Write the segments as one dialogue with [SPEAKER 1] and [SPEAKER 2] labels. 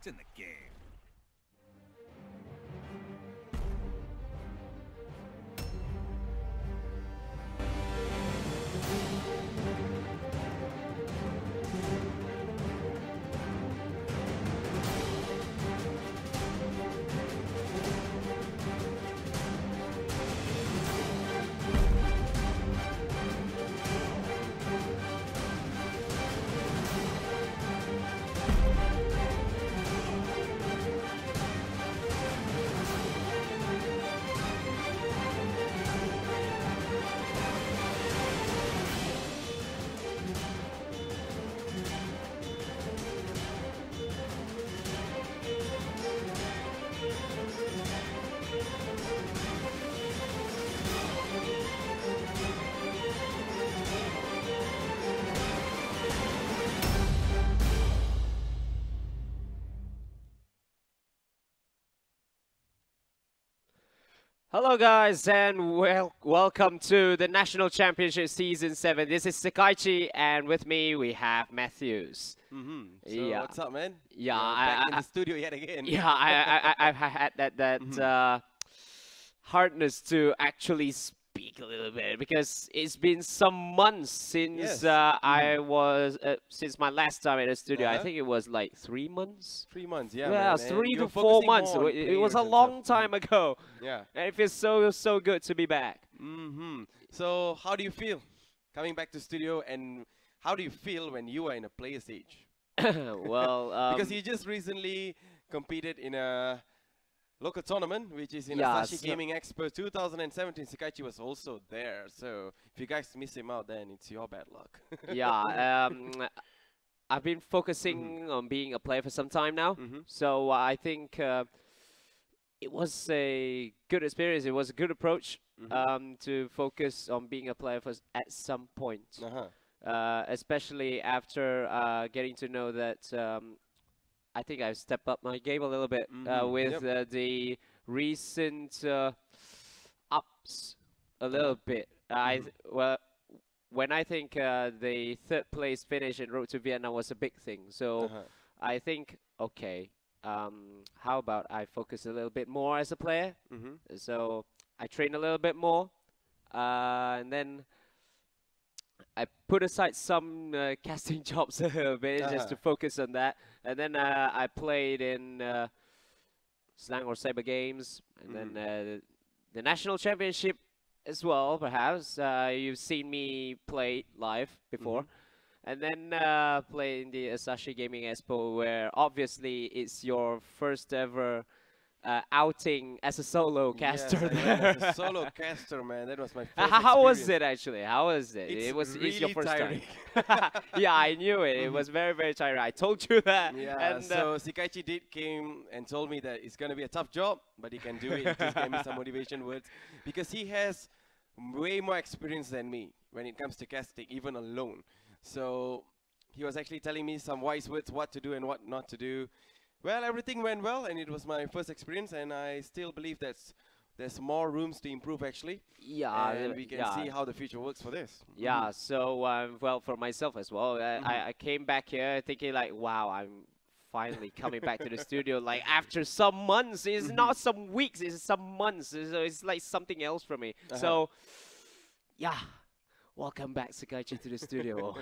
[SPEAKER 1] It's in the game.
[SPEAKER 2] Hello guys and welcome to the National Championship Season 7. This is Sekaiichi and with me we have Matthews.
[SPEAKER 3] So what's up, man?
[SPEAKER 2] Yeah,
[SPEAKER 3] back in the studio yet again.
[SPEAKER 2] Yeah, I've had that hardness to actually speak a little bit because it's been some months since since my last time in the studio. I think it was like 3 months.
[SPEAKER 3] 3 months, yeah.
[SPEAKER 2] Yeah,
[SPEAKER 3] man.
[SPEAKER 2] 3 to 4 months. It was a long time ago.
[SPEAKER 3] Yeah.
[SPEAKER 2] And it feels so good to be back.
[SPEAKER 3] So how do you feel coming back to studio, and how do you feel when you are in a player stage?
[SPEAKER 2] Well,
[SPEAKER 3] because you just recently competed in a local tournament, which is in Asahi Gaming Expo 2017. Sekaiichi was also there. So if you guys miss him out, then it's your bad luck.
[SPEAKER 2] Yeah, I've been focusing on being a player for some time now. So I think it was a good experience. It was a good approach to focus on being a player at some point. Especially after getting to know that I think I've stepped up my game a little bit with the recent ups a little bit. When I think the 3rd place finish in Road to Vietnam was a big thing. So I think, okay, how about I focus a little bit more as a player? So I train a little bit more, and then I put aside some casting jobs a little bit just to focus on that. And then I played in Slang or Cyber Games, and then the National Championship as well, perhaps. You've seen me play live before. And then play in the Asahi Gaming Expo, where obviously it's your first ever outing as a solo caster.
[SPEAKER 3] Yes, as a solo caster, man. That was my first
[SPEAKER 2] How was it actually? How was it?
[SPEAKER 3] It's
[SPEAKER 2] your first
[SPEAKER 3] tiring.
[SPEAKER 2] time. Yeah, I knew it. It was very tiring. I told you that.
[SPEAKER 3] Yeah,
[SPEAKER 2] and,
[SPEAKER 3] so Sekaiichi came and told me that it's going to be a tough job, but he can do it. He just gave me some motivation words because he has way more experience than me when it comes to casting, even alone. So he was actually telling me some wise words, what to do and what not to do. Well, everything went well, and it was my first experience, and I still believe there's more rooms to improve, actually.
[SPEAKER 2] Yeah,
[SPEAKER 3] and we can see how the future works for this.
[SPEAKER 2] Yeah, so, well, for myself as well, I came back here thinking like, wow, I'm finally coming back to the studio, like, after some months. It's not some weeks, it's some months. So it's like something else for me. So, yeah, welcome back, Sekaiichi, to the studio.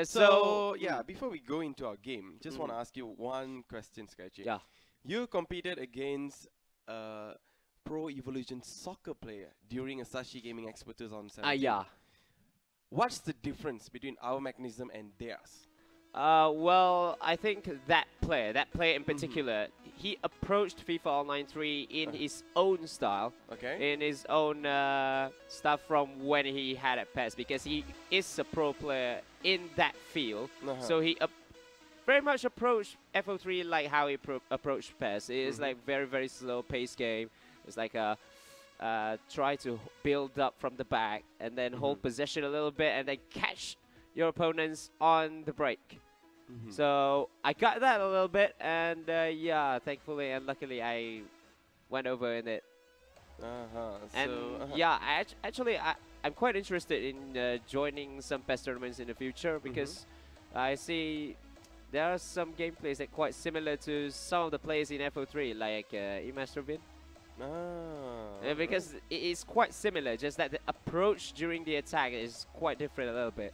[SPEAKER 3] So, yeah, before we go into our game, just want to ask you one question, Sekaiichi.
[SPEAKER 2] Yeah.
[SPEAKER 3] You competed against a Pro Evolution soccer player during Asahi Gaming Expo 2017.
[SPEAKER 2] Yeah.
[SPEAKER 3] What's the difference between our mechanism and theirs?
[SPEAKER 2] Well, I think that player in particular, he approached FIFA Online 3 in his own style, in his own stuff from when he had a PES, because he is a pro player in that field. So he very much approached F.U.T.E like how he approached PES. It is like very slow pace game. It's like a try to build up from the back and then hold possession a little bit and then catch your opponents on the break. So I got that a little bit, and yeah, thankfully and luckily I went over in it. And yeah, I'm quite interested in joining some PES tournaments in the future because I see there are some gameplays that quite similar to some of the players in F.U.T.E, like Maestro. Because it is quite similar, just that the approach during the attack is quite different a little bit.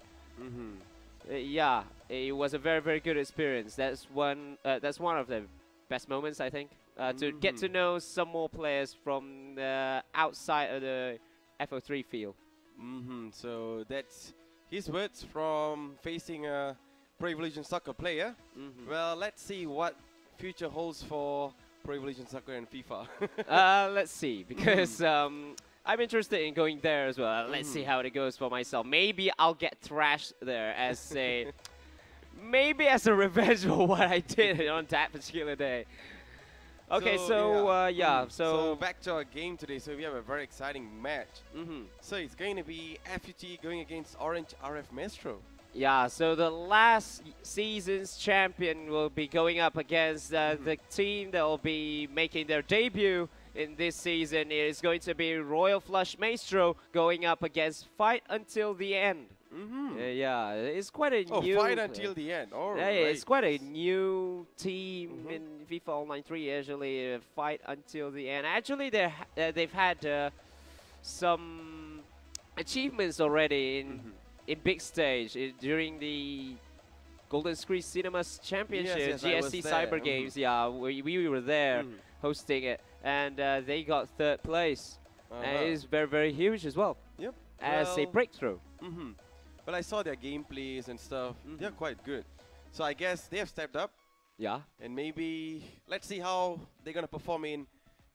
[SPEAKER 2] Yeah, it was a very, very good experience. That's one of the best moments, I think, to get to know some more players from outside of the F.U.T.E field.
[SPEAKER 3] So that's his words from facing a Pro Evolution Soccer player. Well, let's see what future holds for Pro Evolution Soccer and FIFA.
[SPEAKER 2] Let's see, because I'm interested in going there as well. Let's see how it goes for myself. Maybe I'll get thrashed there as a maybe as a revenge for what I did on that particular day. Okay, so
[SPEAKER 3] back to our game today. So we have a very exciting match. So it's going to be F.U.T.E going against Orange RF Maestro.
[SPEAKER 2] Yeah, so the last season's champion will be going up against the team that will be making their debut in this season. It is going to be Royal Flush Maestro going up against Fight Until the End. Yeah, it's quite a new...
[SPEAKER 3] Fight Until the End. All right.
[SPEAKER 2] It's quite a new team in FIFA Online 3, actually. Fight Until the End. Actually, they've had some achievements already in big stage during the Golden Screen Cinemas Championship, GSC Cyber Games. Yeah, we were there hosting it, and they got 3rd place. And it is very, very huge as well.
[SPEAKER 3] Yep.
[SPEAKER 2] As a breakthrough.
[SPEAKER 3] Well, I saw their gameplays and stuff. They're quite good. So I guess they have stepped up.
[SPEAKER 2] Yeah.
[SPEAKER 3] And maybe let's see how they're going to perform in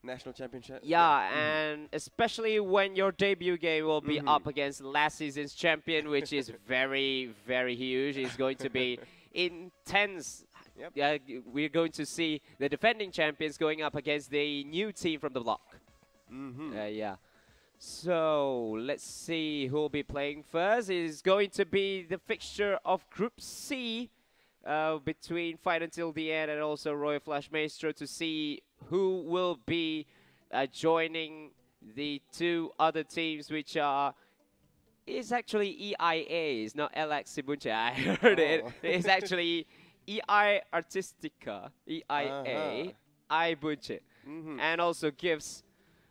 [SPEAKER 3] National Championship.
[SPEAKER 2] Yeah, and especially when your debut game will be up against last season's champion, which is very, very huge. It's going to be intense. Yeah, we're going to see the defending champions going up against the new team from the block. Yeah. So let's see who will be playing first. It is going to be the fixture of Group C between Fight Until the End and also Royal Flush Maestro, to see who will be joining the 2 other teams, which are... It's actually EIA, it's not LX Sibunche. I heard it. It's actually EI Artistica, EIA, I Bunche, and also Gifts.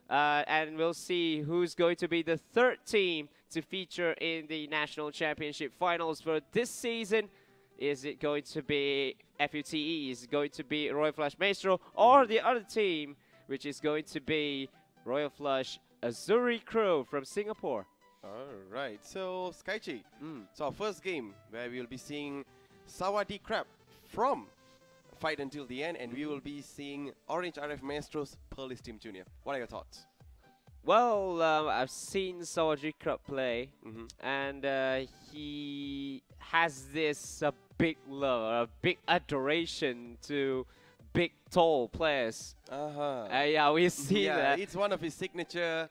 [SPEAKER 2] And we'll see who's going to be the 3rd team to feature in the National Championship Finals for this season. Is it going to be F.U.T.E? Is it going to be Royal Flush Maestro? Or the other team, which is going to be Royal Flush Azuri Crow from Singapore?
[SPEAKER 3] Alright, so Sekaiichi. So our first game, where we will be seeing Sawadee Crab from Fight Until the End, and we will be seeing Orange RF Maestro's Pearlist Team Junior. What are your thoughts?
[SPEAKER 2] Well, I've seen Sawadee Crab play, and he has this big love, a big adoration to big, tall players. Yeah, we see that.
[SPEAKER 3] It's one of his signature,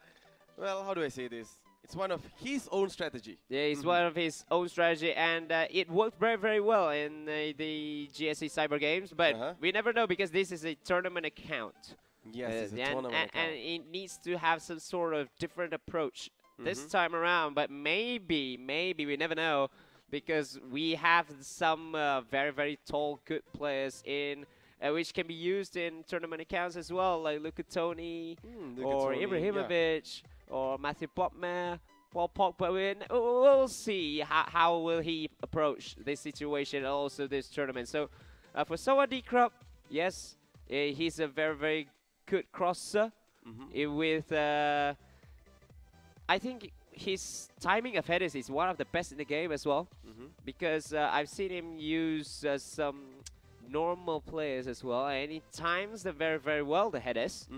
[SPEAKER 3] well, how do I say this? It's one of his own strategy. Yeah,
[SPEAKER 2] it's one of his own strategy, and it worked very, very well in the GSC Cyber Games, but we never know because this is a tournament account.
[SPEAKER 3] Yes, it's a tournament account.
[SPEAKER 2] And it needs to have some sort of different approach this time around, but maybe, we never know, because we have some very, very tall, good players in which can be used in tournament accounts as well, like Luka Toni or Ibrahimovic. Or Matthew Botman, Paul Pogba. We'll see how will he approach this situation and also this tournament. So for Sawadee Crab, yes, he's a very, very good crosser. With I think his timing of headers is one of the best in the game as well, because I've seen him use some normal players as well, and he times them very, very well, the headers.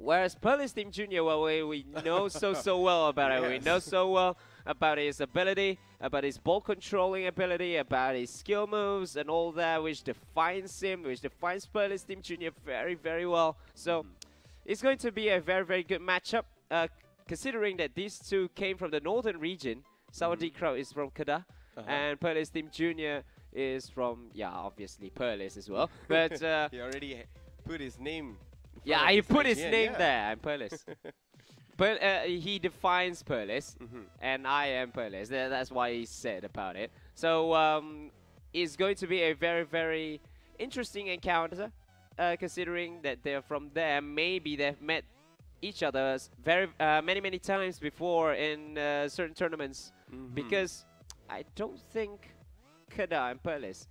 [SPEAKER 2] Whereas Pearlist Team Junior, well, we know so well about it. We know so well about his ability, about his ball controlling ability, about his skill moves and all that, which defines him, which defines Pearlist Team Junior very, very well. So it's going to be a very, very good matchup, considering that these two came from the northern region. Sawadee Crab is from Kedah, and Pearlist Team Junior is from, obviously Pearlist as well. But
[SPEAKER 3] he already put his name.
[SPEAKER 2] Yeah, I put his name there. I'm Pearlist. But he defines Pearlist, and I am Pearlist. That's why he said about it. So is going to be a very, very interesting encounter, considering that they're from there. Maybe they've met each other many times before in certain tournaments, because I don't think Kada and Perlis,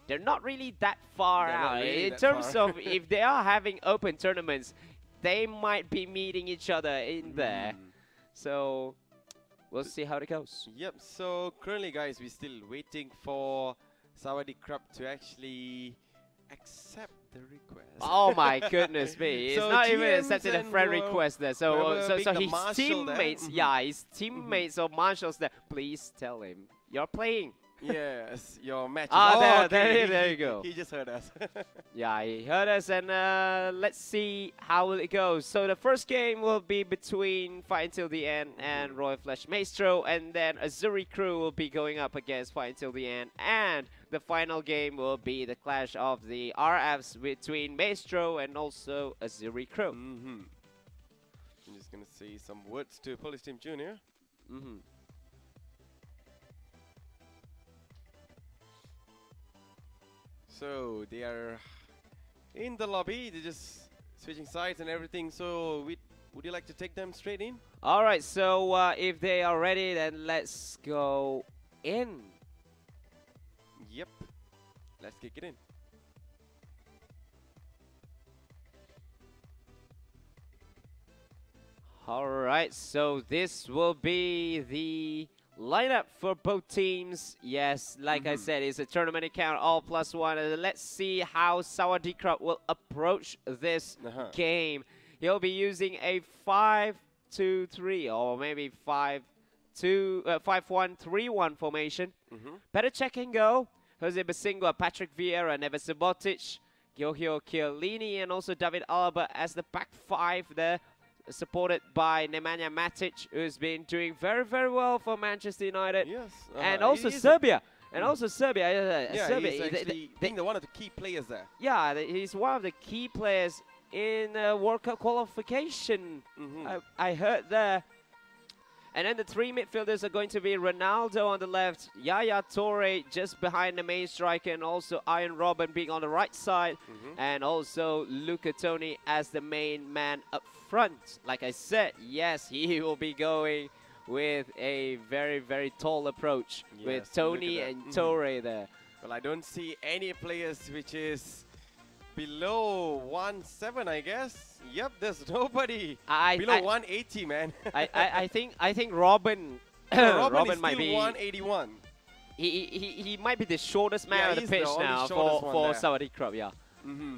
[SPEAKER 2] they're not really that far out. In terms of if they are having open tournaments, they might be meeting each other in there. So we'll see how it goes.
[SPEAKER 3] Yep, so currently guys, we're still waiting for Sawadee Crab to actually accept the request.
[SPEAKER 2] Oh my goodness me. It's
[SPEAKER 3] So
[SPEAKER 2] not even
[SPEAKER 3] GMs
[SPEAKER 2] accepted a
[SPEAKER 3] and
[SPEAKER 2] friend request there. So his teammates, his teammates or marshals there, please tell him you're playing.
[SPEAKER 3] Yes, your match.
[SPEAKER 2] There you go.
[SPEAKER 3] He just heard us.
[SPEAKER 2] Yeah, he heard us, and let's see how it goes. So the first game will be between Fight Until the End and Royal Flush Maestro, and then Azuri crew will be going up against Fight Until the End, and the final game will be the clash of the RFs between Maestro and also Azuri crew.
[SPEAKER 3] I'm just gonna say some words to Police Team Junior. So they are in the lobby. They're just switching sides and everything. So would you like to take them straight in?
[SPEAKER 2] All right. So if they are ready, then let's go in.
[SPEAKER 3] Yep. Let's kick it in.
[SPEAKER 2] All right. So this will be the lineup for both teams. Yes, like I said, it's a tournament account, all +1. And let's see how Sawadee Crab will approach this game. He'll be using a 5-2-3 or maybe 5-1-3-1 formation. Better check and go. Jose Basingua, Patrick Vieira, Neves Subotic, Yohio Chiellini, and also David Alaba as the back 5 there, supported by Nemanja Matic, who's been doing very, very well for Manchester United.
[SPEAKER 3] Yes.
[SPEAKER 2] And also Serbia. Serbia.
[SPEAKER 3] Serbia. He's actually being one of the key players there.
[SPEAKER 2] Yeah, he's one of the key players in World Cup qualification. I heard there. And then the 3 midfielders are going to be Ronaldo on the left, Yaya Toure just behind the main striker, and also Iron Robin being on the right side, and also Luca Toni as the main man up front. Like I said, yes, he will be going with a very, very tall approach with Toni and Toure there.
[SPEAKER 3] Well, I don't see any players which is below 1.7, I guess. Yep, there's nobody below 180, man.
[SPEAKER 2] I think Robin
[SPEAKER 3] Robin
[SPEAKER 2] might be
[SPEAKER 3] 181.
[SPEAKER 2] He might be the shortest man on the pitch now for Sawadee Crab. Yeah.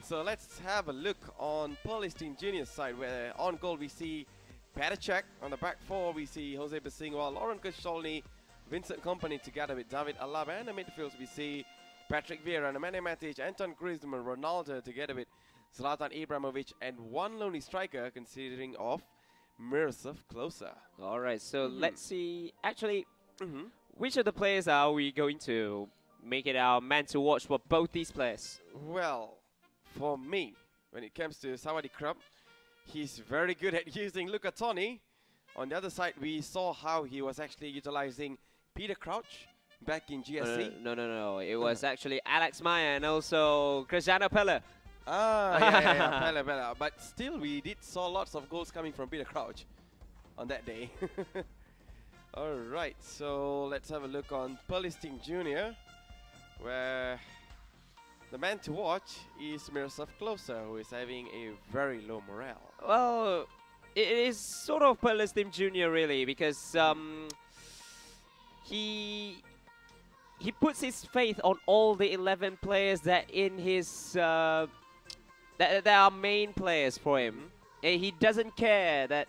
[SPEAKER 3] So let's have a look on Police Team Junior's side, where on goal we see Petacek. On the back 4 we see Jose Basingua, Lauren Koscielny, Vincent Kompany together with David Alaba, and the midfields we see Patrick Vieira, Nemanja Matic, Anton Griezmann, Ronaldo together with Zlatan Ibrahimovic, and one lonely striker considering of Miroslav Klose.
[SPEAKER 2] All right, so let's see. Actually, which of the players are we going to make it our man to watch for both these players?
[SPEAKER 3] Well, for me, when it comes to Sawadee Crab, he's very good at using Luca Toni. On the other side, we saw how he was actually utilizing Peter Crouch back in GSC.
[SPEAKER 2] No. It was actually Alex Maya and also Cristiano Pelle.
[SPEAKER 3] Pelle. But still, we saw lots of goals coming from Peter Crouch on that day. All right, so let's have a look on Police Team Junior, where the man to watch is Miroslav Klose, who is having a very low morale.
[SPEAKER 2] Well, it is sort of Police Team Junior, really, because he puts his faith on all the 11 players that in his that are main players for him. He doesn't care that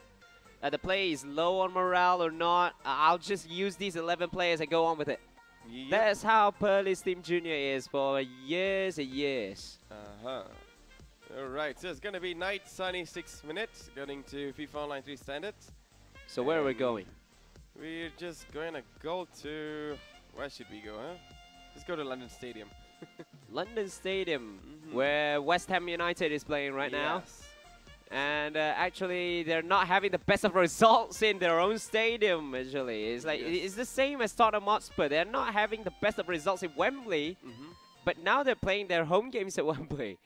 [SPEAKER 2] the player is low on morale or not. I'll just use these 11 players and go on with it. Yep. That's how Police Team Junior is for years and years.
[SPEAKER 3] Alright, so it's going to be night, sunny, 6 minutes, going to FIFA Online 3 standards.
[SPEAKER 2] So where are we going?
[SPEAKER 3] We're just going to go to... Where should we go, huh? Let's go to London Stadium.
[SPEAKER 2] London Stadium, where West Ham United is playing right now. And actually, they're not having the best of results in their own stadium, actually. It's like, it's the same as Tottenham Hotspur. They're not having the best of results in Wembley, but now they're playing their home games at Wembley.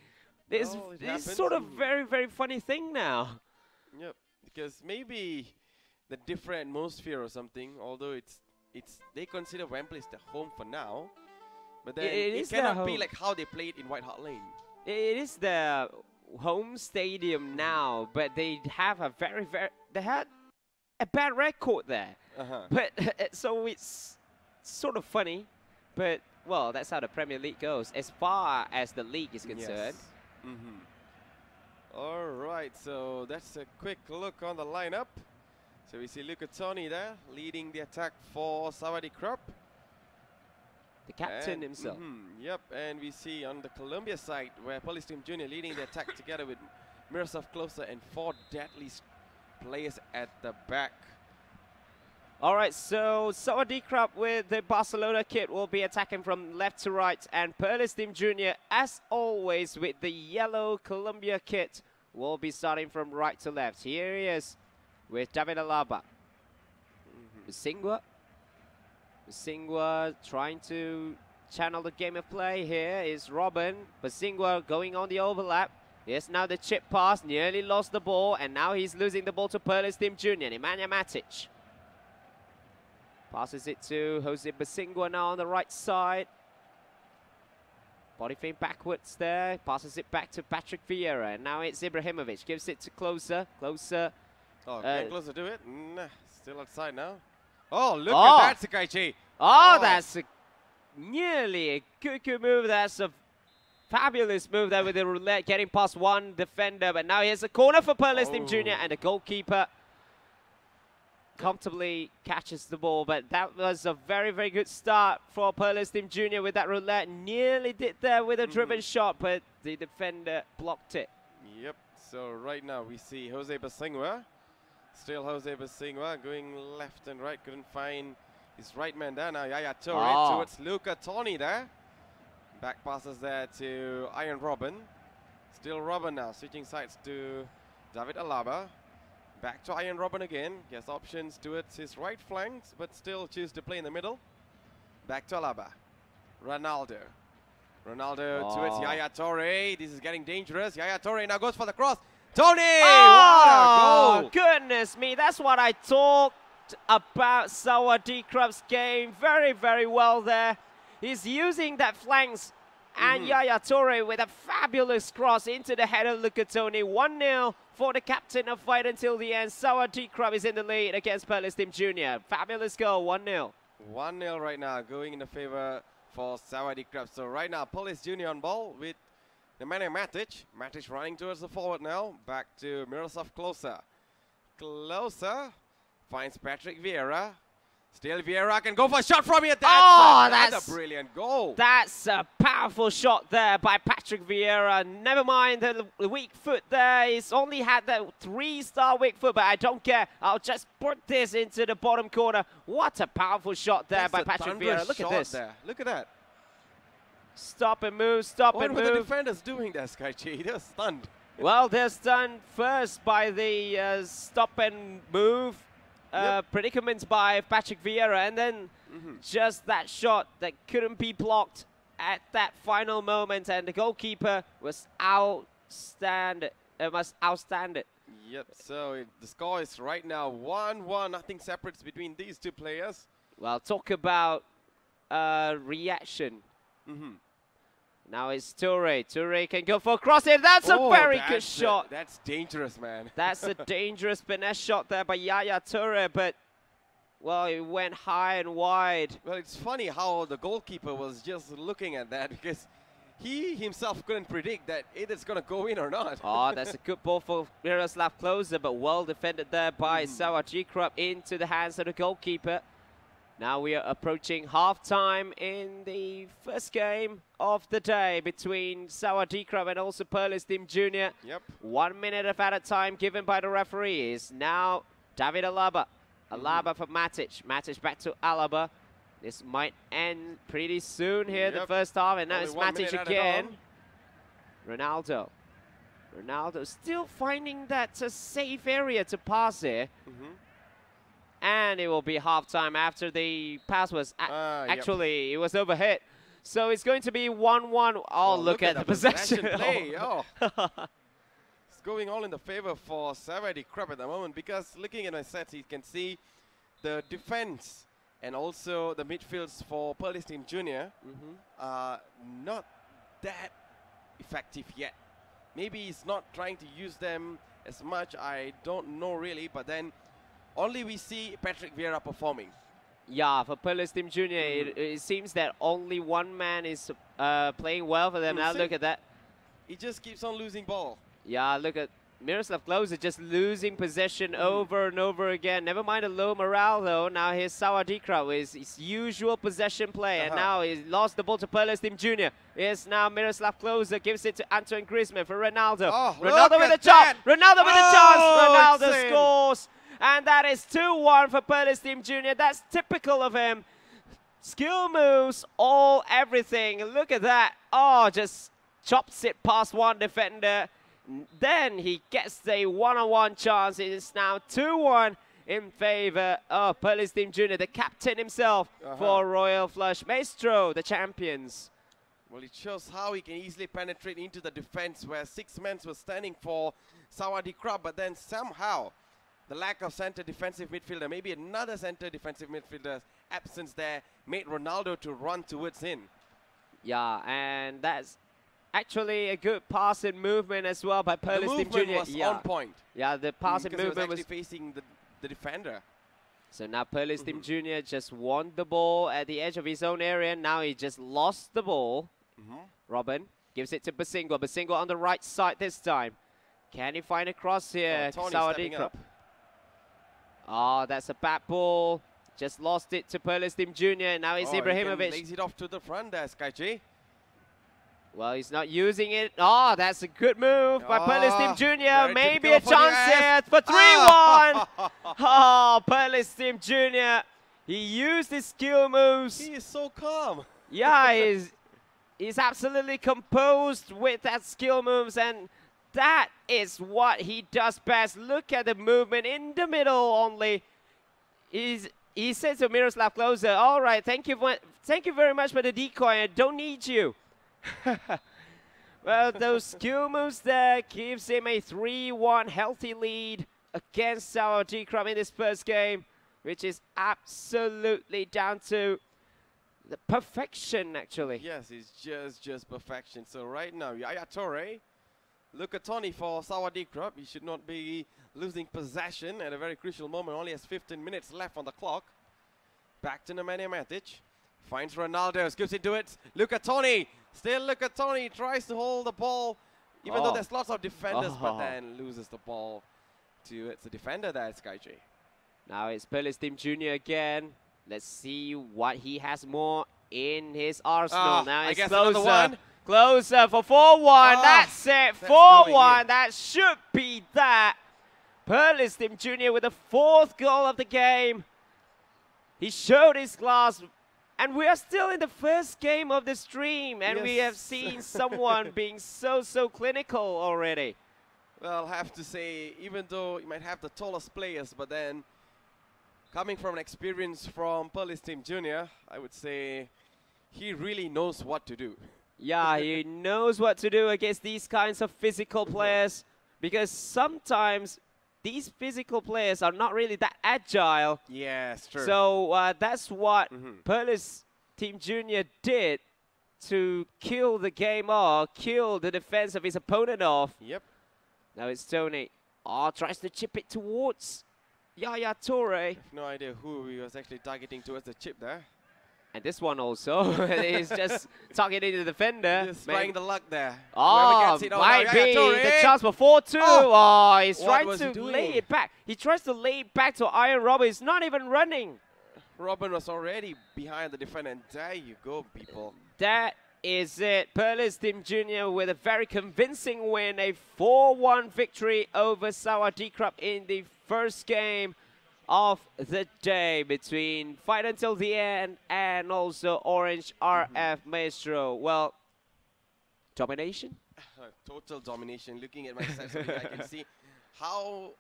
[SPEAKER 2] It's sort of very, very funny thing now.
[SPEAKER 3] Yep, because maybe the different atmosphere or something, although they consider Wembley as the home for now, but then it cannot be like how they played in White Hart Lane.
[SPEAKER 2] It is their home stadium now, but they have a they had a bad record there. But so it's sort of funny, but well, that's how the Premier League goes as far as the league is concerned.
[SPEAKER 3] All right, so that's a quick look on the lineup. So we see Luca Toni there leading the attack for Sawadee Club.
[SPEAKER 2] The captain himself.
[SPEAKER 3] Yep, and we see on the Colombia side where Police Team Junior leading the attack together with Miroslav Klose and 4 deadly players at the back.
[SPEAKER 2] All right, so Sawadee Club with the Barcelona kit will be attacking from left to right, and Police Team Junior, as always, with the yellow Colombia kit, will be starting from right to left. Here he is with David Alaba. Singwa trying to channel the game of play. Here is Robin, but Singwa going on the overlap. Yes, now the chip pass, nearly lost the ball, and now he's losing the ball to Police Team Junior. Nemanja Matic passes it to Jose Basingwa now on the right side. Body feint backwards there, passes it back to Patrick Vieira, and now it's Ibrahimovic, gives it to Klose. Klose.
[SPEAKER 3] Oh, getting closer to it. Nah, still outside now. Oh, look at that, Sekaiichi.
[SPEAKER 2] Oh, that's nearly a good move. That's a fabulous move there with the roulette, getting past one defender. But now here's a corner for Police Team Junior, and the goalkeeper comfortably catches the ball. But that was a very, very good start for Police Team Junior with that roulette. Nearly did there with a driven shot, but the defender blocked it.
[SPEAKER 3] Yep, so right now we see Jose Basingwa. Still Jose Basingwa going left and right, couldn't find his right man there. Now Yaya Toure towards Luca Toni there. Back passes there to Iron Robin. Still Robin now, switching sides to David Alaba. Back to Iron Robin again. He has options towards his right flanks, but still choose to play in the middle. Back to Alaba. Ronaldo towards Yaya Toure. This is getting dangerous. Yaya Toure now goes for the cross. Toni! What a goal!
[SPEAKER 2] Goodness me, that's what I talked about. Sawadee Club's game very, very well there. He's using that flanks, and Yaya Toure with a fabulous cross into the head of Luca Toni. 1-0 for the captain of Fight Until the End. Sawadee Club is in the lead against Police Team Junior. Fabulous goal, 1-0.
[SPEAKER 3] 1-0 right now, going in the favor for Sawadee Club. So right now, Police Junior on ball with Nemanja Matic. Matic running towards the forward now. Back to Miroslav Klose. Klose finds Patrick Vieira. Still Vieira can go for a shot from here. That's a brilliant goal.
[SPEAKER 2] That's a powerful shot there by Patrick Vieira. Never mind the weak foot there. He's only had that 3-star weak foot, but I don't care. I'll just put this into the bottom corner. What a powerful shot there by Patrick Vieira. Look at this.
[SPEAKER 3] There. Look at that.
[SPEAKER 2] Stop and move, stop and move.
[SPEAKER 3] What were the defenders doing there, Sekaiichi? They were stunned.
[SPEAKER 2] Well, they're stunned first by the stop and move predicament by Patrick Vieira, and then just that shot that couldn't be blocked at that final moment, and the goalkeeper was outstand it.
[SPEAKER 3] Yep, so the score is right now 1-1. Nothing separates between these two players.
[SPEAKER 2] Well, talk about reaction. Now it's Toure. Toure can go for a cross here. That's a very good shot.
[SPEAKER 3] That's dangerous, man.
[SPEAKER 2] That's a dangerous finesse shot there by Yaya Toure, but, well, it went high and wide.
[SPEAKER 3] Well, it's funny how the goalkeeper was just looking at that, because he himself couldn't predict that it's going to go in or not.
[SPEAKER 2] Oh, that's a good ball for Miroslav Klose, but well defended there by Sawadee Club into the hands of the goalkeeper. Now we are approaching half-time in the first game of the day between Sawadee Club and also Police Team Junior. 1 minute of added time given by the referee is now David Alaba. Alaba for Matic. Matic back to Alaba. This might end pretty soon here in the first half, and now it's Matic again. Ronaldo. Ronaldo still finding that a safe area to pass here. And it will be halftime after the pass was actually, it was overhit. So it's going to be 1-1. Oh, look at the possession
[SPEAKER 3] play. Oh. It's going all in the favor for Sawadee Crab at the moment, because looking at my sets, you can see the defense and also the midfields for Police Team Junior are not that effective yet. Maybe he's not trying to use them as much. I don't know really, but then only we see Patrick Vieira performing.
[SPEAKER 2] Yeah, for Police Team Junior, it seems that only one man is playing well for them. Now look at that.
[SPEAKER 3] He just keeps on losing ball.
[SPEAKER 2] Yeah, look at Miroslav Klose just losing possession over and over again. Never mind the low morale though. Now here's Sawadee with his usual possession play. And now he's lost the ball to Police Team Junior. Here's now Miroslav Klose, gives it to Antoine Griezmann for Ronaldo. Ronaldo with a chance. Ronaldo with a chance. Ronaldo scores. And that is 2-1 for Police Team Junior. That's typical of him. Skill moves, everything. Look at that. Oh, just chops it past one defender. Then he gets the one-on-one chance. It is now 2-1 in favor of Police Team Junior. The captain himself for Royal Flush. Maestro, the champions.
[SPEAKER 3] Well, it shows how he can easily penetrate into the defense where 6 men were standing for Sawadee Crab, but then somehow the lack of center defensive midfielder, maybe another center defensive midfielder's absence there, made Ronaldo to run towards him.
[SPEAKER 2] Yeah, and that's actually a good passing movement as well by Police Team Junior.
[SPEAKER 3] Was on point.
[SPEAKER 2] Yeah, the passing movement
[SPEAKER 3] was facing the defender.
[SPEAKER 2] So now Police Team Junior just won the ball at the edge of his own area. Now he just lost the ball. Robin gives it to Basingo. Basingo on the right side this time. Can he find a cross here? Sawadee up. Oh, that's a bad ball. Just lost it to Police Team Junior. Now it's Ibrahimovic.
[SPEAKER 3] Lays it off to the front there, Sekaiichi.
[SPEAKER 2] Well, he's not using it. Oh, that's a good move by Police Team Junior. Maybe a chance here for 3-1. Oh, Police Team Junior. He used his skill moves.
[SPEAKER 3] He is so calm.
[SPEAKER 2] Yeah, he's absolutely composed with that skill moves, and that is what he does best. Look at the movement in the middle only. He says to Miroslav Klose, all right, thank you very much for the decoy. I don't need you. Well, those skill moves there gives him a 3-1 healthy lead against Sawadee in this first game, which is absolutely down to the perfection, actually.
[SPEAKER 3] Yes, it's just perfection. So right now, Yaya Toure, look at Tony for Sawadee Crab. He should not be losing possession at a very crucial moment. Only has 15 minutes left on the clock. Back to Nemanja Matic. Finds Ronaldo, gives it to it. Look at Tony. Still look at Tony. Tries to hold the ball, even though there's lots of defenders, but then loses the ball to the defender there, Sekaiichi.
[SPEAKER 2] Now it's Police Team Junior again. Let's see what he has more in his arsenal. Now it's closer. Closer for 4-1. That's it. 4-1. That should be that. Police Team Junior with the 4th goal of the game. He showed his class. And we are still in the first game of the stream. And we have seen someone being so clinical already.
[SPEAKER 3] Well, I have to say, even though you might have the tallest players, but then coming from an experience from Police Team Junior, I would say he really knows what to do.
[SPEAKER 2] Yeah, he knows what to do against these kinds of physical players, because sometimes these physical players are not really that agile.
[SPEAKER 3] Yes, true.
[SPEAKER 2] So that's what Police Team Junior did to kill the game off, kill the defense of his opponent off.
[SPEAKER 3] Yep.
[SPEAKER 2] Now it's Tony. Oh, tries to chip it towards Yaya Toure.
[SPEAKER 3] I have no idea who he was actually targeting towards the chip there.
[SPEAKER 2] And this one also is just targeting the defender.
[SPEAKER 3] Just trying the luck there.
[SPEAKER 2] Oh, might be the chance for 4-2. Oh, he's trying to lay it back. He tries to lay it back to Iron Robin. He's not even running.
[SPEAKER 3] Robin was already behind the defender, and there you go, people.
[SPEAKER 2] That is it. Police Team Junior with a very convincing win. A 4-1 victory over Sawadee in the first game of the day between Fight Until the End and also Orange RF Maestro. Well, Domination?
[SPEAKER 3] Total domination. Looking at my stats, I can see how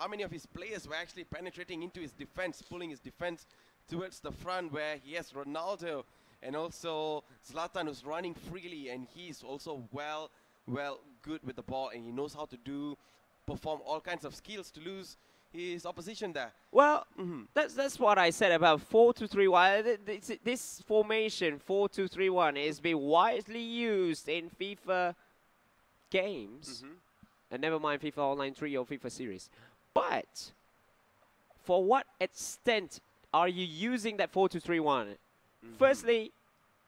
[SPEAKER 3] many of his players were actually penetrating into his defense, pulling his defense towards the front, where he has Ronaldo and also Zlatan, who's running freely, and he's also good with the ball, and he knows how to perform all kinds of skills to lose his opposition there.
[SPEAKER 2] Well, that's what I said about 4-2-3-1. This formation 4-2-3-1 is being widely used in FIFA games, and never mind FIFA Online 3 or FIFA Series. But for what extent are you using that 4-2-3-1? Firstly,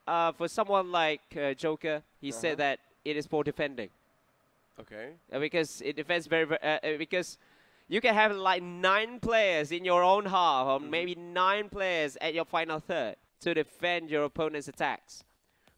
[SPEAKER 2] for someone like Joker, he said that it is for defending.
[SPEAKER 3] Okay.
[SPEAKER 2] Because it defends because you can have like 9 players in your own half, or maybe 9 players at your final third to defend your opponent's attacks.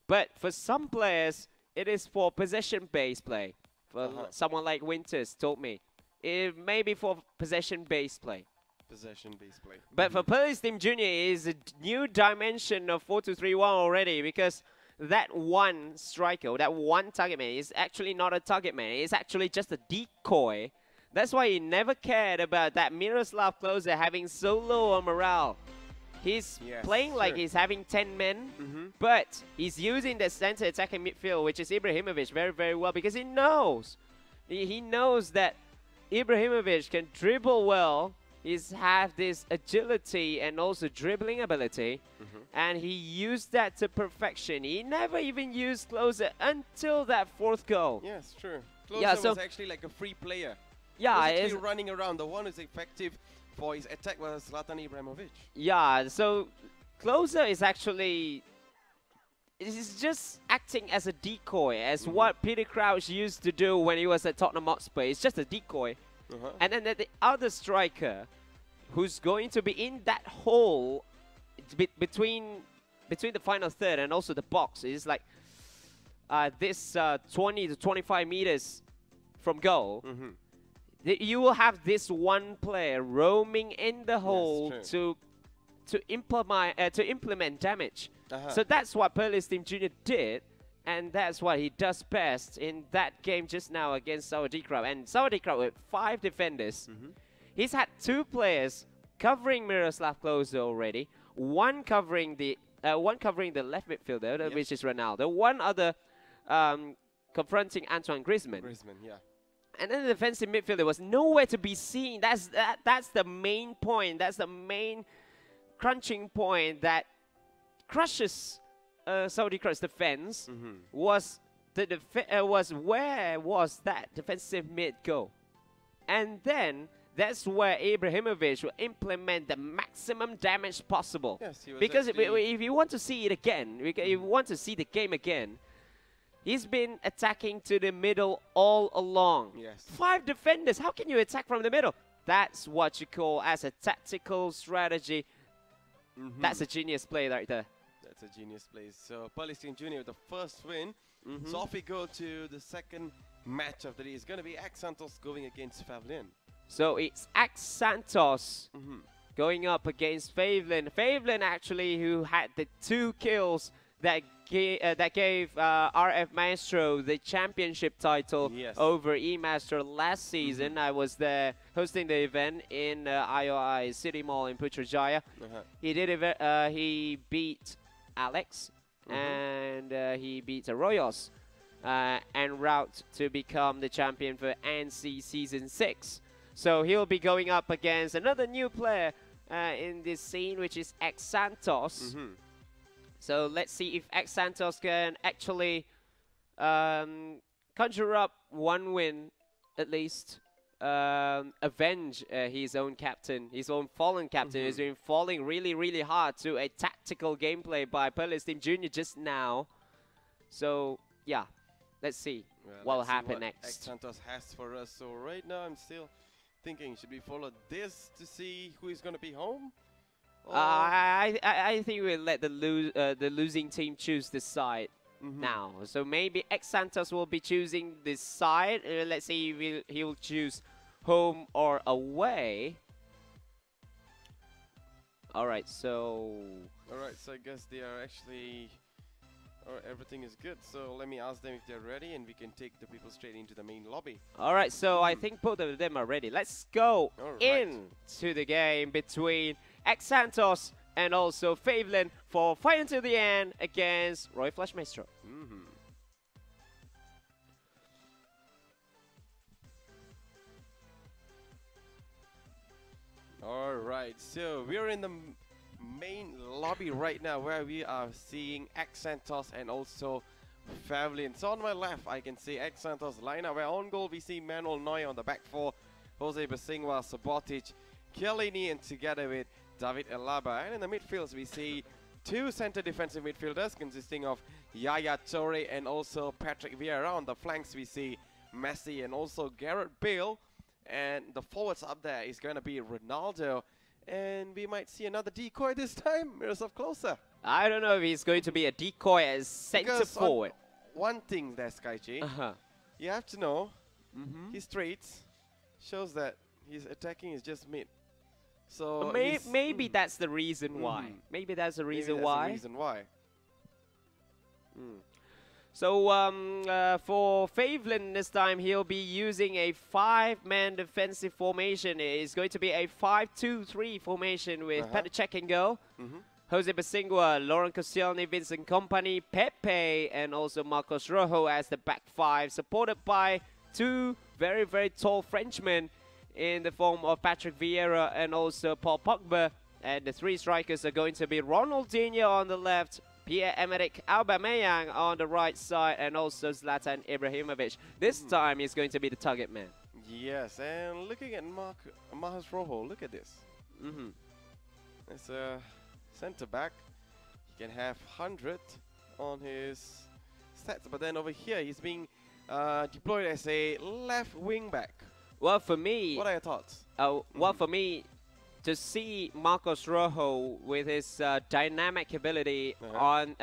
[SPEAKER 2] But for some players, it is for possession-based play. For someone like Winters told me, it may be for possession-based play.
[SPEAKER 3] Possession-based play.
[SPEAKER 2] But for Faithlyn Jr., it is a new dimension of 4-2-3-1 already, because that one striker, that one target man, is actually not a target man. It's actually just a decoy. That's why he never cared about that Miroslav Klose having so low on morale. He's playing like he's having 10 men, but he's using the center attacking midfield, which is Ibrahimovic, very, very well, because he knows. He knows that Ibrahimovic can dribble well. He's have this agility and also dribbling ability, and he used that to perfection. He never even used Klose until that 4th goal.
[SPEAKER 3] Yes, true. Klose was actually like a free player.
[SPEAKER 2] Yeah,
[SPEAKER 3] he's actually running around. The one who's effective for his attack was Zlatan Ibrahimovic.
[SPEAKER 2] Yeah, so Klose is actually just acting as a decoy, as what Peter Crouch used to do when he was at Tottenham Hotspur. It's just a decoy. And then the other striker who's going to be in that hole between the final third and also the box is like this 20 to 25 meters from goal. You will have this one player roaming in the hole to implement damage. So that's what Faithlyn Jr. did, and that's what he does best in that game just now against Sawadee. And Sawadee with 5 defenders. He's had 2 players covering Miroslav Klose already. One covering the left midfielder, which is Ronaldo. One other confronting Antoine Griezmann. And then the defensive midfielder was nowhere to be seen. That's the main point. That's the main crunching point that crushes Saudi Croat's defense. Was where was that defensive mid go? And then that's where Ibrahimovic will implement the maximum damage possible.
[SPEAKER 3] Yes, he was
[SPEAKER 2] because if you want to see it again, if you want to see the game again, he's been attacking to the middle all along. 5 defenders. How can you attack from the middle? That's what you call as a tactical strategy. That's a genius play right there.
[SPEAKER 3] That's a genius play. So Faithlyn Jr. with the first win. So off we go to the second match of the day. It's going to be X-Santos going against Faithlyn.
[SPEAKER 2] So it's X-Santos going up against Faithlyn. Faithlyn actually, who had the 2 kills that gave RF Maestro the championship title over E-Master last season. I was there hosting the event in IOI City Mall in Putrajaya. He beat Alex and he beat Arroyos en route to become the champion for NC Season 6. So he'll be going up against another new player in this scene, which is X-Santos. So let's see if X-Santos can actually conjure up 1 win, at least, avenge his own captain, his own fallen captain, who's been falling really, really hard to a tactical gameplay by Faithlyn Jr. just now. So, yeah, let's see what will happen next.
[SPEAKER 3] X-Santos has for us. So right now I'm still thinking, should we follow this to see who is going to be home?
[SPEAKER 2] I think we'll let the losing team choose this side now. So maybe X-Santos will be choosing this side. Let's see if he will choose home or away. Alright, so I guess they are actually...
[SPEAKER 3] Alright, everything is good. So let me ask them if they're ready, and we can take the people straight into the main lobby.
[SPEAKER 2] All right, so I think both of them are ready. Let's go into the game between X-Santos and also Faithlyn for fight until the end against Roy Flash Maestro.
[SPEAKER 3] Alright, so we're in the main lobby right now where we are seeing X-Santos and also Faithlyn. So on my left, I can see X-Santos lineup where on goal we see Manuel Noy on the back four, Jose Basingwa, Sabotage, Chiellini, and together with David Alaba. And in the midfields, we see two center defensive midfielders consisting of Yaya Toure and also Patrick Vieira. On the flanks, we see Messi and also Gareth Bale. And the forwards up there is going to be Ronaldo. And we might see another decoy this time. Miroslav Klose.
[SPEAKER 2] I don't know if he's going to be a decoy as center forward.
[SPEAKER 3] One thing there, Sekaiichi, you have to know his traits shows that his attacking is just mid. So
[SPEAKER 2] maybe that's the reason why. Maybe that's the reason why. So for Faithlyn this time, he'll be using a 5-man defensive formation. It's going to be a 5-2-3 formation with Petr Cech in goal, Jose Basingwa, Laurent Koscielny, Vincent Kompany, Pepe, and also Marcos Rojo as the back five, supported by two very, very tall Frenchmen in the form of Patrick Vieira and also Paul Pogba. And the three strikers are going to be Ronaldinho on the left, Pierre-Emerick Aubameyang on the right side, and also Zlatan Ibrahimovic. This time he's going to be the target man.
[SPEAKER 3] Yes, and looking at Marcos Rojo, look at this. It's a centre back. He can have 100 on his stats, but then over here he's being deployed as a left wing back.
[SPEAKER 2] Well, for me,
[SPEAKER 3] what are your thoughts?
[SPEAKER 2] Well, for me, to see Marcos Rojo with his dynamic ability on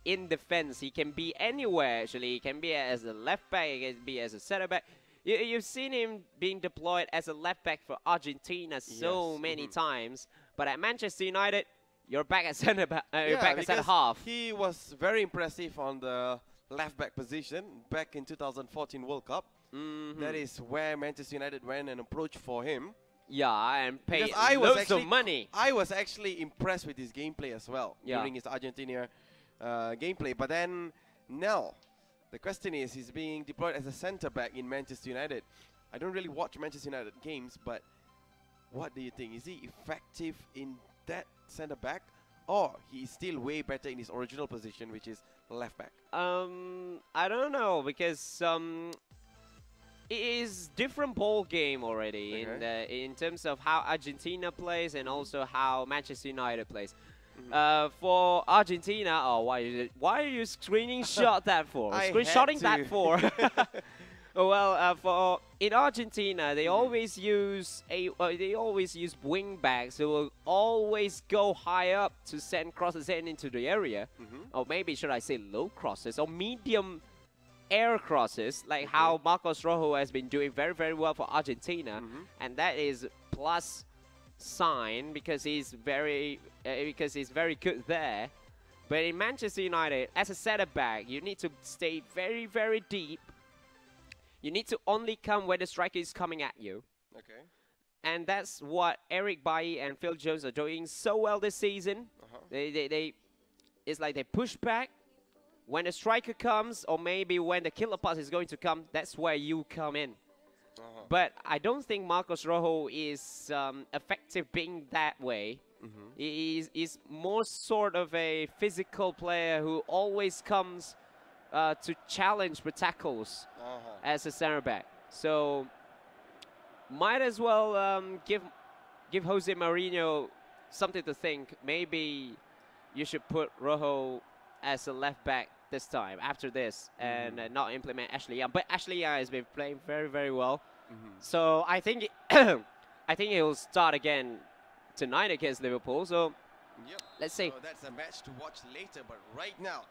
[SPEAKER 2] in defense, he can be anywhere. Actually, he can be as a left back, he can be as a center back. You've seen him being deployed as a left back for Argentina so many times, but at Manchester United, you're back at center back. You're back at center half.
[SPEAKER 3] He was very impressive on the left back position back in 2014 World Cup. That is where Manchester United went and approached for him.
[SPEAKER 2] Yeah, and paid loads of money.
[SPEAKER 3] I was actually impressed with his gameplay as well during his Argentina gameplay. But then now, the question is, he's being deployed as a centre-back in Manchester United. I don't really watch Manchester United games, but what do you think? Is he effective in that centre-back? Or he's still way better in his original position, which is left-back?
[SPEAKER 2] I don't know, because it is different ball game already in terms of how Argentina plays and also how Manchester United plays. For Argentina, why are you screenshot that for? Screenshotting that for? Well, in Argentina, they always use wing backs who will always go high up to send crosses into the area, or maybe should I say low crosses or medium air crosses, like how Marcos Rojo has been doing very, very well for Argentina, and that is plus sign because he's very good there. But in Manchester United, as a center back, you need to stay very, very deep. You need to only come where the striker is coming at you. And that's what Eric Bailly and Phil Jones are doing so well this season. It's like they push back. When the striker comes, or maybe when the killer pass is going to come, that's where you come in. But I don't think Marcos Rojo is effective being that way. He's more sort of a physical player who always comes to challenge for tackles as a center back. So might as well give Jose Mourinho something to think. Maybe you should put Rojo as a left back this time after this and not implement Ashley Young. But Ashley Young has been playing very, very well. So I think I think he'll start again tonight against Liverpool. So let's see.
[SPEAKER 3] So that's a match to watch later. But right now,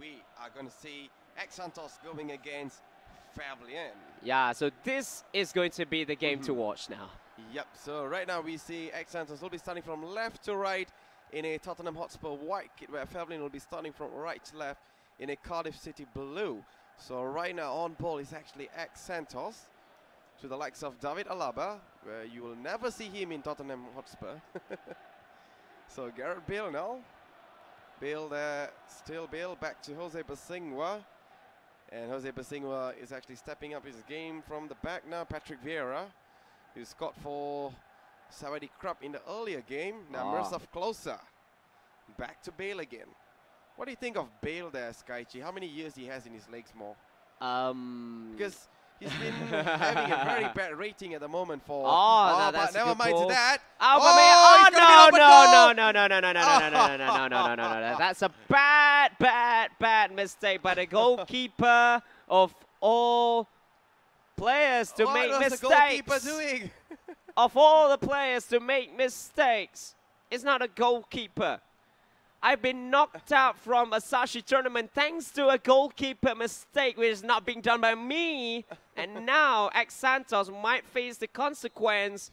[SPEAKER 3] we are going to see X-Santos going against Faithlyn.
[SPEAKER 2] Yeah, so this is going to be the game to watch now.
[SPEAKER 3] So right now we see X-Santos will be starting from left to right in a Tottenham Hotspur white kit, where Faithlyn will be starting from right to left in a Cardiff City blue. So right now on ball is actually X-Santos to the likes of David Alaba, where you will never see him in Tottenham Hotspur. So Gareth Bale now. Bale there, still Bale, back to Jose Basingwa. And Jose Basingwa is actually stepping up his game from the back now. Patrick Vieira, who scored for Sawadee Club in the earlier game. Now Miroslav closer. Back to Bale again. What do you think of Bale there, Sekaiichi? How many years he has in his legs more? Because he's been having a very bad rating at the moment for.
[SPEAKER 2] But
[SPEAKER 3] never mind to that.
[SPEAKER 2] No. That's a bad mistake by the goalkeeper of all players to make mistakes.
[SPEAKER 3] What was the goalkeeper doing?
[SPEAKER 2] Of all the players to make mistakes, it's not a goalkeeper. I've been knocked out from a Sashi tournament thanks to a goalkeeper mistake which is not being done by me. And now X-Santos might face the consequence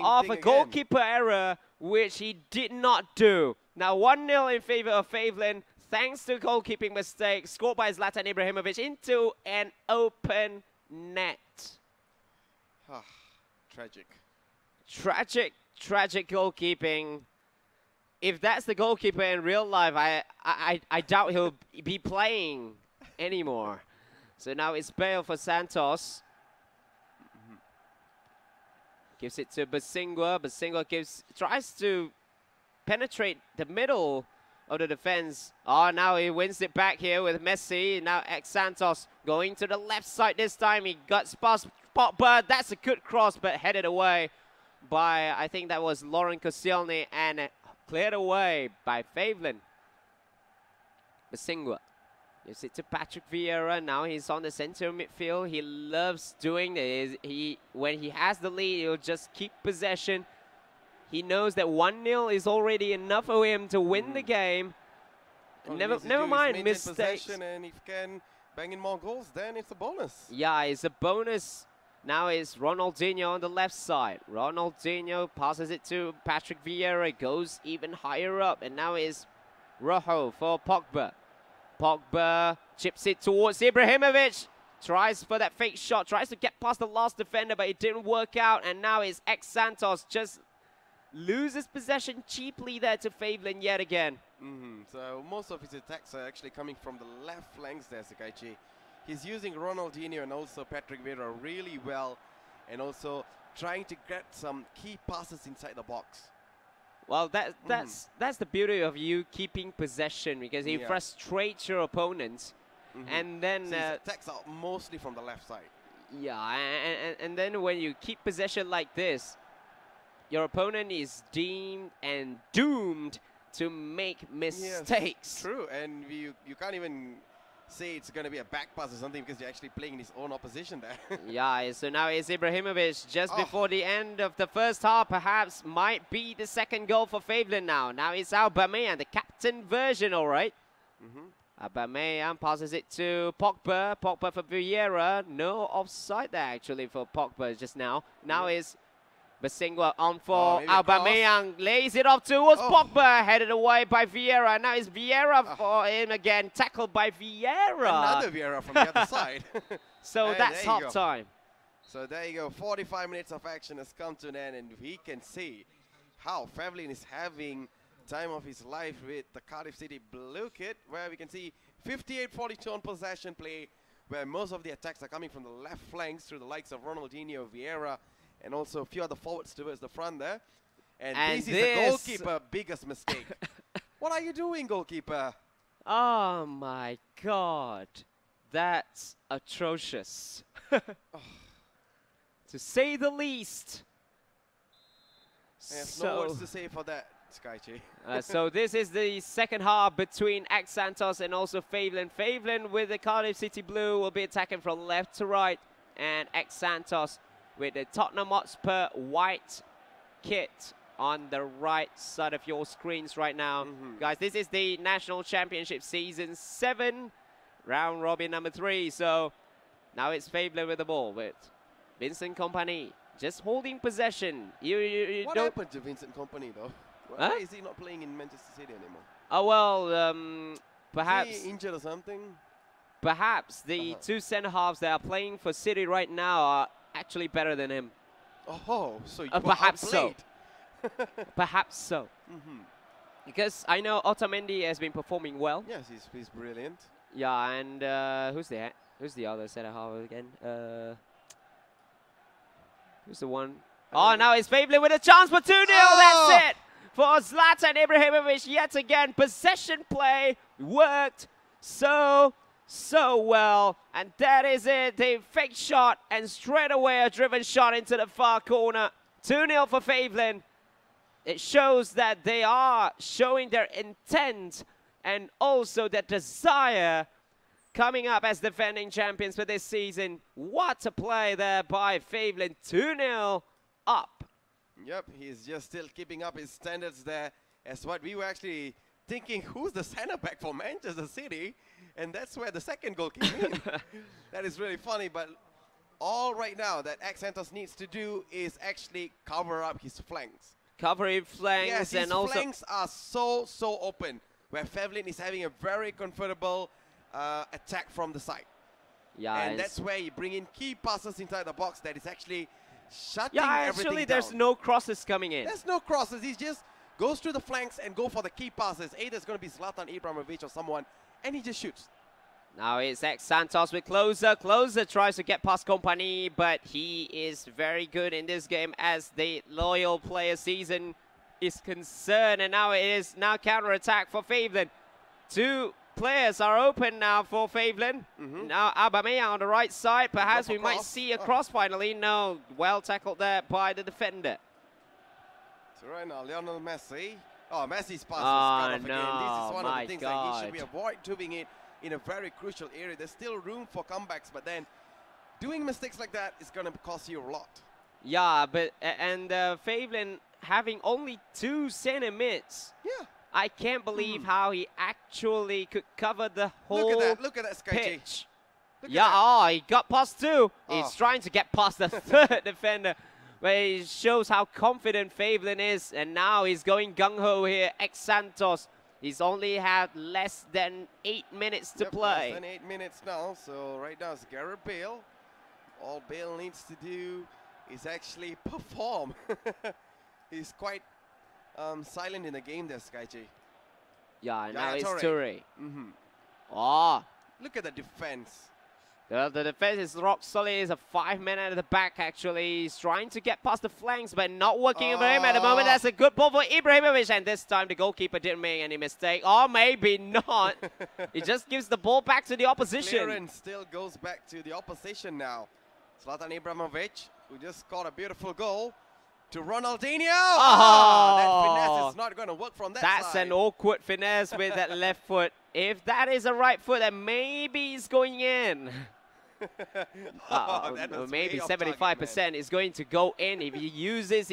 [SPEAKER 2] of a goalkeeper error which he did not do. Now 1-0 in favor of Faithlyn thanks to goalkeeping mistake scored by Zlatan Ibrahimovic into an open net. Tragic goalkeeping. If that's the goalkeeper in real life, I doubt he'll be playing anymore. So now it's Bale for Santos. Gives it to Basingwa. Basingwa tries to penetrate the middle of the defense. Now he wins it back here with Messi. Now X-Santos going to the left side this time. He got past Pogba. That's a good cross, but headed away by, I think that was Lauren Koscielny, and cleared away by Faithlyn. Basingwa gives it to Patrick Vieira. Now he's on the center midfield. He loves doing this. When he has the lead, he'll just keep possession. He knows that 1-0 is already enough for him to win the game. Well, never mind mistakes.
[SPEAKER 3] And if he can bang in more goals, then it's a bonus.
[SPEAKER 2] Yeah, it's a bonus. Now it's Ronaldinho on the left side. Ronaldinho passes it to Patrick Vieira, goes even higher up. And now it's Rojo for Pogba. Pogba chips it towards Ibrahimovic. Tries for that fake shot. Tries to get past the last defender, but it didn't work out. And now it's X-Santos just loses possession cheaply there to Faithlyn yet again.
[SPEAKER 3] So most of his attacks are actually coming from the left flanks there, Sekaiichi. He's using Ronaldinho and also Patrick Vieira really well, and also trying to get some key passes inside the box.
[SPEAKER 2] Well, that's the beauty of you keeping possession, because you frustrate your opponents, and then
[SPEAKER 3] so his attacks are mostly from the left side.
[SPEAKER 2] Yeah, and then when you keep possession like this, your opponent is deemed and doomed to make mistakes.
[SPEAKER 3] Yes, true, and you can't even say it's going to be a back pass or something because you're actually playing in his own opposition there.
[SPEAKER 2] Yeah, so now it's Ibrahimovic just before the end of the first half, perhaps might be the second goal for Faithlyn now. Now it's Aubameyang, the captain version, all right. Aubameyang passes it to Pogba. Pogba for Vieira. No offside there actually for Pogba just now. Now is Basingwa on for Aubameyang, lays it off towards Pogba, headed away by Vieira. Now it's Vieira for him again, tackled by Vieira.
[SPEAKER 3] Another Vieira from the other side.
[SPEAKER 2] So that's half time.
[SPEAKER 3] So there you go, 45 minutes of action has come to an end, and we can see how Faithlyn is having time of his life with the Cardiff City Blue Kit, where we can see 58-42 on possession play, where most of the attacks are coming from the left flanks through the likes of Ronaldinho, Vieira, and also a few other forwards towards the front there. And this is the goalkeeper biggest mistake. What are you doing, goalkeeper?
[SPEAKER 2] Oh my God. That's atrocious. To say the least.
[SPEAKER 3] I have no words to say for that, Sekaiichi.
[SPEAKER 2] So this is the second half between X-Santos and also Faithlyn. Faithlyn with the Cardiff City Blue will be attacking from left to right, and X-Santos with the Tottenham Hotspur white kit on the right side of your screens right now. Guys, this is the National Championship Season 7, round robin number 3. So now it's Faithlyn with the ball with Vincent Kompany just holding possession.
[SPEAKER 3] What happened to Vincent Kompany though? Why is he not playing in Manchester City anymore?
[SPEAKER 2] Oh, well, perhaps
[SPEAKER 3] is he injured or something?
[SPEAKER 2] Perhaps the two centre halves that are playing for City right now are actually better than him.
[SPEAKER 3] Oh, so you
[SPEAKER 2] perhaps so. Perhaps so.
[SPEAKER 3] Mm-hmm.
[SPEAKER 2] Because I know Otamendi has been performing well.
[SPEAKER 3] Yes, he's brilliant.
[SPEAKER 2] Yeah, and who's the other centre half again? Who's the one? Oh, now it's Faithlyn with a chance for 2-0. That's it for Zlatan Ibrahimovic yet again. Possession play worked so well. And that is it. The fake shot and straight away a driven shot into the far corner. 2-0 for Faithlyn. It shows that they are showing their intent and also their desire coming up as defending champions for this season. What a play there by Faithlyn. 2-0 up.
[SPEAKER 3] Yep, he's just still keeping up his standards there. As what we were actually thinking, who's the centre back for Manchester City? And that's where the second goal came in. That is really funny, but all right now that X-Santos needs to do is actually cover up his flanks.
[SPEAKER 2] Covering flanks,
[SPEAKER 3] yes,
[SPEAKER 2] and also
[SPEAKER 3] flanks are so open, where Faithlyn is having a very comfortable attack from the side.
[SPEAKER 2] Yeah,
[SPEAKER 3] and that's where you bring in key passes inside the box that is actually shutting everything
[SPEAKER 2] actually
[SPEAKER 3] down.
[SPEAKER 2] There's no crosses coming in.
[SPEAKER 3] There's no crosses. He just goes through the flanks and go for the key passes. Either it's going to be Zlatan Ibrahimovic or someone, and he just shoots.
[SPEAKER 2] Now it's X-Santos with Closer. Closer tries to get past Company, but he is very good in this game as the loyal player season is concerned. And now it is counter-attack for Faithlyn. Two players are open now for Faithlyn. Now Aubameyang on the right side. Perhaps we might see a cross finally. No, well tackled there by the defender.
[SPEAKER 3] So right now, Lionel Messi. Oh, Messi's pass is cut
[SPEAKER 2] no,
[SPEAKER 3] off again. This is one of the things that he should be avoid doing it in a very crucial area. There's still room for comebacks, but then doing mistakes like that is going to cost you a lot.
[SPEAKER 2] Yeah, but and Faithlyn having only 2 centre mids.
[SPEAKER 3] Yeah.
[SPEAKER 2] I can't believe how he actually could cover the whole
[SPEAKER 3] Look at that Sekaiichi.
[SPEAKER 2] Yeah, he got past 2. He's trying to get past the third defender. But it shows how confident Faithlyn is. And now he's going gung-ho here. X-Santos. He's only had less than 8 minutes to play.
[SPEAKER 3] Less than 8 minutes now. So right now it's Gareth Bale. All Bale needs to do is actually perform. He's quite silent in the game there, Sekaiichi.
[SPEAKER 2] Yeah, now it's Azuri.
[SPEAKER 3] Look at the defense.
[SPEAKER 2] The defense is rock solid. It's a 5-man at the back, actually. He's trying to get past the flanks, but not working for him at the moment. That's a good ball for Ibrahimovic. And this time, the goalkeeper didn't make any mistake. Or maybe not. He just gives the ball back to the opposition.
[SPEAKER 3] Clearance still goes back to the opposition now. Zlatan Ibrahimovic, who just scored a beautiful goal. To Ronaldinho. That finesse is not going to work from that side.
[SPEAKER 2] That's an awkward finesse with that left foot. If that is a right foot, then maybe it's going in. Maybe 75% is going to go in if he uses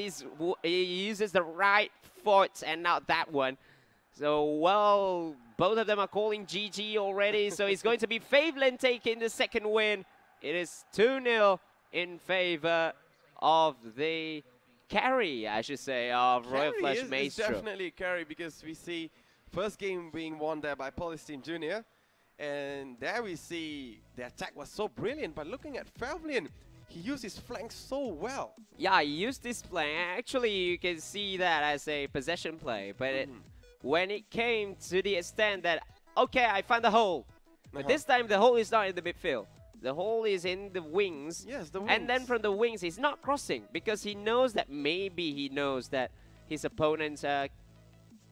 [SPEAKER 2] the right foot and not that one. So, well, both of them are calling GG already. So it's going to be Faithlyn taking the second win. It is 2-0 in favor of the carry, I should say, of Royal Flush Maestro.
[SPEAKER 3] It's definitely carry because we see first game being won there by Palestine Junior. And there we see the attack was so brilliant. But looking at Faithlyn, he used his flanks so well.
[SPEAKER 2] Yeah, he used his flank. Actually, you can see that as a possession play. But when it came to the extent that, okay, I found the hole. But this time the hole is not in the midfield. The hole is in the wings.
[SPEAKER 3] Yes, the wings.
[SPEAKER 2] And then from the wings, he's not crossing because he knows that his opponent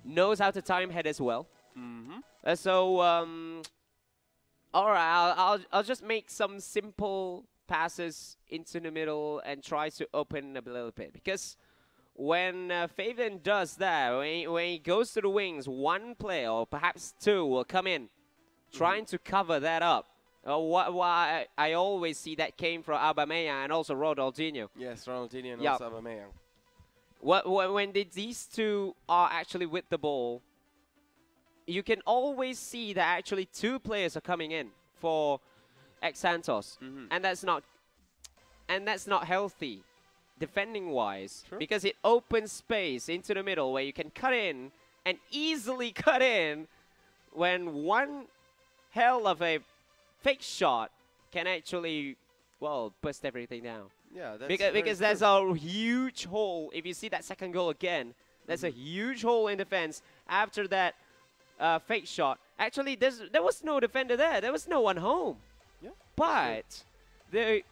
[SPEAKER 2] knows how to time head as well. All right, I'll just make some simple passes into the middle and try to open a little bit. Because when Faithlyn does that, when he goes to the wings, one player or perhaps 2 will come in trying to cover that up. Why I always see that came from Aubameyang and also Ronaldinho.
[SPEAKER 3] Yes, Ronaldinho and also Aubameyang.
[SPEAKER 2] When these 2 are actually with the ball, you can always see that actually 2 players are coming in for X-Santos, and that's not healthy defending wise because it opens space into the middle where you can cut in and easily cut in when one hell of a fake shot can actually, well, burst everything down.
[SPEAKER 3] Yeah, that's
[SPEAKER 2] because there's a huge hole. If you see that second goal again, there's a huge hole in defense after that fake shot. Actually, there was no defender there. There was no one home.
[SPEAKER 3] Yeah.
[SPEAKER 2] But the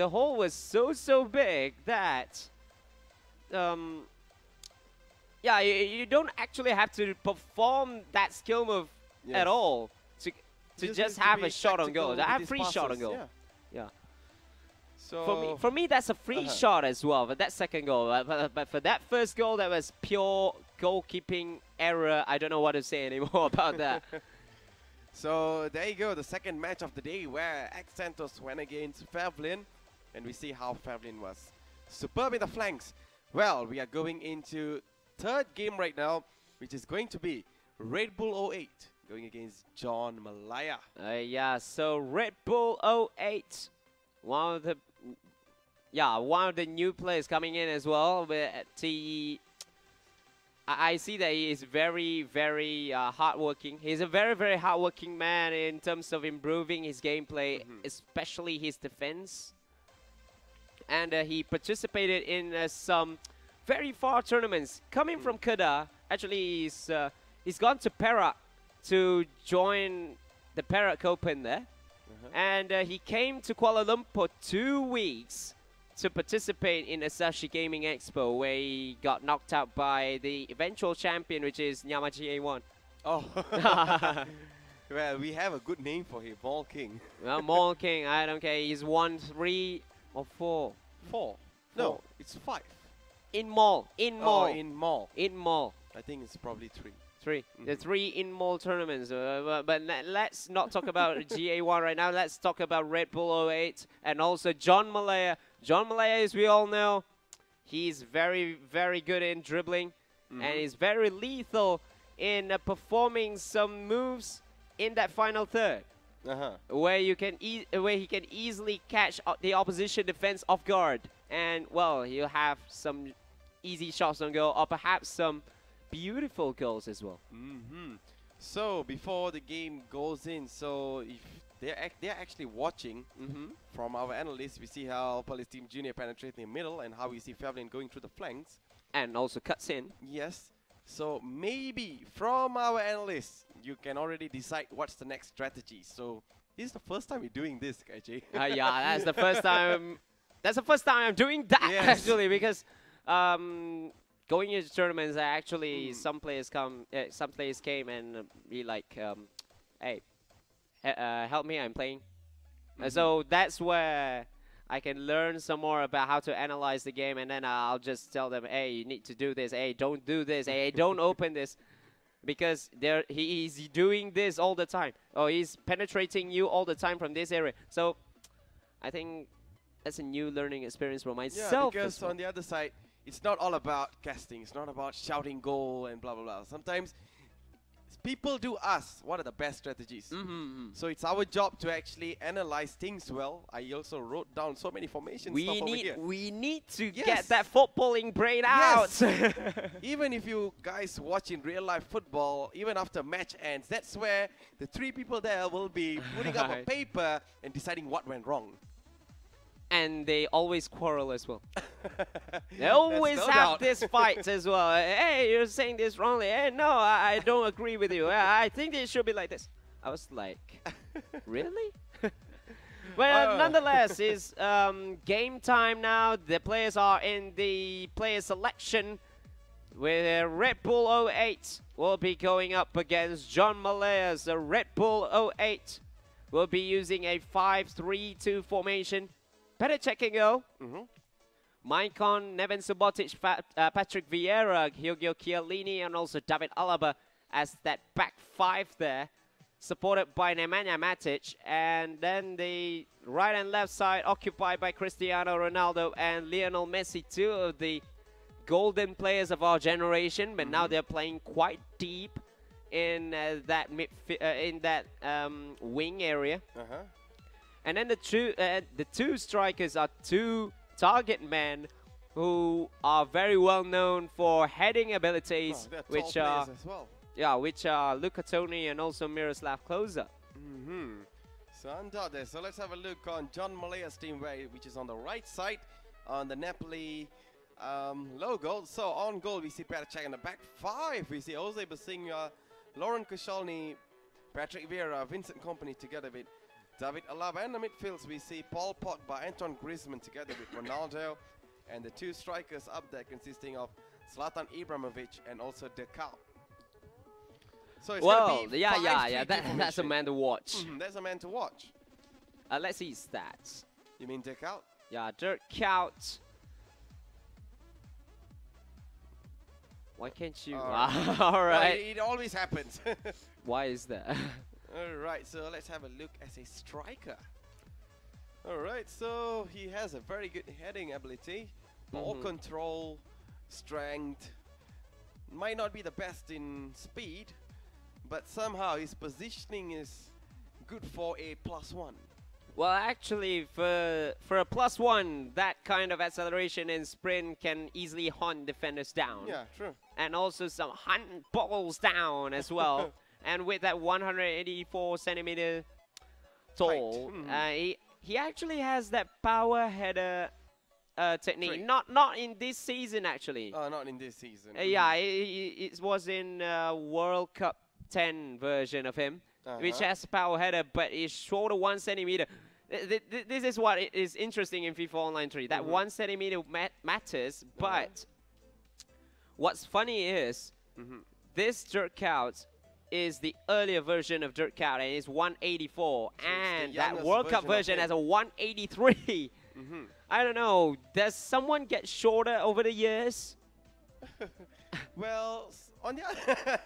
[SPEAKER 2] hole was so big that yeah, you don't actually have to perform that skill move at all to just have a shot on goal. I have free shot on goal. Yeah.
[SPEAKER 3] So
[SPEAKER 2] for me, that's a free shot as well. But that second goal, but for that first goal, that was pure goalkeeping error. I don't know what to say anymore about that.
[SPEAKER 3] So there you go, the second match of the day where X-Santos went against Faithlyn, and we see how Faithlyn was superb in the flanks. Well, we are going into third game right now, which is going to be Red Bull 08 going against John Malaya.
[SPEAKER 2] Yeah, so Red Bull 08, one of the new players coming in as well. But I see that he is very hardworking. He's a very hardworking man in terms of improving his gameplay, especially his defense. And he participated in some very far tournaments coming from Kedah. Actually, he's gone to Perak to join the Perak Open there. And he came to Kuala Lumpur 2 weeks to participate in Asahi Gaming Expo, where he got knocked out by the eventual champion, which is Nyamachi A1.
[SPEAKER 3] Oh. Well, we have a good name for him, Mall King.
[SPEAKER 2] Well, Mall King, I don't care. He's won 3 or 4.
[SPEAKER 3] 4. No, it's 5.
[SPEAKER 2] In mall.
[SPEAKER 3] Oh, in mall.
[SPEAKER 2] In mall.
[SPEAKER 3] I think it's probably 3.
[SPEAKER 2] 3. The 3 in-mall tournaments. But let's not talk about GA1 right now. Let's talk about Red Bull 08 and also John Malaya. John Malaya, as we all know, he's very good in dribbling. And he's very lethal in performing some moves in that final third. Where he can easily catch the opposition defense off guard. And, well, he'll have some easy shots on goal, or perhaps some beautiful goals as well.
[SPEAKER 3] So before the game goes in, so if they're actually watching from our analysts, we see how Police Team Junior penetrates in the middle and how we see Faithlyn going through the flanks.
[SPEAKER 2] And also cuts in.
[SPEAKER 3] Yes. So maybe from our analysts, you can already decide what's the next strategy. So this is the first time we're doing this, Sekaiichi.
[SPEAKER 2] Yeah, that's the first time. That's the first time I'm doing that actually, because going into tournaments, actually some players came and be like, hey, help me, I'm playing. So that's where I can learn some more about how to analyze the game, and then I'll just tell them, hey, you need to do this. Hey, don't do this. Hey, don't open this. Because he's doing this all the time. Oh, he's penetrating you all the time from this area. So I think that's a new learning experience for myself.
[SPEAKER 3] Yeah, because on the other side, it's not all about casting. It's not about shouting goal and blah, blah, blah. Sometimes people do ask what are the best strategies. So it's our job to actually analyze things well. I also wrote down so many formations stuff over here.
[SPEAKER 2] We need to get that footballing brain out.
[SPEAKER 3] Even if you guys watch in real life football, even after match ends, that's where the 3 people there will be putting up a paper and deciding what went wrong.
[SPEAKER 2] And they always quarrel as well. They always have this fight as well. Hey, you're saying this wrongly. Hey, no, I don't agree with you. I think it should be like this. I was like, really? Well, nonetheless, it's game time now. The players are in the player selection, where Red Bull 08 will be going up against John Malaya. The Red Bull 08 will be using a 5-3-2 formation. Better checking go. Maicon, Neven Subotic, Patrick Vieira, Hugo Chiellini, and also David Alaba as that back 5 there, supported by Nemanja Matic. And then the right and left side occupied by Cristiano Ronaldo and Lionel Messi, 2 of the golden players of our generation. But now they're playing quite deep in that wing area. And then the 2 strikers are 2 target men who are very well known for heading abilities, which are Yeah, which are Luca Toni and also Miroslav Klose.
[SPEAKER 3] So under there. So let's have a look on John Malaya's team, which is on the right side on the Napoli logo. So on goal we see Perchak in the back five. We see Jose Basinga, Lauren Koscielny, Patrick Vieira, Vincent Kompany together with David Alaba. In the midfields we see Paul Pogba, Antoine Griezmann together with Ronaldo, and the two strikers up there consisting of Zlatan Ibrahimovic and also Dekau. So it's
[SPEAKER 2] well, yeah. That's a man to watch.
[SPEAKER 3] That's a man to watch.
[SPEAKER 2] Let's see his stats.
[SPEAKER 3] You mean Dekau?
[SPEAKER 2] Yeah, Dirk Kuyt. Why can't you? All right.
[SPEAKER 3] Well, it always happens.
[SPEAKER 2] Why is that?
[SPEAKER 3] All right, so let's have a look as a striker. All right, so he has a very good heading ability, ball control, strength. Might not be the best in speed, but somehow his positioning is good for a +1.
[SPEAKER 2] Well, actually, for a +1, that kind of acceleration and sprint can easily hunt defenders down.
[SPEAKER 3] Yeah, true.
[SPEAKER 2] And also some hunt balls down as well. And with that 184 centimeter tall, he actually has that power header technique. Not in this season, actually.
[SPEAKER 3] Oh, not in this season.
[SPEAKER 2] Yeah, it was in World Cup 10 version of him, which has power header, but it's shorter 1 centimeter. This is what is interesting in FIFA Online 3. That 1 centimeter matters, but what's funny is this Dirk Kuyt is the earlier version of Dirk Kuyt, and it's 184, so and that World Cup version has a 183. I don't know. Does someone get shorter over the years?
[SPEAKER 3] Well, on the other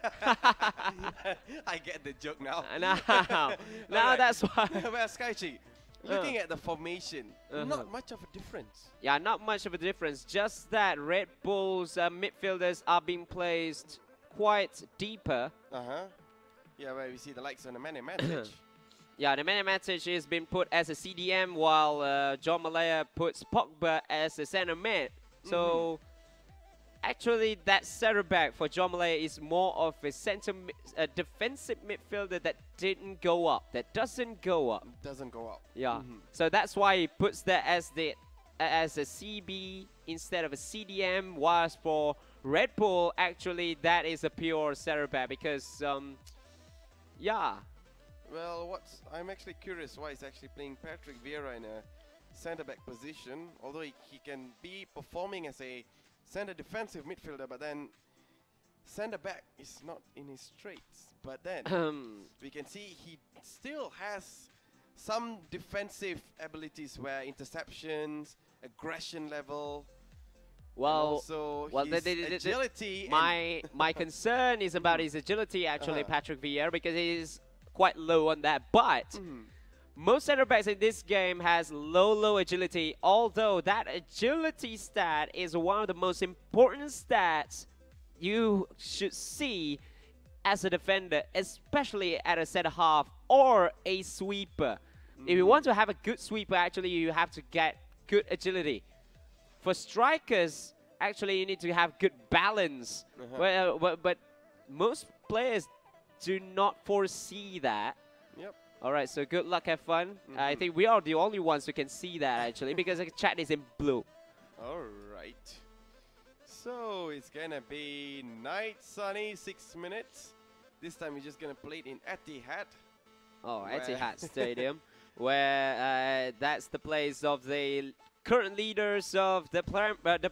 [SPEAKER 3] I get the joke now.
[SPEAKER 2] Now that's why.
[SPEAKER 3] Well, Sekaiichi, looking at the formation, not much of a difference.
[SPEAKER 2] Yeah, not much of a difference. Just that Red Bull's midfielders are being placed quite deeper.
[SPEAKER 3] Yeah, where we see the likes of the Nemanja Matic.
[SPEAKER 2] Yeah, the Nemanja Matic has been put as a CDM, while John Malaya puts Pogba as a centre mid. So actually, that centre back for John Malaya is more of a defensive midfielder that didn't go up, that doesn't go up.
[SPEAKER 3] Doesn't go up.
[SPEAKER 2] Yeah. So that's why he puts that as a CB instead of a CDM. Whilst for Red Bull, actually, that is a pure centre back because, yeah.
[SPEAKER 3] Well, I'm actually curious why he's actually playing Patrick Vieira in a centre-back position, although he can be performing as a centre defensive midfielder, but then centre-back is not in his traits. But then we can see he still has some defensive abilities where interceptions, aggression level,
[SPEAKER 2] well,
[SPEAKER 3] his agility.
[SPEAKER 2] My concern is about his agility, actually, Patrick Vieira, because he's quite low on that. But most center backs in this game has low agility, although that agility stat is one of the most important stats you should see as a defender, especially at a center half or a sweeper. If you want to have a good sweeper, actually, you have to get good agility. For strikers, actually, you need to have good balance. But most players do not foresee that.
[SPEAKER 3] Yep.
[SPEAKER 2] All right, so good luck, have fun. I think we are the only ones who can see that, actually, because the chat is in blue.
[SPEAKER 3] All right. So it's going to be night, sunny, 6 minutes. This time we're just going to play it in Etihad.
[SPEAKER 2] Oh, Etihad Stadium, where that's the place of the current leaders of the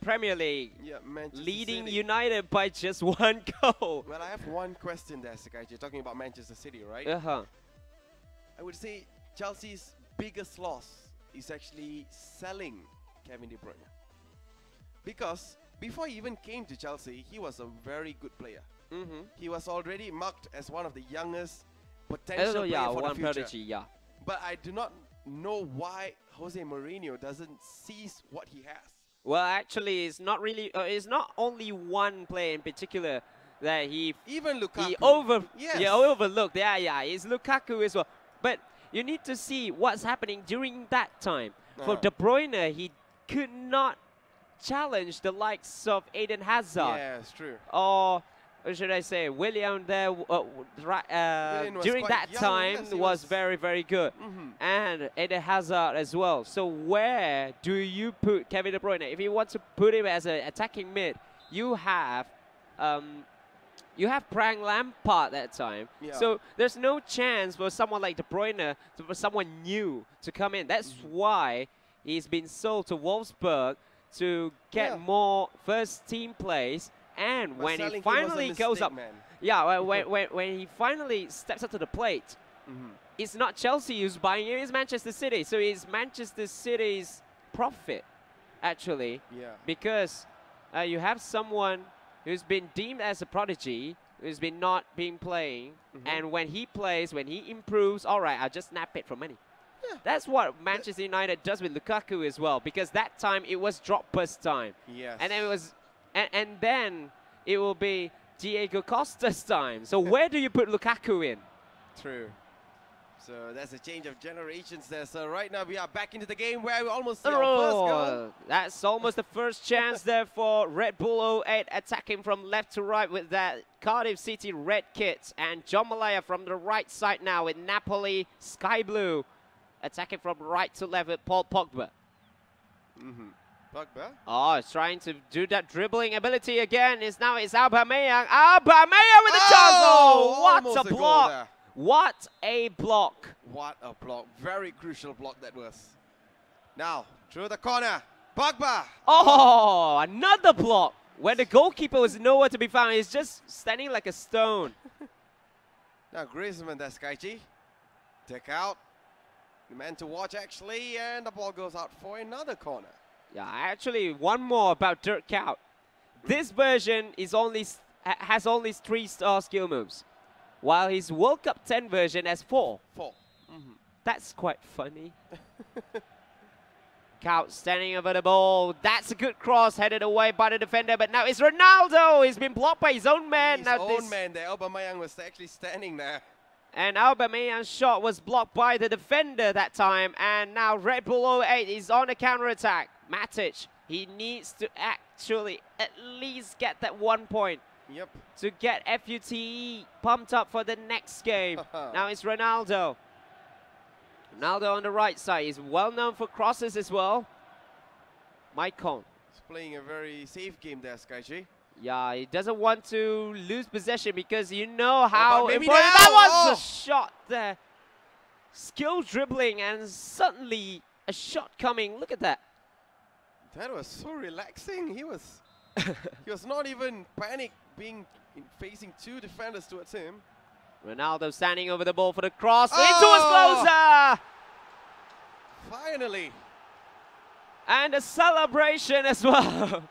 [SPEAKER 2] Premier League,
[SPEAKER 3] Manchester
[SPEAKER 2] leading
[SPEAKER 3] City.
[SPEAKER 2] United by just 1 goal.
[SPEAKER 3] Well, I have one question there, Sekaiichi. You're talking about Manchester City, right? I would say Chelsea's biggest loss is actually selling Kevin De Bruyne. Because before he even came to Chelsea, he was a very good player. He was already marked as one of the youngest potential players for the future.
[SPEAKER 2] Prodigy,
[SPEAKER 3] But I do not know why Jose Mourinho doesn't seize what he has.
[SPEAKER 2] Well, actually, it's not really. It's not only one player in particular that
[SPEAKER 3] even Lukaku.
[SPEAKER 2] He overlooked. Yeah, it's Lukaku as well. But you need to see what's happening during that time. For De Bruyne, he could not challenge the likes of Eden Hazard.
[SPEAKER 3] Yeah, it's true.
[SPEAKER 2] Or or should I say, William there during that
[SPEAKER 3] young,
[SPEAKER 2] time
[SPEAKER 3] yes,
[SPEAKER 2] was very, very good. And Eden Hazard as well. So where do you put Kevin De Bruyne? If you want to put him as an attacking mid, you have Frank Lampard that time. Yeah. So there's no chance for someone like De Bruyne, for someone new to come in. That's why he's been sold to Wolfsburg to get more first team plays. And when he finally goes up, when he finally steps up to the plate, it's not Chelsea who's buying him, it's Manchester City. So it's Manchester City's profit, actually, because you have someone who's been deemed as a prodigy, who's been not been playing, and when he plays, when he improves, all right, I'll just snap it for money. Yeah. That's what Manchester United does with Lukaku as well, because that time it was Drogba's time. Yes. And then it was, and then it will be Diego Costa's time. So where do you put Lukaku in?
[SPEAKER 3] True. So that's a change of generations there. So right now we are back into the game where we almost see our first goal.
[SPEAKER 2] That's almost the first chance there for Red Bull 08 attacking from left to right with that Cardiff City red kit. And John Malaya from the right side now with Napoli Sky Blue attacking from right to left with Paul Pogba.
[SPEAKER 3] Pogba?
[SPEAKER 2] Oh, it's trying to do that dribbling ability again. It's Aubameyang. Aubameyang with the tussle! What a block! What a block.
[SPEAKER 3] What a block. Very crucial block that was. Now, through the corner. Pogba.
[SPEAKER 2] Oh, another block. Where the goalkeeper was nowhere to be found. He's just standing like a stone.
[SPEAKER 3] Now, Griezmann, that's Sekaiichi. Take out. The man to watch, actually. And the ball goes out for another corner.
[SPEAKER 2] Yeah, actually, one more about Dirk Kuyt. This version is has only 3-star skill moves, while his World Cup 10 version has 4. That's quite funny. Kuyt standing over the ball. That's a good cross headed away by the defender, but now it's Ronaldo. He's been blocked by his own man.
[SPEAKER 3] His own man there. Aubameyang was actually standing there.
[SPEAKER 2] And Aubameyang's shot was blocked by the defender that time. And now Red Bull 08 is on a counter-attack. Matic, he needs to actually at least get that 1 point. To get F.U.T.E pumped up for the next game. Now it's Ronaldo. Ronaldo on the right side. He's well known for crosses as well. Maicon.
[SPEAKER 3] He's playing a very safe game there, Sekaiichi.
[SPEAKER 2] Yeah, he doesn't want to lose possession because you know how important that was a shot there. Skill dribbling and suddenly a shot coming. Look at that.
[SPEAKER 3] That was so relaxing. He was not even panicked facing 2 defenders towards him.
[SPEAKER 2] Ronaldo standing over the ball for the cross. Into his closer!
[SPEAKER 3] Finally.
[SPEAKER 2] And a celebration as well.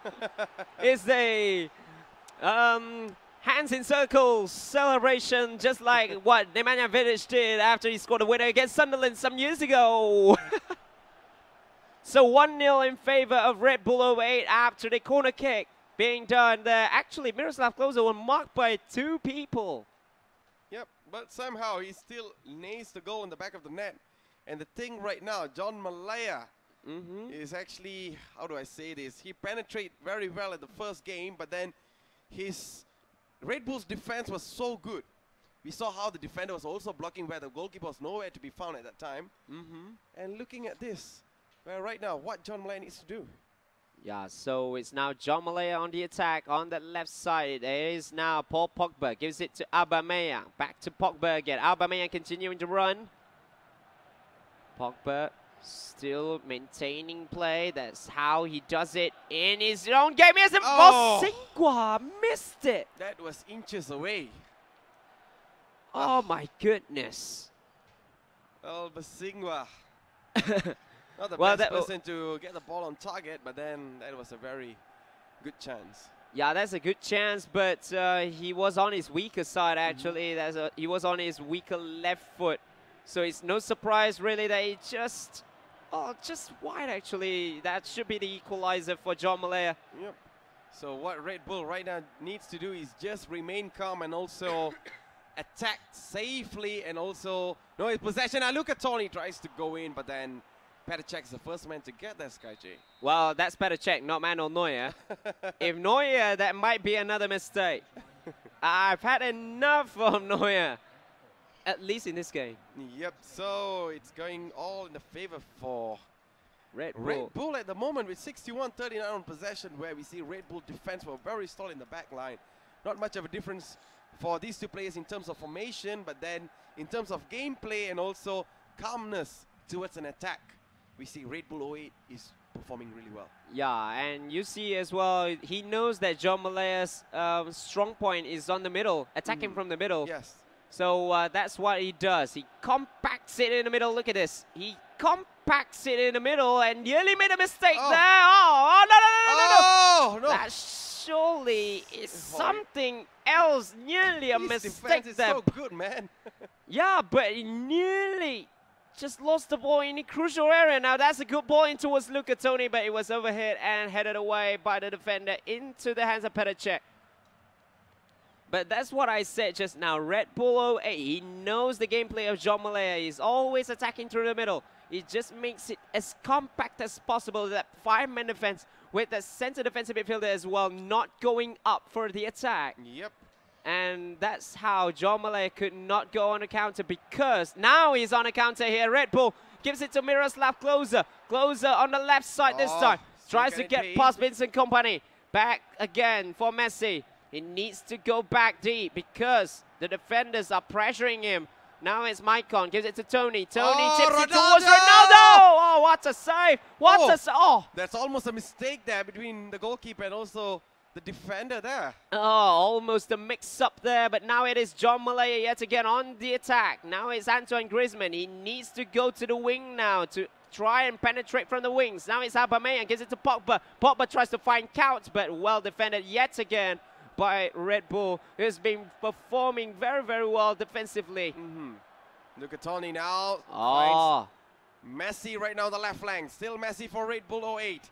[SPEAKER 2] Is the hands in circles celebration, just like what Nemanja Vidic did after he scored a winner against Sunderland some years ago. So 1-0 in favor of Red Bull 08 after the corner kick being done there. Actually, Miroslav Klose was marked by 2 people.
[SPEAKER 3] Yep, but somehow he still nails the goal in the back of the net. And the thing right now, John Malaya is actually, how do I say this? He penetrated very well at the first game, but then his Red Bull's defense was so good. We saw how the defender was also blocking where the goalkeeper was nowhere to be found at that time. And looking at this, well, right now, what John Malaya needs to do.
[SPEAKER 2] Yeah, so it's now John Malaya on the attack on the left side. It is now Paul Pogba. Gives it to Aubameyang. Back to Pogba again. Aubameyang continuing to run. Pogba still maintaining play. That's how he does it in his own game. He has a Bosingwa missed it.
[SPEAKER 3] That was inches away.
[SPEAKER 2] Oh my goodness.
[SPEAKER 3] Well, Bosingwa. Not the best person to get the ball on target, but then that was a very good chance.
[SPEAKER 2] Yeah, that's a good chance, but he was on his weaker side, actually. He was on his weaker left foot. So it's no surprise, really, that he just wide, actually. That should be the equalizer for John Malaya.
[SPEAKER 3] Yep. So what Red Bull right now needs to do is just remain calm and also attack safely and also know his possession. Now look at Tony, tries to go in, but then Petacek's the first man to get that, Sekaiichi.
[SPEAKER 2] Well, that's Petacek, not Manuel Neuer. If Neuer, that might be another mistake. I've had enough from Neuer, at least in this game.
[SPEAKER 3] Yep, so it's going all in the favor for
[SPEAKER 2] Red Bull.
[SPEAKER 3] Red Bull at the moment with 61-39 on possession, where we see Red Bull defense were very solid in the back line. Not much of a difference for these two players in terms of formation, but then in terms of gameplay and also calmness towards an attack, we see Red Bull 08 is performing really well.
[SPEAKER 2] Yeah, and you see as well, he knows that John Malaya's strong point is on the middle, attacking from the middle.
[SPEAKER 3] Yes.
[SPEAKER 2] So that's what he does. He compacts it in the middle. Look at this. He compacts it in the middle and nearly made a mistake there. Oh, no.
[SPEAKER 3] No.
[SPEAKER 2] That surely is something else. Nearly a mistake
[SPEAKER 3] is
[SPEAKER 2] there.
[SPEAKER 3] So good, man.
[SPEAKER 2] Yeah, but he nearly just lost the ball in a crucial area. Now that's a good ball in towards Luca Toni, but it was overhead and headed away by the defender into the hands of Petacek. But that's what I said just now. Red Bull 08, he knows the gameplay of John Malaya. He's always attacking through the middle. He just makes it as compact as possible, that 5-man defense with the center defensive midfielder as well, not going up for the attack.
[SPEAKER 3] Yep.
[SPEAKER 2] And that's how John Malaya could not go on a counter, because now he's on a counter here. Red Bull gives it to Miroslav Klose. Klose on the left side this time. Tries to get past Vincent Kompany. Back again for Messi. He needs to go back deep because the defenders are pressuring him. Now it's Maicon, gives it to Toni. Toni chips it towards Ronaldo! Oh, what a save! What a save! Oh!
[SPEAKER 3] That's almost a mistake there between the goalkeeper and also the defender there.
[SPEAKER 2] Oh, almost a mix-up there, but now it is John Malaya yet again on the attack. Now it's Antoine Griezmann. He needs to go to the wing now to try and penetrate from the wings. Now it's Aubameyang, gives it to Pogba. Pogba tries to find Count, but well defended yet again by Red Bull, who's been performing very, very well defensively.
[SPEAKER 3] Look at Toni now.
[SPEAKER 2] Oh.
[SPEAKER 3] Messi right now on the left flank. Still Messi for Red Bull 08.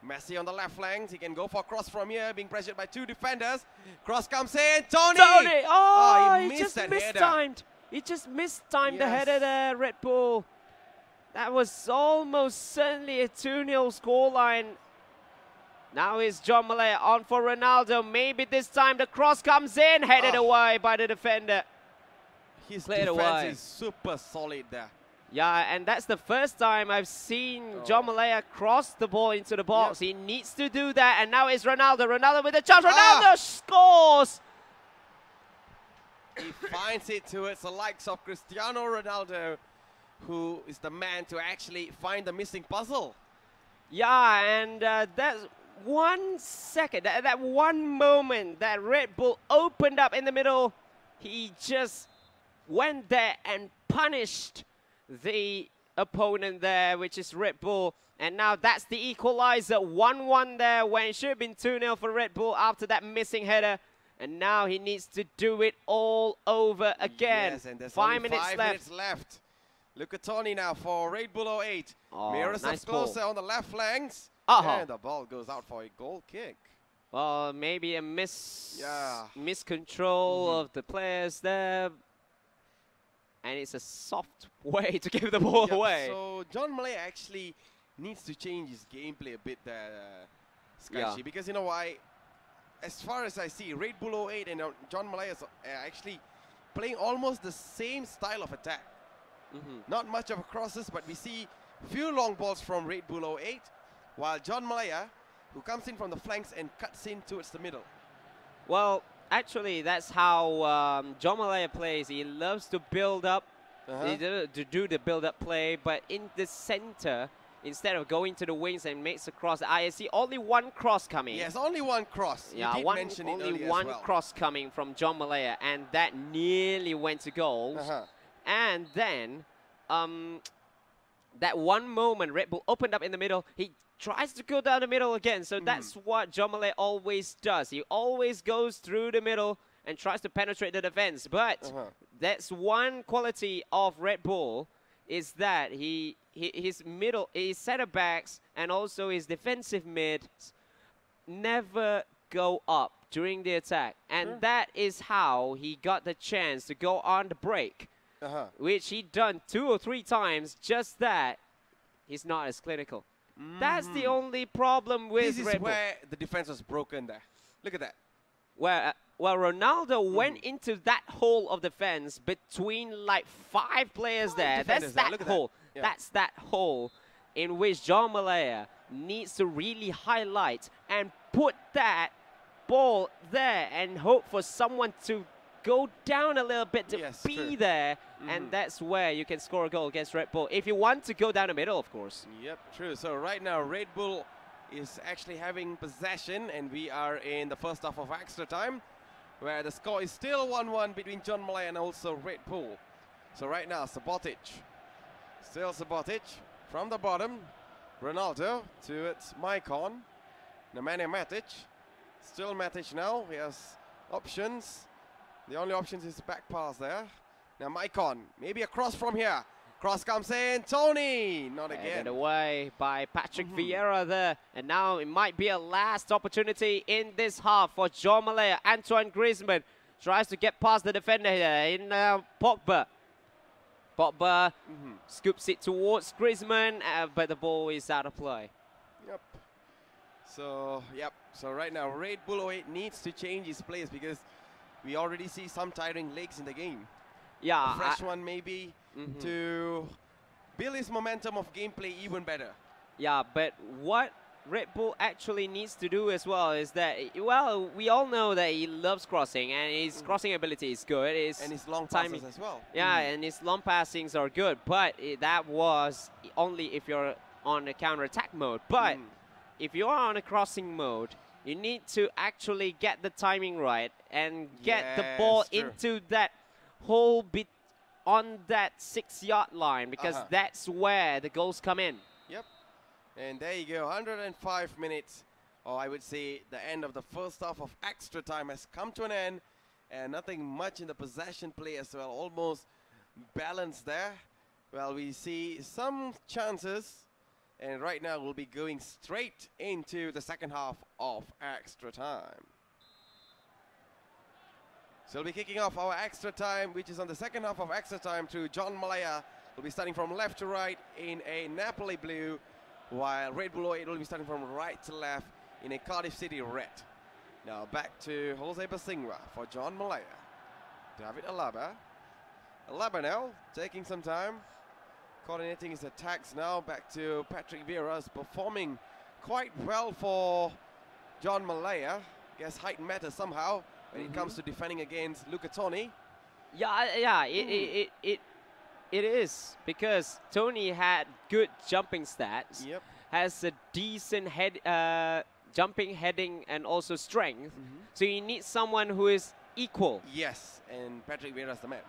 [SPEAKER 3] Messi on the left flank. He can go for a cross from here, being pressured by two defenders. Cross comes in. Toni!
[SPEAKER 2] Oh,
[SPEAKER 3] he
[SPEAKER 2] just
[SPEAKER 3] that
[SPEAKER 2] mistimed. He just mistimed the header there, Red Bull. That was almost certainly a 2-0 scoreline. Now is John Malaya on for Ronaldo. Maybe this time the cross comes in, headed away by the defender.
[SPEAKER 3] His defense is super solid there.
[SPEAKER 2] Yeah, and that's the first time I've seen John Malaya cross the ball into the box. He needs to do that, and now it's Ronaldo. Ronaldo with a chance. Ronaldo scores!
[SPEAKER 3] He finds it towards the likes of Cristiano Ronaldo, who is the man to actually find the missing puzzle.
[SPEAKER 2] Yeah, and that's 1 second, that one moment that Red Bull opened up in the middle, he just went there and punished the opponent there, which is Red Bull. And now that's the equalizer, 1-1 there, when it should have been 2-0 for Red Bull after that missing header. And now he needs to do it all over again.
[SPEAKER 3] Yes, and there's
[SPEAKER 2] 5
[SPEAKER 3] only
[SPEAKER 2] minutes
[SPEAKER 3] 5
[SPEAKER 2] left.
[SPEAKER 3] minutes left. Look at Toni now for Red Bull 08.
[SPEAKER 2] Nice
[SPEAKER 3] Klose on the left flanks. And the ball goes out for a goal kick.
[SPEAKER 2] Well, maybe a miscontrol of the players there. And it's a soft way to give the ball away.
[SPEAKER 3] So John Malaya actually needs to change his gameplay a bit there, Sekaiichi, because you know why? As far as I see, Red Bull 08 and John Malaya is actually playing almost the same style of attack. Not much of crosses, but we see few long balls from Red Bull 08, while John Malaya, who comes in from the flanks and cuts in towards the middle.
[SPEAKER 2] Well, actually, that's how John Malaya plays. He loves to build up, to do the build-up play, but in the center, instead of going to the wings and makes a cross, I see only one cross coming.
[SPEAKER 3] Yes, only one cross.
[SPEAKER 2] Yeah, only one cross coming from John Malaya, and that nearly went to goals. And then, that one moment, Red Bull opened up in the middle. He tries to go down the middle again. So that's what John Malaya always does. He always goes through the middle and tries to penetrate the defense. But that's one quality of Red Bull, is that his center backs and also his defensive mids never go up during the attack. And that is how he got the chance to go on the break. Which he done 2 or 3 times, just that he's not as clinical. That's the only problem with Red Bull.
[SPEAKER 3] This is where the defense was broken there. Look at that.
[SPEAKER 2] Where? well, Ronaldo went into that hole of defense between like 5 players there. That's that hole. Yeah. That's that hole in which John Malaya needs to really highlight and put that ball there and hope for someone to go down a little bit to be there. And that's where you can score a goal against Red Bull. If you want to go down the middle, of course.
[SPEAKER 3] Yep, true. So right now, Red Bull is actually having possession, and we are in the first half of extra time, where the score is still 1-1 between John Malaya and also Red Bull. So right now, Sabotic. Still Sabotic from the bottom. Ronaldo to its Maicon. Nemanja Matic. Still Matic now. He has options. The only option is back pass there. Now Maicon. Maybe a cross from here. Cross comes in. Tony. Not again.
[SPEAKER 2] Headed away by Patrick Vieira there. And now it might be a last opportunity in this half for John Malaya. Antoine Griezmann tries to get past the defender here in Pogba. Pogba scoops it towards Griezmann, but the ball is out of play.
[SPEAKER 3] Yep. So, So right now, Red Bull 08 needs to change his plays because we already see some tiring legs in the game.
[SPEAKER 2] Yeah.
[SPEAKER 3] A fresh one maybe to build his momentum of gameplay even better.
[SPEAKER 2] Yeah, but what Red Bull actually needs to do as well is that, well, we all know that he loves crossing and his crossing ability is good.
[SPEAKER 3] And his long passes as well.
[SPEAKER 2] Yeah, and his long passings are good, but that was only if you're on a counter-attack mode. But if you're on a crossing mode, you need to actually get the timing right and get the ball into that hole bit on that 6-yard line, because that's where the goals come in.
[SPEAKER 3] Yep. And there you go, 105 minutes, or I would say the end of the first half of extra time has come to an end, and nothing much in the possession play as well, almost balanced there. Well, we see some chances, and right now we'll be going straight into the second half of extra time. So we'll be kicking off our extra time, which is on the second half of extra time through John Malaya. We'll be starting from left to right in a Napoli blue, while Red Bull 08 will be starting from right to left in a Cardiff City red. Now back to Jose Basingwa for John Malaya. David Alaba. Alaba now taking some time, coordinating his attacks now. Back to Patrick Vieira's performing quite well for John Malaya. Guess height matters somehow when it comes to defending against Luca Toni.
[SPEAKER 2] Yeah, it is, because Tony had good jumping stats, has a decent jumping, heading, and also strength. So you need someone who is equal.
[SPEAKER 3] Yes, and Patrick Vieira's the man.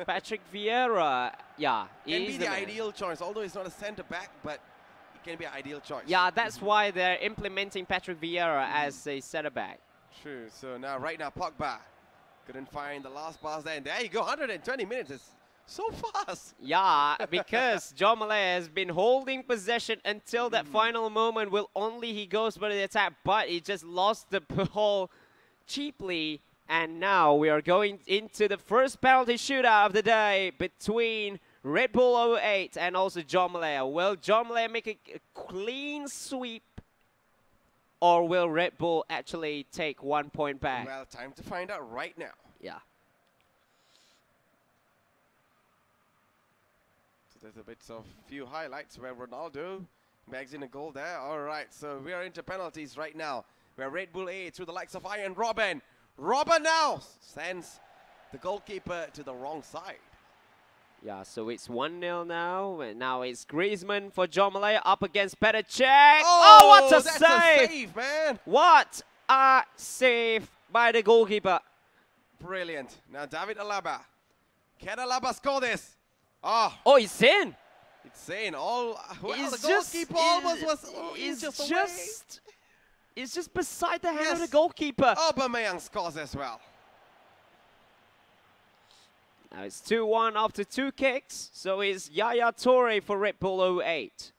[SPEAKER 2] Patrick Vieira,
[SPEAKER 3] can be the ideal choice, although he's not a centre back, but it can be an ideal choice.
[SPEAKER 2] Yeah, that's why they're implementing Patrick Vieira as a centre back.
[SPEAKER 3] True. So now, right now, Pogba couldn't find the last pass there, and there you go. 120 minutes is so fast.
[SPEAKER 2] Yeah, because John Malaya has been holding possession until that final moment. Will only he goes for the attack, but he just lost the ball cheaply. And now we are going into the first penalty shootout of the day between Red Bull 08 and also John Malaya. Will John Malaya make a clean sweep, or will Red Bull actually take 1 point back?
[SPEAKER 3] Well, time to find out right now.
[SPEAKER 2] Yeah.
[SPEAKER 3] So there's a bit of few highlights where Ronaldo bags in a goal there. All right, so we are into penalties right now, where Red Bull A through the likes of Ian Robben. Robben now sends the goalkeeper to the wrong side.
[SPEAKER 2] Yeah, so it's 1-0 now, and now it's Griezmann for John Malaya up against Petr Cech. Oh, what a
[SPEAKER 3] that's
[SPEAKER 2] save!
[SPEAKER 3] A save, man!
[SPEAKER 2] What a save by the goalkeeper.
[SPEAKER 3] Brilliant. Now David Alaba. Can Alaba score this? Oh,
[SPEAKER 2] it's in.
[SPEAKER 3] It's in. Well,
[SPEAKER 2] it's
[SPEAKER 3] the goalkeeper almost was
[SPEAKER 2] it's just beside the hand of the goalkeeper.
[SPEAKER 3] Aubameyang scores as well.
[SPEAKER 2] Now it's 2-1 after 2 kicks. So it's Yaya Toure for Red Bull 08.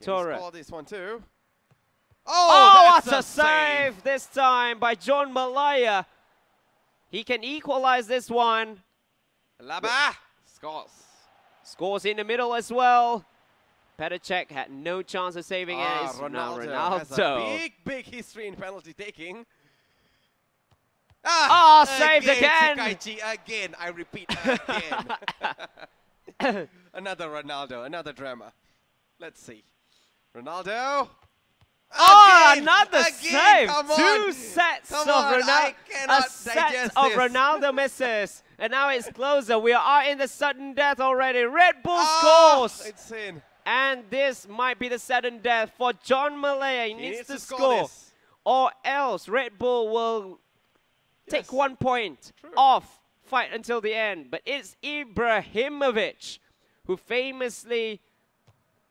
[SPEAKER 3] Toure. Score this one too.
[SPEAKER 2] Oh, what a save this time by John Malaya. He can equalize this one.
[SPEAKER 3] Alaba scores.
[SPEAKER 2] Scores in the middle as well. Petr Cech had no chance of saving it.
[SPEAKER 3] Ronaldo has a big history in penalty taking.
[SPEAKER 2] Ah, saved again.
[SPEAKER 3] Sekaiichi again. I repeat, again. Another Ronaldo, another drama. Let's see. Ronaldo.
[SPEAKER 2] Oh,
[SPEAKER 3] Again,
[SPEAKER 2] another save.
[SPEAKER 3] Come
[SPEAKER 2] Two
[SPEAKER 3] on.
[SPEAKER 2] sets
[SPEAKER 3] Come
[SPEAKER 2] of
[SPEAKER 3] on,
[SPEAKER 2] Ronaldo. A set
[SPEAKER 3] digest
[SPEAKER 2] of
[SPEAKER 3] this.
[SPEAKER 2] Ronaldo misses. And now it's closer. We are in the sudden death already. Red Bull scores.
[SPEAKER 3] Insane.
[SPEAKER 2] And this might be the sudden death for John Malaya. He needs to score.
[SPEAKER 3] This.
[SPEAKER 2] Or else Red Bull will take 1 point off fight until the end. But it's Ibrahimovic who famously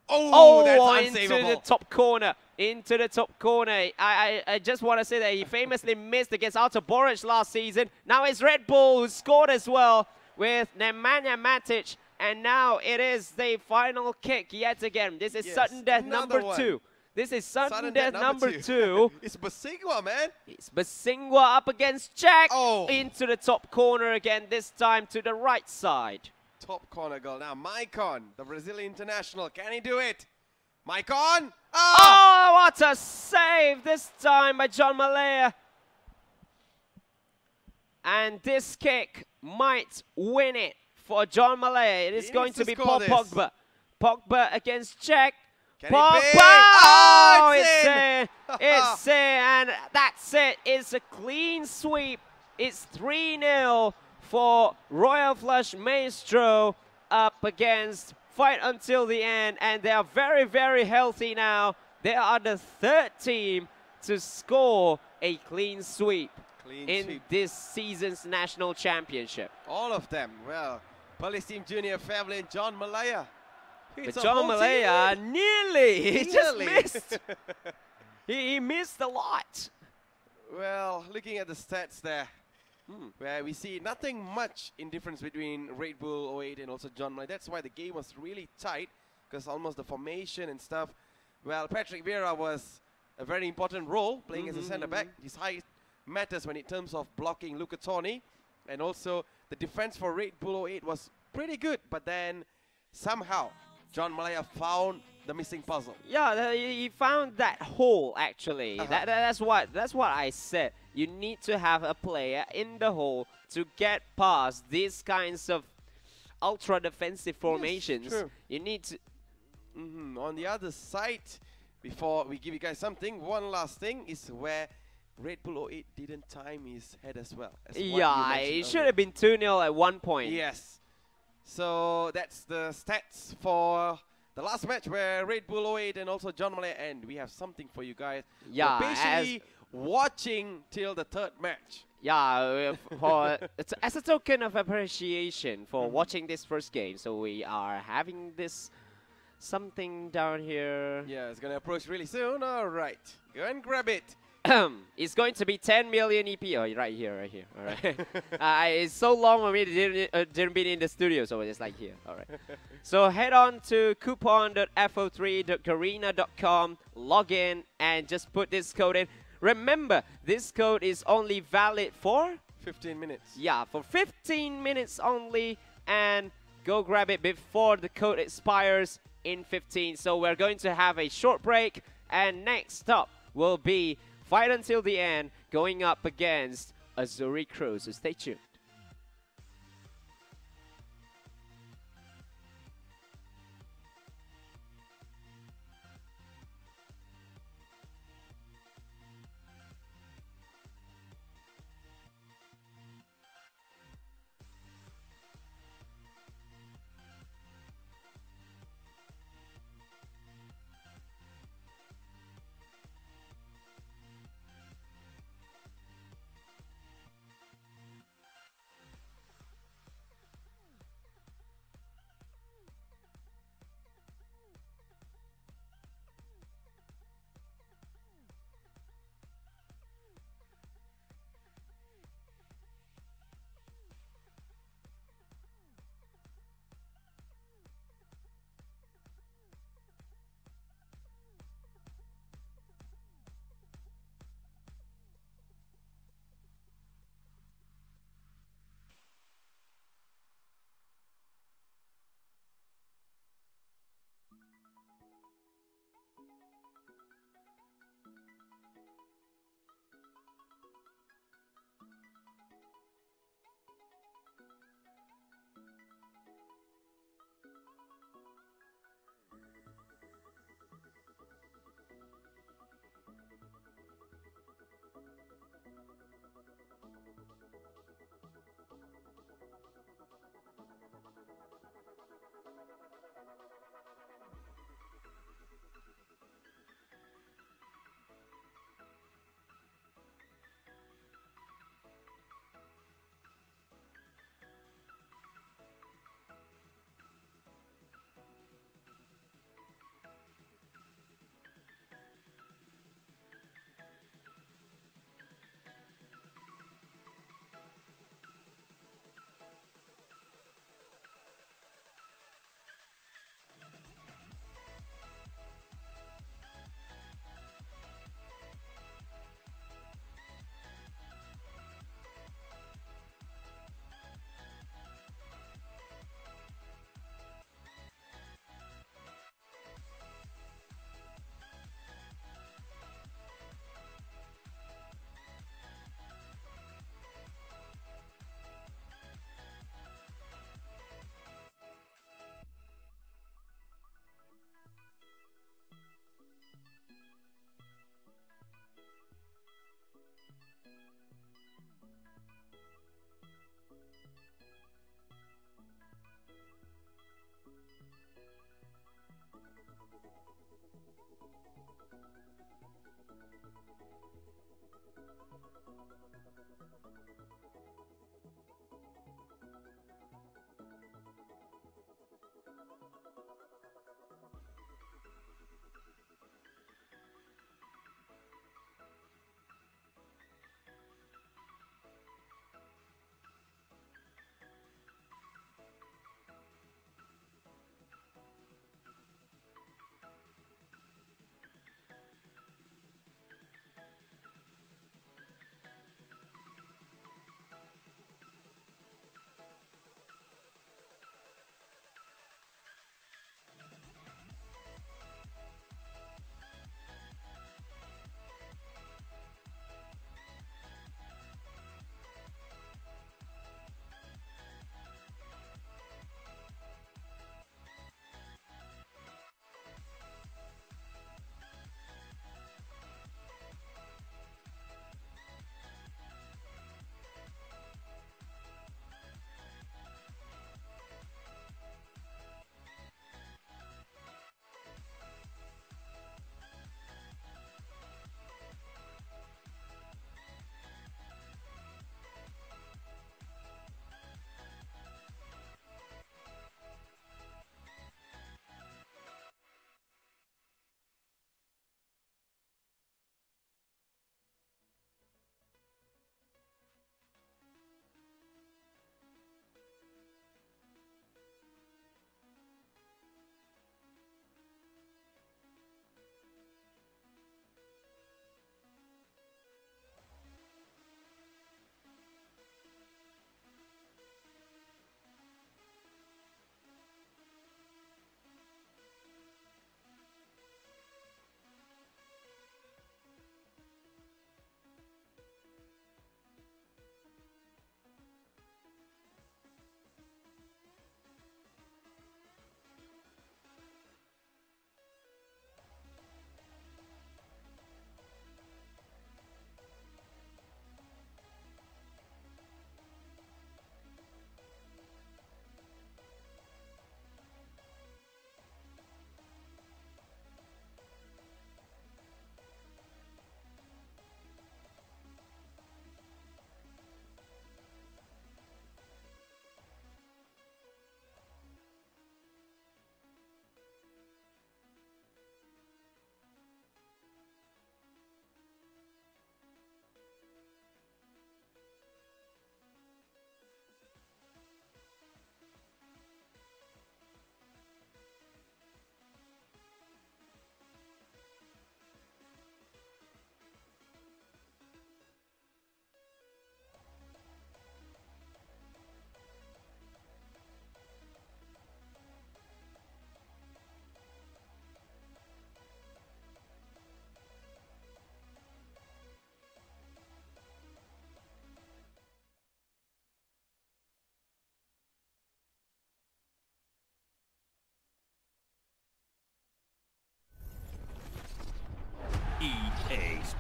[SPEAKER 3] that's
[SPEAKER 2] into
[SPEAKER 3] unsavable.
[SPEAKER 2] the top corner. Into the top corner. I just want to say that he famously missed against Alto Boric last season. Now it's Red Bull who scored as well with Nemanja Matic. And now it is the final kick yet again. This is sudden death number 2. This is sudden death number 2.
[SPEAKER 3] It's Basingwa, man.
[SPEAKER 2] It's Basingwa up against Jack.
[SPEAKER 3] Oh.
[SPEAKER 2] Into the top corner again, this time to the right side.
[SPEAKER 3] Top corner goal. Now, Maicon, the Brazilian international. Can he do it? Maicon!
[SPEAKER 2] Oh, what a save this time by John Malaya. And this kick might win it for John Malaya. It is going to be Paul Pogba. Pogba against Jack. Pogba!
[SPEAKER 3] Oh,
[SPEAKER 2] it's in! It's in, and that's it. It's a clean sweep. It's 3-0 for Royal Flush Maestro up against Fight Until the End. And they are very, very healthy now. They are the 3rd team to score a clean sweep in this season's national championship.
[SPEAKER 3] All of them. Well, Police Team Junior, Faithlyn, John Malaya.
[SPEAKER 2] But John Malaya nearly. He just missed. he missed a lot.
[SPEAKER 3] Well, looking at the stats there, where we see nothing much in difference between Red Bull 08 and also John Malaya. That's why the game was really tight, because almost the formation and stuff. Well, Patrick Vieira was a very important role, playing as a centre-back. His height matters when in terms of blocking Luca Toni. And also, the defense for Red Bull 08 was pretty good, but then somehow John Malaya found the missing puzzle.
[SPEAKER 2] Yeah, he found that hole actually. That's what I said. You need to have a player in the hole to get past these kinds of ultra defensive formations.
[SPEAKER 3] Yes, true.
[SPEAKER 2] You need to.
[SPEAKER 3] On the other side, before we give you guys something, one last thing is where Red Bull 08 didn't time his head as well.
[SPEAKER 2] Yeah, it should have been 2-0 at one point.
[SPEAKER 3] Yes. So that's the stats for the last match where Red Bull 08 and also John Malaya end. We have something for you guys.
[SPEAKER 2] Yeah,
[SPEAKER 3] we're patiently watching till the 3rd match.
[SPEAKER 2] Yeah, as a token of appreciation for watching this first game. So we are having this something down here.
[SPEAKER 3] Yeah, it's going to approach really soon. All right. Go and grab it.
[SPEAKER 2] It's going to be 10 million EP. Oh, right here. All right. It's so long for me didn't be in the studio, so it's like here. All right. So head on to coupon.fo3.garena.com, log in, and just put this code in. Remember, this code is only valid for
[SPEAKER 3] 15 minutes.
[SPEAKER 2] Yeah, for 15 minutes only, and go grab it before the code expires in 15. So we're going to have a short break, and next up will be Fight Until the End, going up against Azuri Crew. So stay tuned.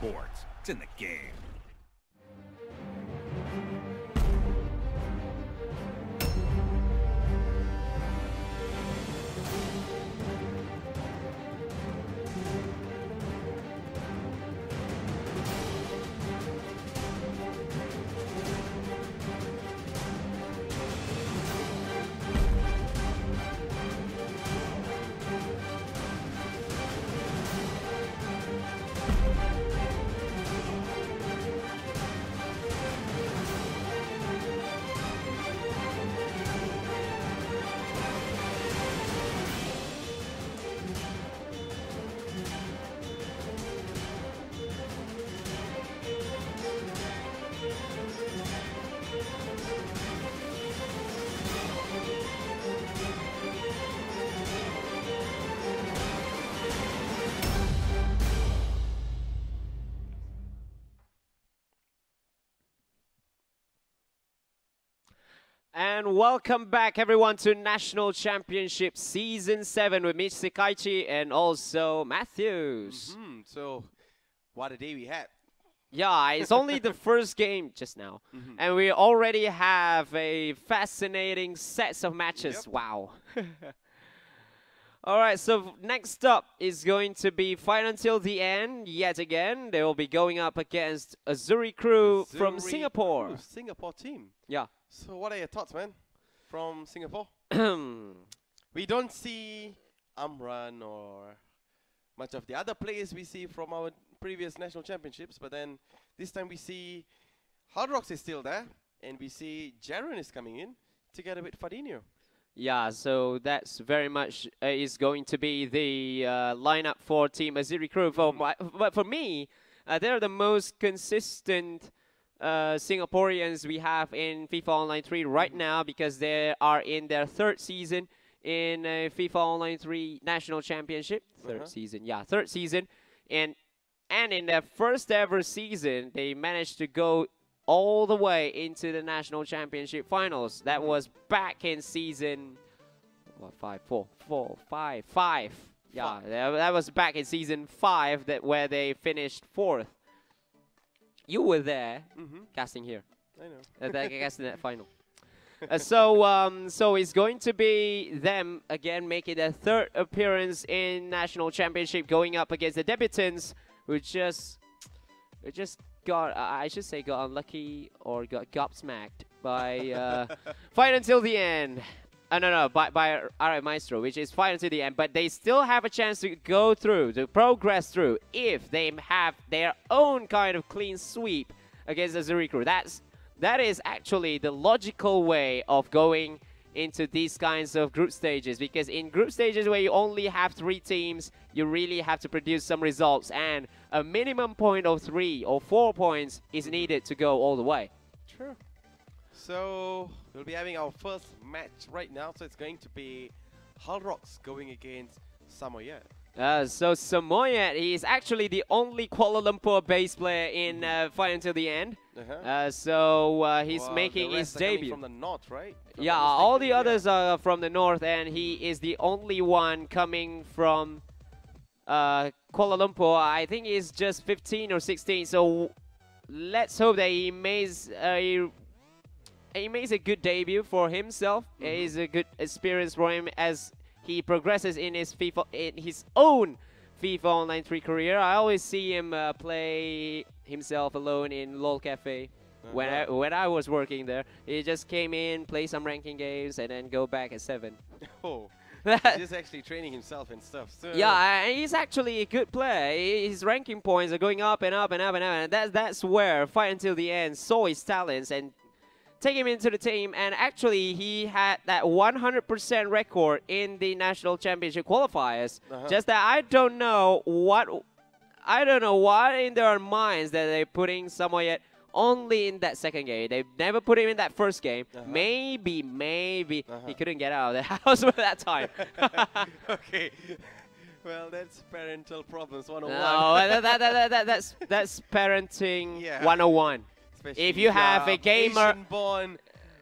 [SPEAKER 1] sports. It's in the game.
[SPEAKER 2] And welcome back, everyone, to National Championship Season 7 with me, Sekaiichi, and also Matthews.
[SPEAKER 3] So, what a day we had.
[SPEAKER 2] Yeah, it's only the first game just now. And we already have a fascinating sets of matches. Yep. Wow. All right, so next up is going to be Fight Until the End yet again. They will be going up against Azuri crew from Singapore.
[SPEAKER 3] Singapore team.
[SPEAKER 2] Yeah.
[SPEAKER 3] So what are your thoughts, man, from Singapore? We don't see Amran or much of the other players we see from our previous national championships, but then this time we see Hard Rocks is still there, and we see Jaron is coming in together with Fordino.
[SPEAKER 2] Yeah, so that's very much is going to be the lineup for Team Azuri crew. But for me, they're the most consistent Singaporeans we have in FIFA Online 3 right now, because they are in their third season in FIFA Online 3 National Championship. Third season. And in their first ever season, they managed to go all the way into the National Championship finals. That was back in season five. Yeah, that was back in season 5 where they finished 4th. You were there, casting here.
[SPEAKER 3] I know.
[SPEAKER 2] Casting that final. So it's going to be them again making their third appearance in National Championship, going up against the debutants who just got, I should say, got unlucky or got gobsmacked by Fight Until the End. By Maestro, which is Fight Until the End. But they still have a chance to go through, to progress through, if they have their own kind of clean sweep against the Azuri crew. That is actually the logical way of going into these kinds of group stages, because in group stages where you only have 3 teams, you really have to produce some results, and a minimum point of 3 or 4 points is needed to go all the way.
[SPEAKER 3] True. So we'll be having our first match right now, so it's going to be Hull Rocks going against Samoyed.
[SPEAKER 2] So Samoyed, he is actually the only Kuala Lumpur based player in Fight Until the End. He's making his debut.
[SPEAKER 3] From the north, right?
[SPEAKER 2] Yeah, all the others are from the north, and he is the only one coming from Kuala Lumpur. I think he's just 15 or 16. So let's hope that he makes a good debut for himself. It is a good experience for him as he progresses in his own FIFA Online 3 career. I always see him play himself alone in LOL Cafe. When I was working there, he just came in, play some ranking games, and then go back at 7.
[SPEAKER 3] Oh, he's just actually training himself and stuff. So
[SPEAKER 2] yeah, he's actually a good player. His ranking points are going up and up and up and up, and that's where Fight Until the End saw his talents and take him into the team. And actually, he had that 100% record in the National Championship qualifiers. Just that I don't know what in their minds that they're putting Samoyed only in that second game. They never put him in that first game. Maybe he couldn't get out of the house by that time.
[SPEAKER 3] Okay. Well, that's parental problems 101.
[SPEAKER 2] No, that's parenting 101.
[SPEAKER 3] Especially
[SPEAKER 2] if you have a gamer
[SPEAKER 3] Asian-born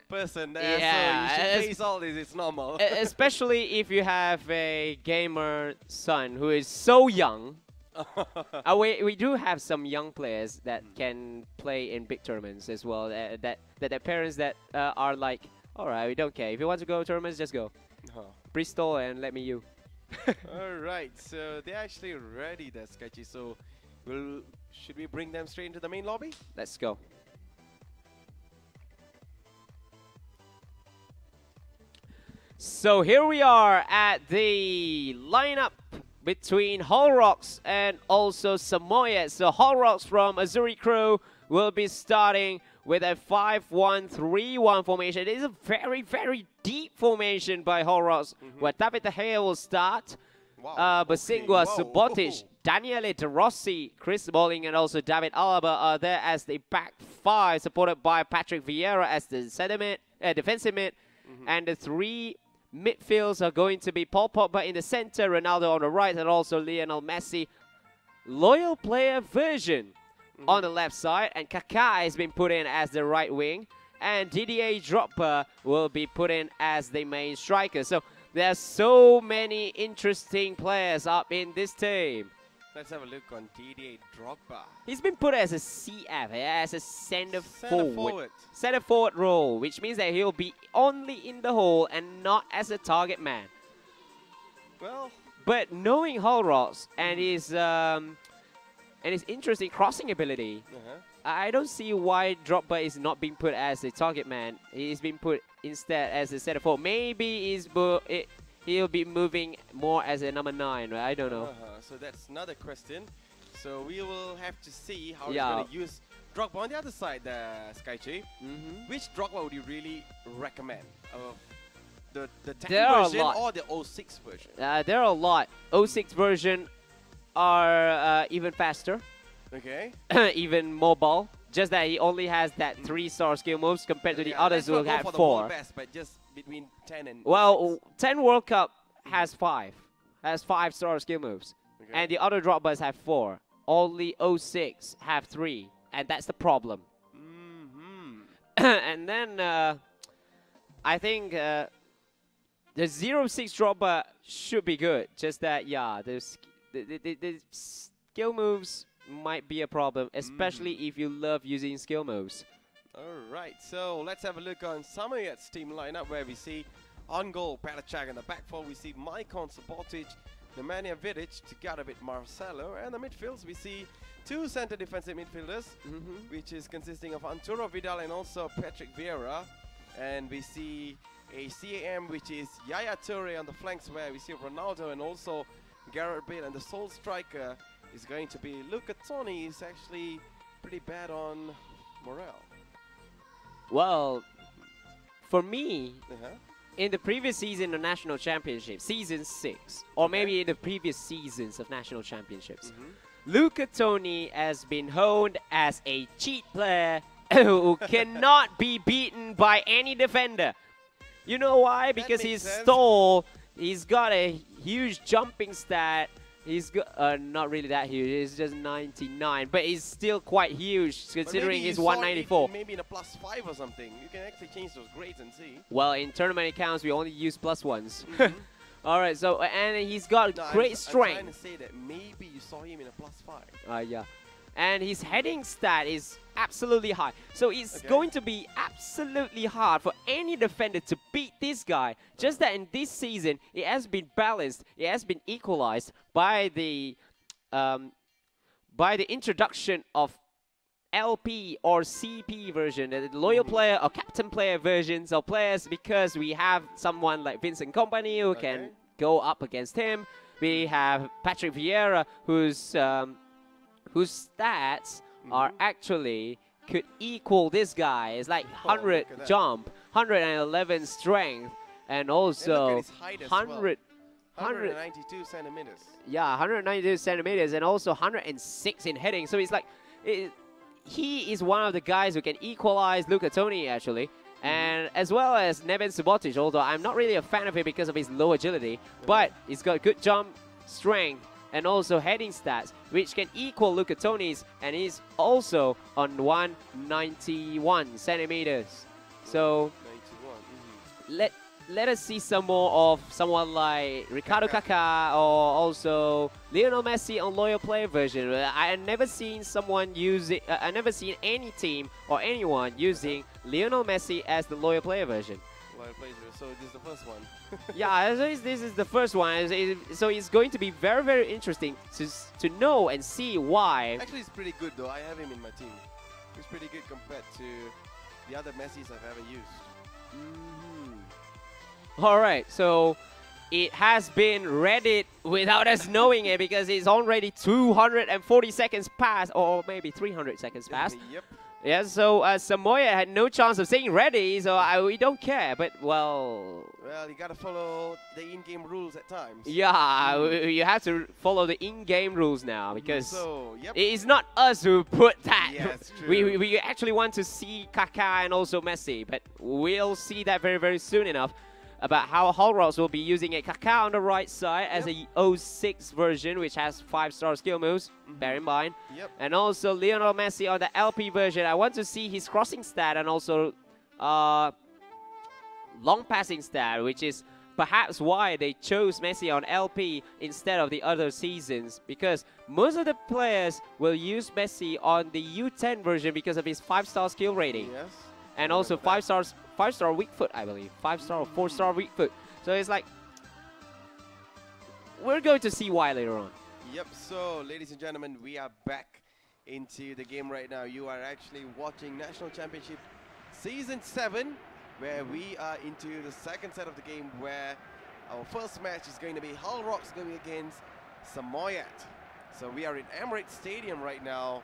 [SPEAKER 3] person there, so you should face all this. It's normal.
[SPEAKER 2] Especially if you have a gamer son who is so young, We do have some young players that can play in big tournaments as well. That their parents that are like, all right, we don't care. If you want to go tournaments, just go. Bristol and let me you.
[SPEAKER 3] All right, so they're actually ready, there, Sekaiichi. So, should we bring them straight into the main lobby?
[SPEAKER 2] Let's go. So here we are at the lineup between Hull Rocks and also Samoyed. So Hull Rocks from Azuri crew will be starting with a 5-1-3-1 formation. It is a very, very deep formation by Hull Rocks, where David De Gea will start. Basingwa, Subotic, Daniele De Rossi, Chris Smalling, and also David Alaba are there as the back five, supported by Patrick Vieira as the defensive mid. And the three midfields are going to be Paul Pogba in the center, Ronaldo on the right, and also Lionel Messi. Loyal player version on the left side, and Kaká has been put in as the right wing, and Didier Drogba will be put in as the main striker. So there are so many interesting players up in this team.
[SPEAKER 3] Let's have a look on Didier Drogba.
[SPEAKER 2] He's been put as a CF, as a center forward. Center forward role, which means that he'll be only in the hole and not as a target man.
[SPEAKER 3] Well,
[SPEAKER 2] but knowing Hull Rocks and his interesting crossing ability, I don't see why Drogba is not being put as a target man. He's been put instead as a center forward. Maybe he'll be moving more as a number 9, right? I don't know.
[SPEAKER 3] So that's another question. So we will have to see how he's going to use Drogba. On the other side, Sekaiichi, which Drogba would you really recommend? The 10 version or the 06 version?
[SPEAKER 2] There are a lot. 06 version are even faster.
[SPEAKER 3] Okay.
[SPEAKER 2] Even mobile. Just that he only has that 3-star skill moves compared to the others who have 4.
[SPEAKER 3] Best, but just between 10 and
[SPEAKER 2] 10 World Cup has 5. Has 5-star skill moves. Okay. And the other Drogbas have 4. Only 06 have 3. And that's the problem. And then I think the 06 Drogba should be good. Just that, the skill moves might be a problem, especially if you love using skill moves.
[SPEAKER 3] Alright, so let's have a look on Samoyed's team lineup, where we see on goal Palachak, in the back four we see Maicon, Subotic, Nemanja Vidic together with Marcelo, and the midfields we see 2 center defensive midfielders, which is consisting of Arturo Vidal and also Patrick Vieira, and we see a CAM which is Yaya Toure on the flanks, where we see Ronaldo and also Gareth Bale, and the sole striker is going to be Luca Toni. Is actually pretty bad on morale.
[SPEAKER 2] Well, for me, in the previous season of National Championship, Season 6, or maybe in the previous seasons of National Championships, Luca Toni has been honed as a cheat player who cannot be beaten by any defender. You know why? Because he's tall, he's got a huge jumping stat. He's got, not really that huge, he's just 99, but he's still quite huge considering he's 194.
[SPEAKER 3] Maybe in a +5 or something. You can actually change those grades and see.
[SPEAKER 2] Well, in tournament accounts, we only use +1s. Alright, so, and he's got great strength.
[SPEAKER 3] I'm trying to say that maybe you saw him in a +5.
[SPEAKER 2] Yeah. And his heading stat is absolutely high. So it's going to be absolutely hard for any defender to beat this guy. Just that in this season, it has been balanced, it has been equalized by the introduction of LP or CP version, the loyal player or captain player versions of players, because we have someone like Vincent Kompany who can go up against him. We have Patrick Vieira, whose stats are actually could equal this guy. It's like 100 jump, 111 strength, and also
[SPEAKER 3] 192 centimeters.
[SPEAKER 2] Yeah, 192 centimeters, and also 106 in heading. So it's like he is one of the guys who can equalize Luca Toni actually, and as well as Neven Subotic. Although I'm not really a fan of him because of his low agility, but he's got good jump, strength, and also heading stats, which can equal Luca Toni's, and he's also on 191 centimeters. So let us see some more of someone like Ricardo Kaká or also Lionel Messi on loyal player version. I never seen someone using. I never seen any team or anyone using Lionel Messi as the loyal player version.
[SPEAKER 3] Loyal player, so this is the first one.
[SPEAKER 2] Yeah, this is the first one. So it's going to be very, very interesting to know and see why.
[SPEAKER 3] Actually, it's pretty good though. I have him in my team. He's pretty good compared to the other Messis I've ever used.
[SPEAKER 2] Alright, so it has been Reddit without us knowing it because it's already 240 seconds past, or maybe 300 seconds past.
[SPEAKER 3] Yep.
[SPEAKER 2] Yeah, so Samoyed had no chance of saying ready, so we don't care, but well...
[SPEAKER 3] Well, you gotta follow the in-game rules at times.
[SPEAKER 2] Yeah, you have to follow the in-game rules now because
[SPEAKER 3] yep.
[SPEAKER 2] it's not us who put that.
[SPEAKER 3] Yes, true.
[SPEAKER 2] We actually want to see Kaká and also Messi, but we'll see that very, very soon enough about how Hull Rocks will be using a Kaká on the right side as a 06 version, which has 5-star skill moves, bear in mind. Yep. And also Lionel Messi on the LP version. I want to see his crossing stat and also long passing stat, which is perhaps why they chose Messi on LP instead of the other seasons, because most of the players will use Messi on the U10 version because of his 5-star skill rating.
[SPEAKER 3] Yes.
[SPEAKER 2] And also 5-star weak foot, I believe. 5-star or 4-star weak foot. So it's like, we're going to see why later on.
[SPEAKER 3] Yep, so ladies and gentlemen, we are back into the game right now. You are actually watching National Championship Season 7, where we are into the second set of the game, where our first match is going to be Hull Rocks going against Samoyed. So we are in Emirates Stadium right now,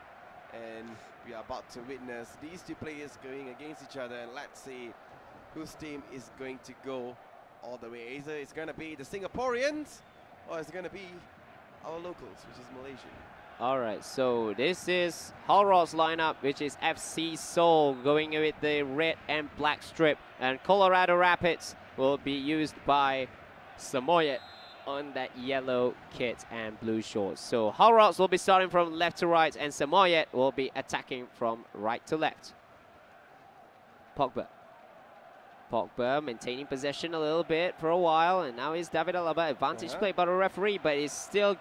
[SPEAKER 3] and we are about to witness these two players going against each other, and let's see whose team is going to go all the way. Either it's going to be the Singaporeans or it's going to be our locals, which is Malaysian.
[SPEAKER 2] Alright, so this is Hull Rocks lineup, which is FC Seoul going with the red and black strip, and Colorado Rapids will be used by Samoyed on that yellow kit and blue shorts. So Hull Rocks will be starting from left to right, and Samoyed will be attacking from right to left. Pogba maintaining possession a little bit for a while, and now is David Alaba. Advantage play by the referee, but he's still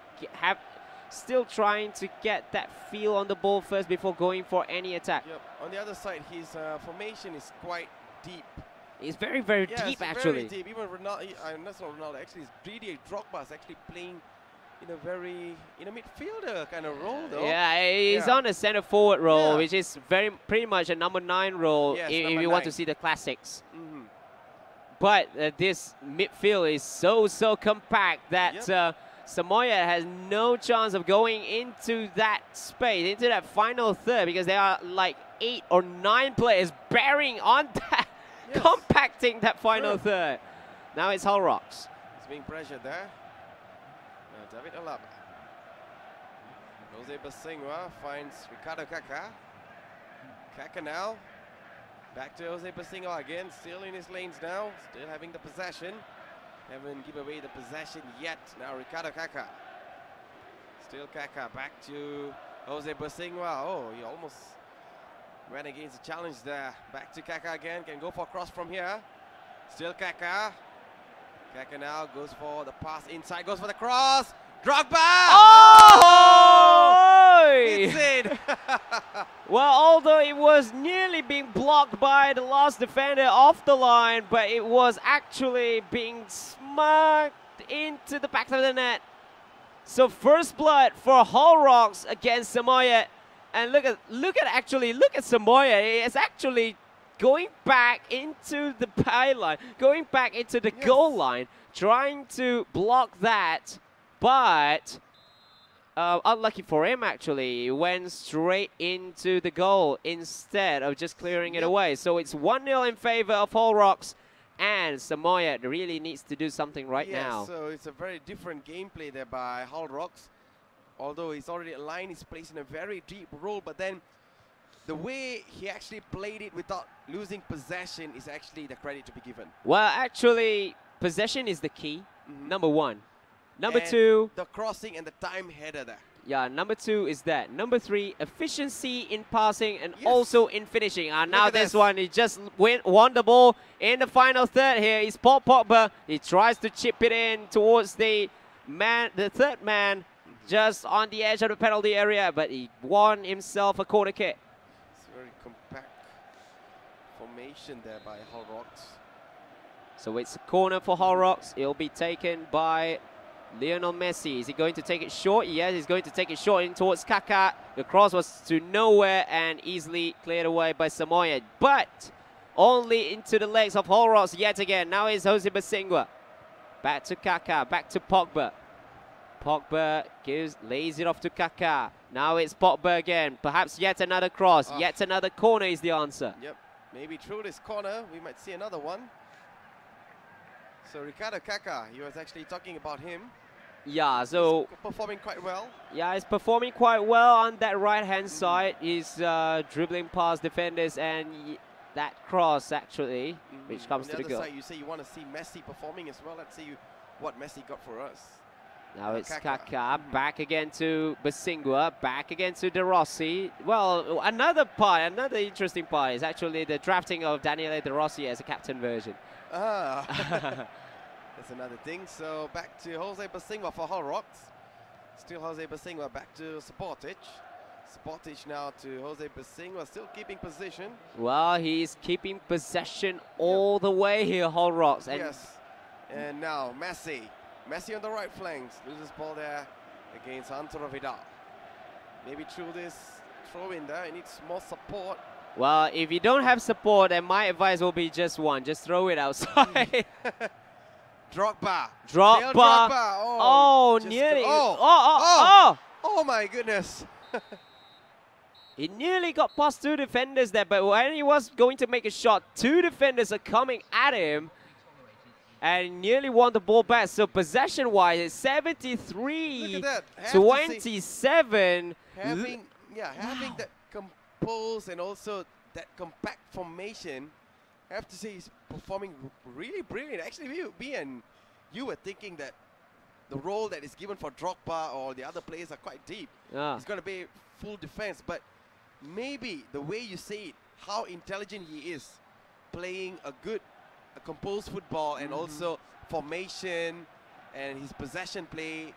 [SPEAKER 2] trying to get that feel on the ball first before going for any attack.
[SPEAKER 3] Yep. On the other side, his formation is quite deep.
[SPEAKER 2] It's very, very deep, actually.
[SPEAKER 3] Very deep. Even Ronaldo, that's not Ronaldo, actually, it's Didier Drogba is actually playing in a midfielder kind of role, though.
[SPEAKER 2] Yeah, he's on a center forward role, which is pretty much a number 9 role if you want to see the classics. But this midfield is so compact that Samoyed has no chance of going into that space, into that final third, because there are like 8 or 9 players bearing on that. Compacting that final third. Now it's Hull Rocks.
[SPEAKER 3] He's being pressured there. David Alaba. Jose Basingwa finds Ricardo Kaká. Kaká now. Back to Jose Basingwa again. Still in his lanes now. Still having the possession. Haven't given away the possession yet. Now Ricardo Kaká. Still Kaká. Back to Jose Basingwa. Oh, he almost went against the challenge there. Back to Kaká again. Can go for a cross from here. Still Kaká. Kaká now goes for the pass inside. Goes for the cross. Drogba!
[SPEAKER 2] Oh!
[SPEAKER 3] It's in.
[SPEAKER 2] Well, although it was nearly being blocked by the last defender off the line, but it was actually being smacked into the back of the net. So first blood for Hull Rocks against Samoyed. And look at Samoyed. It's actually going back into the pylon, going back into the goal line, trying to block that, but unlucky for him actually, he went straight into the goal instead of just clearing it away. So it's 1-0 in favor of Hull Rocks, and Samoyed really needs to do something right now.
[SPEAKER 3] So it's a very different gameplay there by Hull Rocks. Although he's already aligned his place in a very deep role, but then the way he actually played it without losing possession is actually the credit to be given.
[SPEAKER 2] Well, actually, possession is the key, number 1. Number 2.
[SPEAKER 3] The crossing and the time header there.
[SPEAKER 2] Yeah, number 2 is that. Number 3, efficiency in passing and also in finishing. Now this one, he just won the ball in the final third here. It's Paul Pogba. He tries to chip it in towards the third man, just on the edge of the penalty area, but he won himself a corner kick.
[SPEAKER 3] It's very compact formation there by Hull Rocks.
[SPEAKER 2] So it's a corner for Hull Rocks. It'll be taken by Lionel Messi. Is he going to take it short? Yes, he's going to take it short in towards Kaká. The cross was to nowhere and easily cleared away by Samoyed, but only into the legs of Hull Rocks yet again. Now it's Jose Basingwa. Back to Kaká, back to Pogba. Pogba lays it off to Kaká. Now it's Pogba again. Perhaps yet another cross, yet another corner is the answer.
[SPEAKER 3] Yep, maybe through this corner we might see another one. So Ricardo Kaká, he was actually talking about him.
[SPEAKER 2] Yeah, so
[SPEAKER 3] he's performing quite well.
[SPEAKER 2] Yeah, he's performing quite well on that right-hand side. He's dribbling past defenders and that cross actually, which comes to the goal.
[SPEAKER 3] Side, you say you want to see Messi performing as well. Let's see what Messi got for us.
[SPEAKER 2] Now it's Kaká, back again to Basingwa, back again to De Rossi. Well, another interesting part is actually the drafting of Daniele De Rossi as a captain version.
[SPEAKER 3] That's another thing. So back to Jose Basingwa for Hull Rocks. Still Jose Basingwa back to Sportic. Sportic now to Jose Basingwa, still keeping position.
[SPEAKER 2] Well, he's keeping possession all the way here, Hull Rocks. And
[SPEAKER 3] yes. And now Messi. Messi on the right flank. Loses ball there against Antero Vidal. Maybe through this throw in there, he needs more support.
[SPEAKER 2] Well, if you don't have support, then my advice will be just one. Just throw it outside.
[SPEAKER 3] Drogba.
[SPEAKER 2] Oh, nearly.
[SPEAKER 3] Oh my goodness.
[SPEAKER 2] He nearly got past 2 defenders there, but when he was going to make a shot, 2 defenders are coming at him and nearly won the ball back. So possession-wise, it's 73-27.
[SPEAKER 3] Having that compose and also that compact formation, I have to say he's performing really brilliant. Actually, me and you were thinking that the role that is given for Drogba or the other players are quite deep. He's going to be full defense, but maybe the way you say it, how intelligent he is, playing a composed football and also formation and his possession play,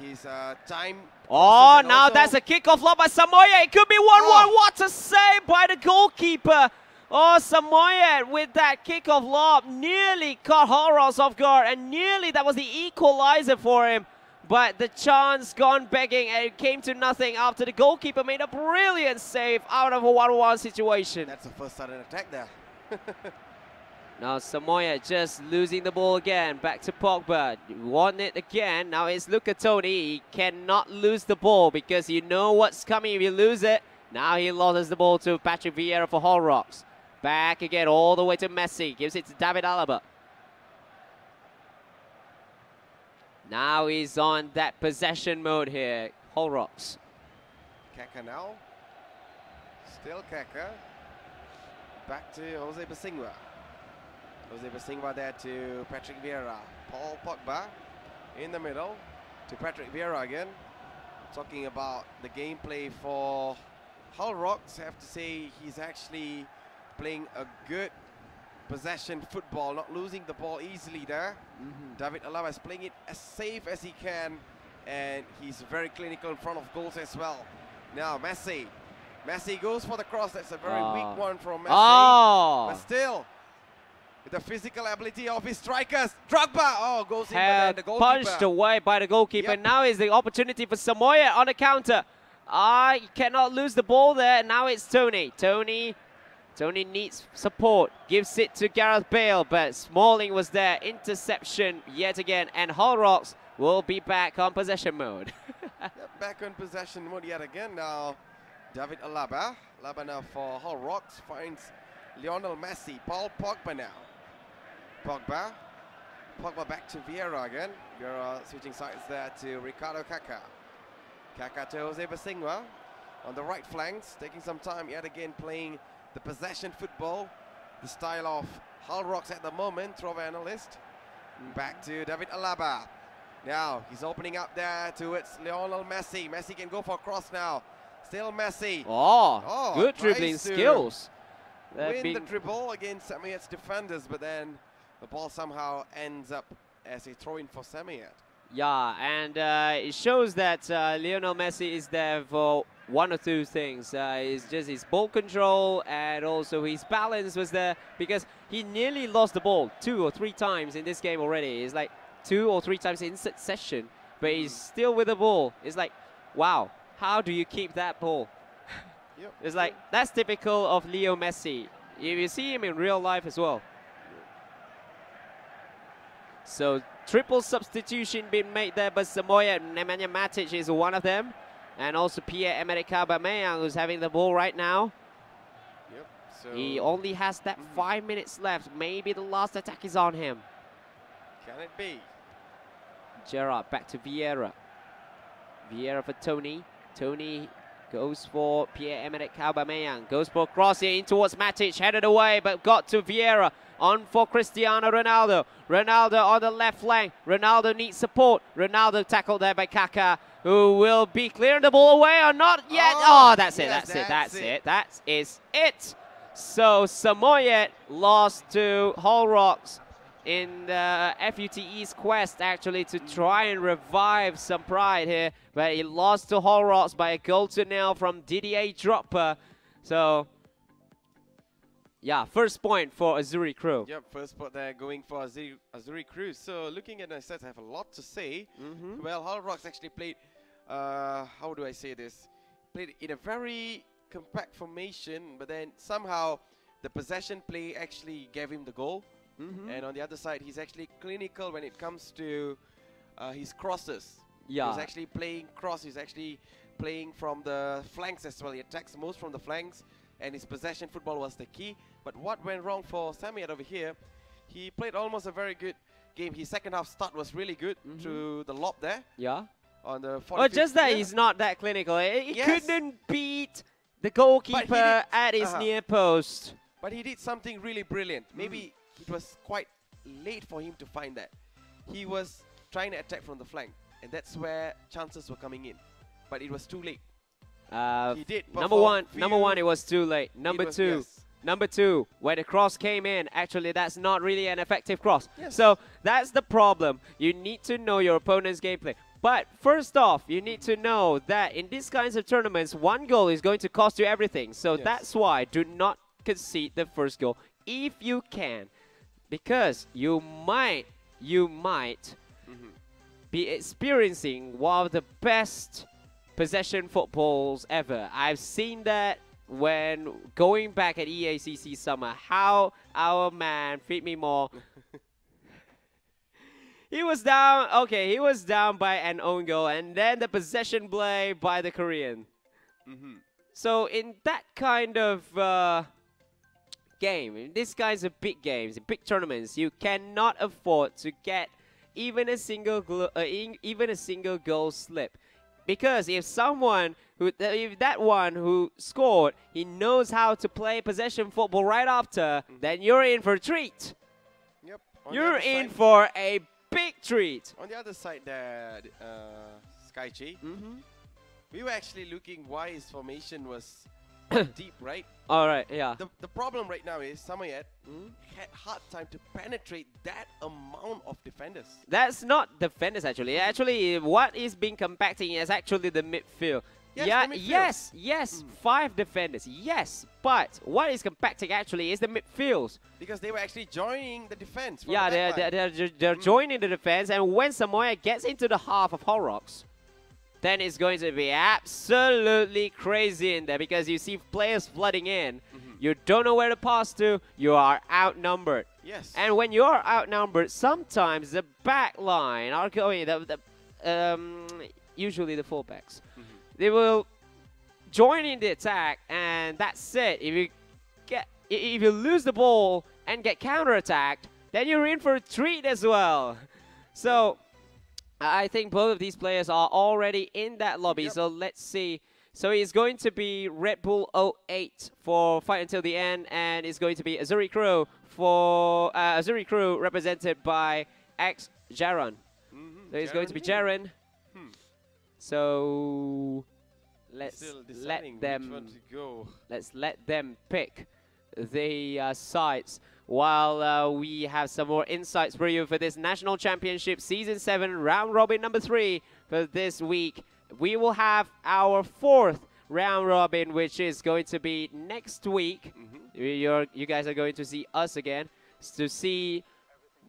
[SPEAKER 3] his time.
[SPEAKER 2] Oh, now that's a kickoff lob by Samoyed. It could be 1-1. What a save by the goalkeeper. Oh, Samoyed with that kickoff lob nearly caught Hull Rocks off guard, and nearly that was the equalizer for him. But the chance gone begging, and it came to nothing after the goalkeeper made a brilliant save out of a 1-1 situation.
[SPEAKER 3] That's the first sudden attack there.
[SPEAKER 2] Now Samoyed just losing the ball again. Back to Pogba. Won it again. Now it's Luca Toni. He cannot lose the ball because you know what's coming if you lose it. Now he loses the ball to Patrick Vieira for Hull Rocks. Back again all the way to Messi. Gives it to David Alaba. Now he's on that possession mode here. Hull Rocks.
[SPEAKER 3] Kaká now. Still Kaká. Back to Jose Basingwa. Jose Basingwa there to Patrick Vieira. Paul Pogba in the middle to Patrick Vieira again. Talking about the gameplay for Hull Rocks, I have to say he's actually playing a good possession football, not losing the ball easily there. David Alaba is playing it as safe as he can, and he's very clinical in front of goals as well. Now Messi. Messi goes for the cross. That's a very weak one from Messi. But still, with the physical ability of his strikers, Drogba goes in by the goalkeeper.
[SPEAKER 2] Punched away by the goalkeeper. Now is the opportunity for Samoyed on the counter. He cannot lose the ball there. Now it's Toni. Toni needs support. Gives it to Gareth Bale, but Smalling was there. Interception yet again, and Hull Rocks will be back on possession mode.
[SPEAKER 3] Back on possession mode yet again. Now David Alaba. Alaba now for Hull Rocks finds Lionel Messi. Paul Pogba now. Pogba back to Vieira again. Vieira switching sides there to Ricardo Kaká. Kaká to Jose Basingwa on the right flanks, taking some time yet again playing the possession football, the style of Hull Rocks at the moment, Trova analyst. Back to David Alaba. Now, he's opening up there towards Lionel Messi. Messi can go for a cross now. Still Messi.
[SPEAKER 2] Oh, good dribbling skills.
[SPEAKER 3] Win the dribble against Samoyed's defenders, but then the ball somehow ends up as a throw-in for Samoyed.
[SPEAKER 2] Yeah, and it shows that Lionel Messi is there for one or two things. It's just his ball control, and also his balance was there, because he nearly lost the ball 2 or 3 times in this game already. It's like 2 or 3 times in succession, but he's still with the ball. It's like, wow, how do you keep that ball?
[SPEAKER 3] Yep.
[SPEAKER 2] It's like, that's typical of Leo Messi. You see him in real life as well. So, triple substitution being made there, but Samoyed, Nemanja Matic is one of them. And also Pierre-Emerick Aubameyang, who's having the ball right now.
[SPEAKER 3] Yep. So
[SPEAKER 2] he only has that 5 minutes left. Maybe the last attack is on him.
[SPEAKER 3] Can it be?
[SPEAKER 2] Gerrard back to Vieira. Vieira for Tony. Tony goes for Pierre-Emerick Aubameyang. Goes for a cross here in towards Matic. Headed away, but got to Vieira. On for Cristiano Ronaldo. Ronaldo on the left flank. Ronaldo needs support. Ronaldo tackled there by Kaká, who will be clearing the ball away or not yet. Oh, that's it. That is it. So Samoyed lost to Hull Rocks in the F.U.T.E's quest actually to try and revive some pride here, but he lost to Hull Rocks by a 1-0 from Didier Drogba. So yeah, first point for Azuri Crew.
[SPEAKER 3] Yep, first point there going for Azuri Crew. So looking at my stats, I have a lot to say. Well, Hull Rocks actually played, how do I say this? Played in a very compact formation, but then somehow the possession play actually gave him the goal. And on the other side, he's actually clinical when it comes to his crosses.
[SPEAKER 2] Yeah.
[SPEAKER 3] He's actually playing cross, he's actually playing from the flanks as well. He attacks most from the flanks, and his possession football was the key. But what went wrong for Samoyed over here, he played almost a very good game. His second half start was really good through the lob there.
[SPEAKER 2] Yeah.
[SPEAKER 3] On the 45th.
[SPEAKER 2] Well, just that he's not that clinical. He couldn't beat the goalkeeper at his near post.
[SPEAKER 3] But he did something really brilliant. Maybe it was quite late for him to find that. He was trying to attack from the flank, and that's where chances were coming in. But it was too late. He did.
[SPEAKER 2] Number one, it was too late. Number two, where the cross came in, actually that's not really an effective cross. So that's the problem. You need to know your opponent's gameplay. But first off, you need to know that in these kinds of tournaments, 1 goal is going to cost you everything. So that's why do not concede the first goal if you can, because you might be experiencing one of the best possession footballs ever. I've seen that when going back at EACC summer, how our man Feed Me More he was down by an own goal, and then the possession play by the Korean. So in that kind of game, in these kinds of big games, big tournaments, you cannot afford to get even a single goal slip. Because if that one who scored, he knows how to play possession football right after, then you're in for a treat.
[SPEAKER 3] Yep.
[SPEAKER 2] You're in for a big treat.
[SPEAKER 3] On the other side there, Sekaiichi, we were actually looking why his formation was deep, right?
[SPEAKER 2] Alright, yeah.
[SPEAKER 3] The problem right now is Samoyed had hard time to penetrate that amount of defenders.
[SPEAKER 2] That's not defenders actually. Actually, what is being compacting is actually the midfield. Yes, 5 defenders. Yes, but what is compacting actually is the midfields.
[SPEAKER 3] Because they were actually joining the defense.
[SPEAKER 2] They're joining the defense, and when Samoyed gets into the half of Hull Rocks, then it's going to be absolutely crazy in there, because you see players flooding in. You don't know where to pass to. You are outnumbered.
[SPEAKER 3] Yes.
[SPEAKER 2] And when you are outnumbered, sometimes the back line are going, usually the fullbacks, they will join in the attack, and that's it. If you lose the ball and get counter-attacked, then you're in for a treat as well. So I think both of these players are already in that lobby. So let's see. So it's going to be Red Bull 08 for Fight Until the End, and it's going to be Azuri Crew for Azuri Crew represented by Jaron. So it's going to be Jaron. So let's let them pick the sides while we have some more insights for you for this National Championship Season 7 Round Robin number 3 for this week. We will have our 4th Round Robin, which is going to be next week. You guys are going to see us again to see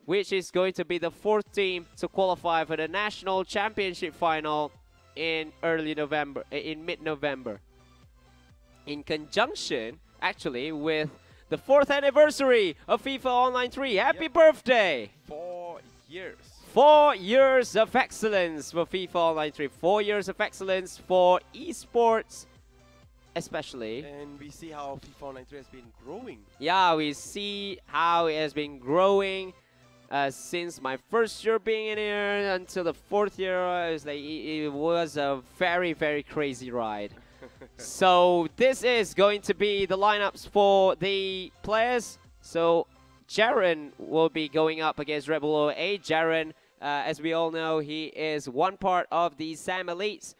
[SPEAKER 2] which is going to be the 4th team to qualify for the National Championship Final in mid-November. In conjunction, actually, with the 4th anniversary of FIFA Online 3. Happy birthday!
[SPEAKER 3] 4 years.
[SPEAKER 2] 4 years of excellence for FIFA Online 3. 4 years of excellence for esports, especially.
[SPEAKER 3] And we see how FIFA Online 3 has been growing.
[SPEAKER 2] Yeah, we see how it has been growing since my first year being in here until the 4th year. It was a very, very crazy ride. So this is going to be the lineups for the players. So Jaron will be going up against Red Bull 08. Jaron, as we all know, he is one part of the Sam Elites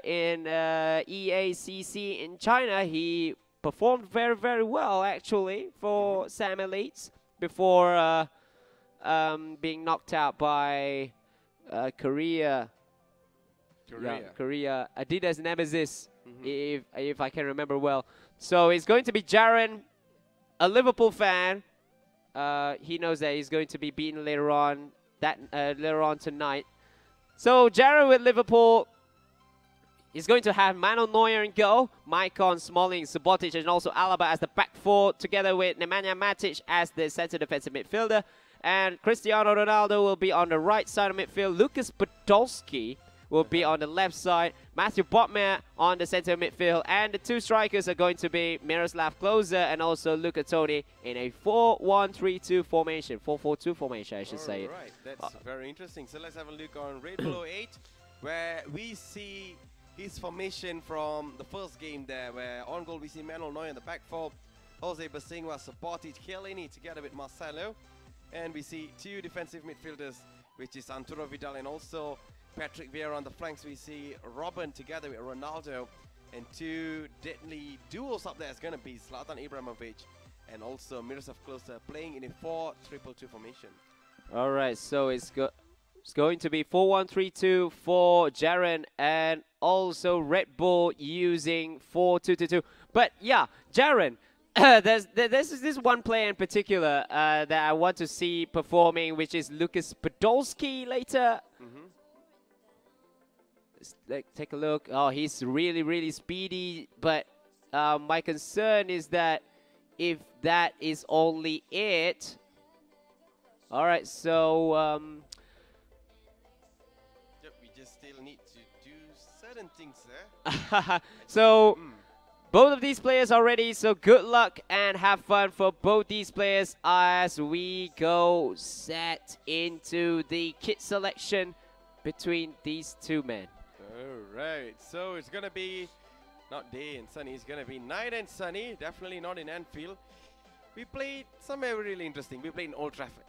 [SPEAKER 2] in EACC in China. He performed very, very well, actually, for Sam Elites before being knocked out by Korea. Korea. Adidas Nemesis, if I can remember well. So it's going to be Jaron, a Liverpool fan. He knows that he's going to be beaten later on tonight. So Jaron with Liverpool is going to have Manuel Neuer in goal, Maicon, Smalling, Subotic, and also Alaba as the back four, together with Nemanja Matic as the centre defensive midfielder. And Cristiano Ronaldo will be on the right side of midfield. Lucas Podolski will be on the left side. Matthew Botman on the centre midfield. And the two strikers are going to be Miroslav Klose and also Luca Toni in a 4-1-3-2 formation. 4-4-2 formation, I should say.
[SPEAKER 3] Right, that's very interesting. So let's have a look on Red Bull 08, where we see his formation from the first game there, where on goal we see Manuel Neuer in the back four, Jose Basingwa, Sabotic, Chiellini together with Marcelo. And we see two defensive midfielders, which is Arturo Vidal and also Patrick Vieira on the flanks. We see Robin together with Ronaldo, and two deadly duos up there is going to be Zlatan Ibrahimovic and also Miroslav Klose playing in a 4-2-2 formation.
[SPEAKER 2] All right, so it's going to be 4-1-3-2 for Jaron, and also Red Bull using 4-2-2-2. But yeah, Jaron, there's this one player in particular that I want to see performing, which is Lucas Podolski later. Let's take a look. Oh, he's really, really speedy. But my concern is that if that is only it. All right, so
[SPEAKER 3] yep, we just still need to do certain things there.
[SPEAKER 2] So both of these players are ready, so good luck and have fun for both these players as we go set into the kit selection between these two men.
[SPEAKER 3] Alright, so it's going to be not day and sunny, it's going to be night and sunny, definitely not in Anfield. We played somewhere really interesting. We played in Old Trafford.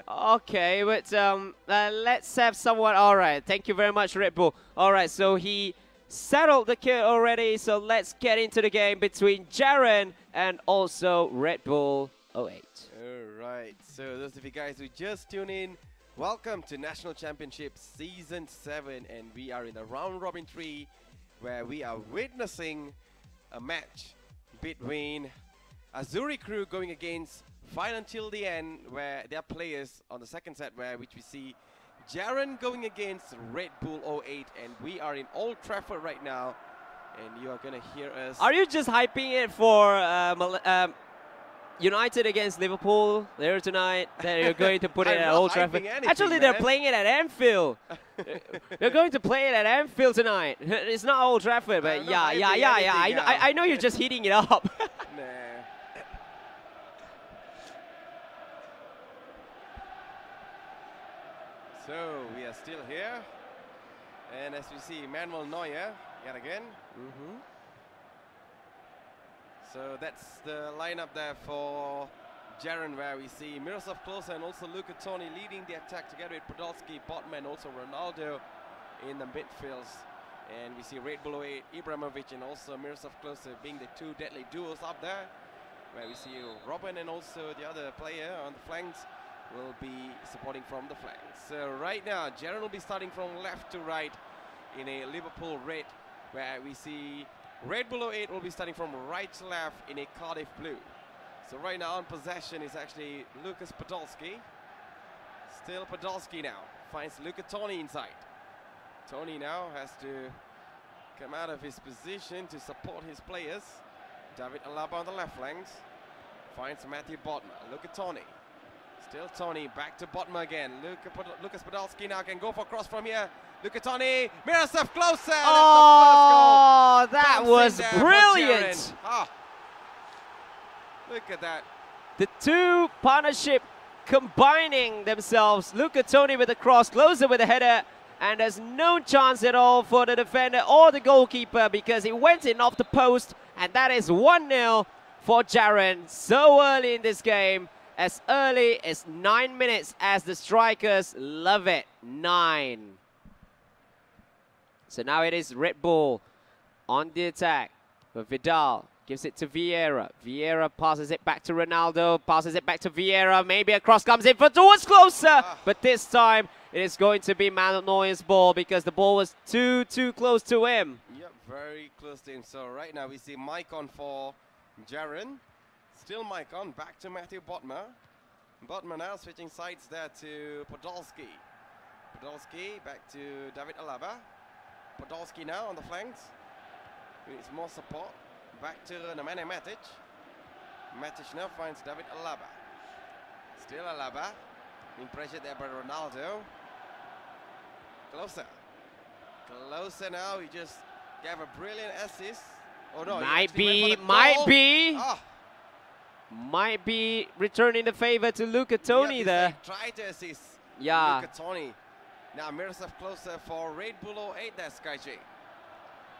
[SPEAKER 2] Okay, but let's have someone. Alright, thank you very much, Red Bull. Alright, so he settled the kit already, so let's get into the game between Jaron and also Red Bull 08.
[SPEAKER 3] Alright, so those of you guys who just tuned in, welcome to National Championship Season 7, and we are in the Round Robin 3, where we are witnessing a match between Azuri crew going against Fight Until the End, where their players on the second set, which we see Jaron going against Red Bull 08, and we are in Old Trafford right now, and you are going to hear us.
[SPEAKER 2] Are you just hyping it for United against Liverpool later tonight? That you're going to put it at Old Trafford? Actually, they're playing it at Anfield. They're going to play it at Anfield tonight. It's not Old Trafford, but yeah. I know you're just heating it up.
[SPEAKER 3] Nah. So we are still here, and as we see Manuel Neuer yet again. So that's the lineup there for Jaron, where we see Miroslav Klose and also F.U.T.E leading the attack together with Podolski, Botman, also Ronaldo in the midfields. And we see Red Bull 08, Ibrahimovic and also Miroslav Klose being the two deadly duos up there, where we see Robin and also the other player on the flanks will be supporting from the flanks. So right now, Jaron will be starting from left to right in a Liverpool red, where we see Red Bull 08 will be starting from right to left in a Cardiff blue. So right now on possession is actually Lucas Podolski. Still Podolski now, finds F.U.T.E inside. Tony now has to come out of his position to support his players. David Alaba on the left flanks, finds Matthew Botma. F.U.T.E. Still Tony, back to Botma again. Lucas Podolski now can go for cross from here. F.U.T.E, Miroslav Klose.
[SPEAKER 2] Oh, that was brilliant.
[SPEAKER 3] Look at that.
[SPEAKER 2] The two partnership combining themselves. F.U.T.E with the cross, Klose with the header. And there's no chance at all for the defender or the goalkeeper because it went in off the post. And that is 1-0 for Jaron. So early in this game. As early as 9 minutes as the strikers love it. 9. So now it is Red Bull on the attack. But Vidal gives it to Vieira. Vieira passes it back to Ronaldo. Passes it back to Vieira. Maybe a cross comes in for towards Klose. But this time it is going to be Manuel Neuer's ball because the ball was too close to him.
[SPEAKER 3] Yep, very close to him. So right now we see Maicon for Jaron. Still Maicon, back to Matthew Botma. Botma now switching sides there to Podolski. Podolski back to David Alaba. Podolski now on the flanks. Needs more support. Back to Nemanja Matic. Matic now finds David Alaba. Still Alaba. Being pressured there by Ronaldo. Klose. Klose now, he just gave a brilliant assist. Oh no,
[SPEAKER 2] might be.
[SPEAKER 3] Oh.
[SPEAKER 2] Might be returning the favor to F.U.T.E there.
[SPEAKER 3] Try to assist.
[SPEAKER 2] Yeah.
[SPEAKER 3] F.U.T.E. Now Miroslav Klose for Red Bull 08 there, Sekaiichi.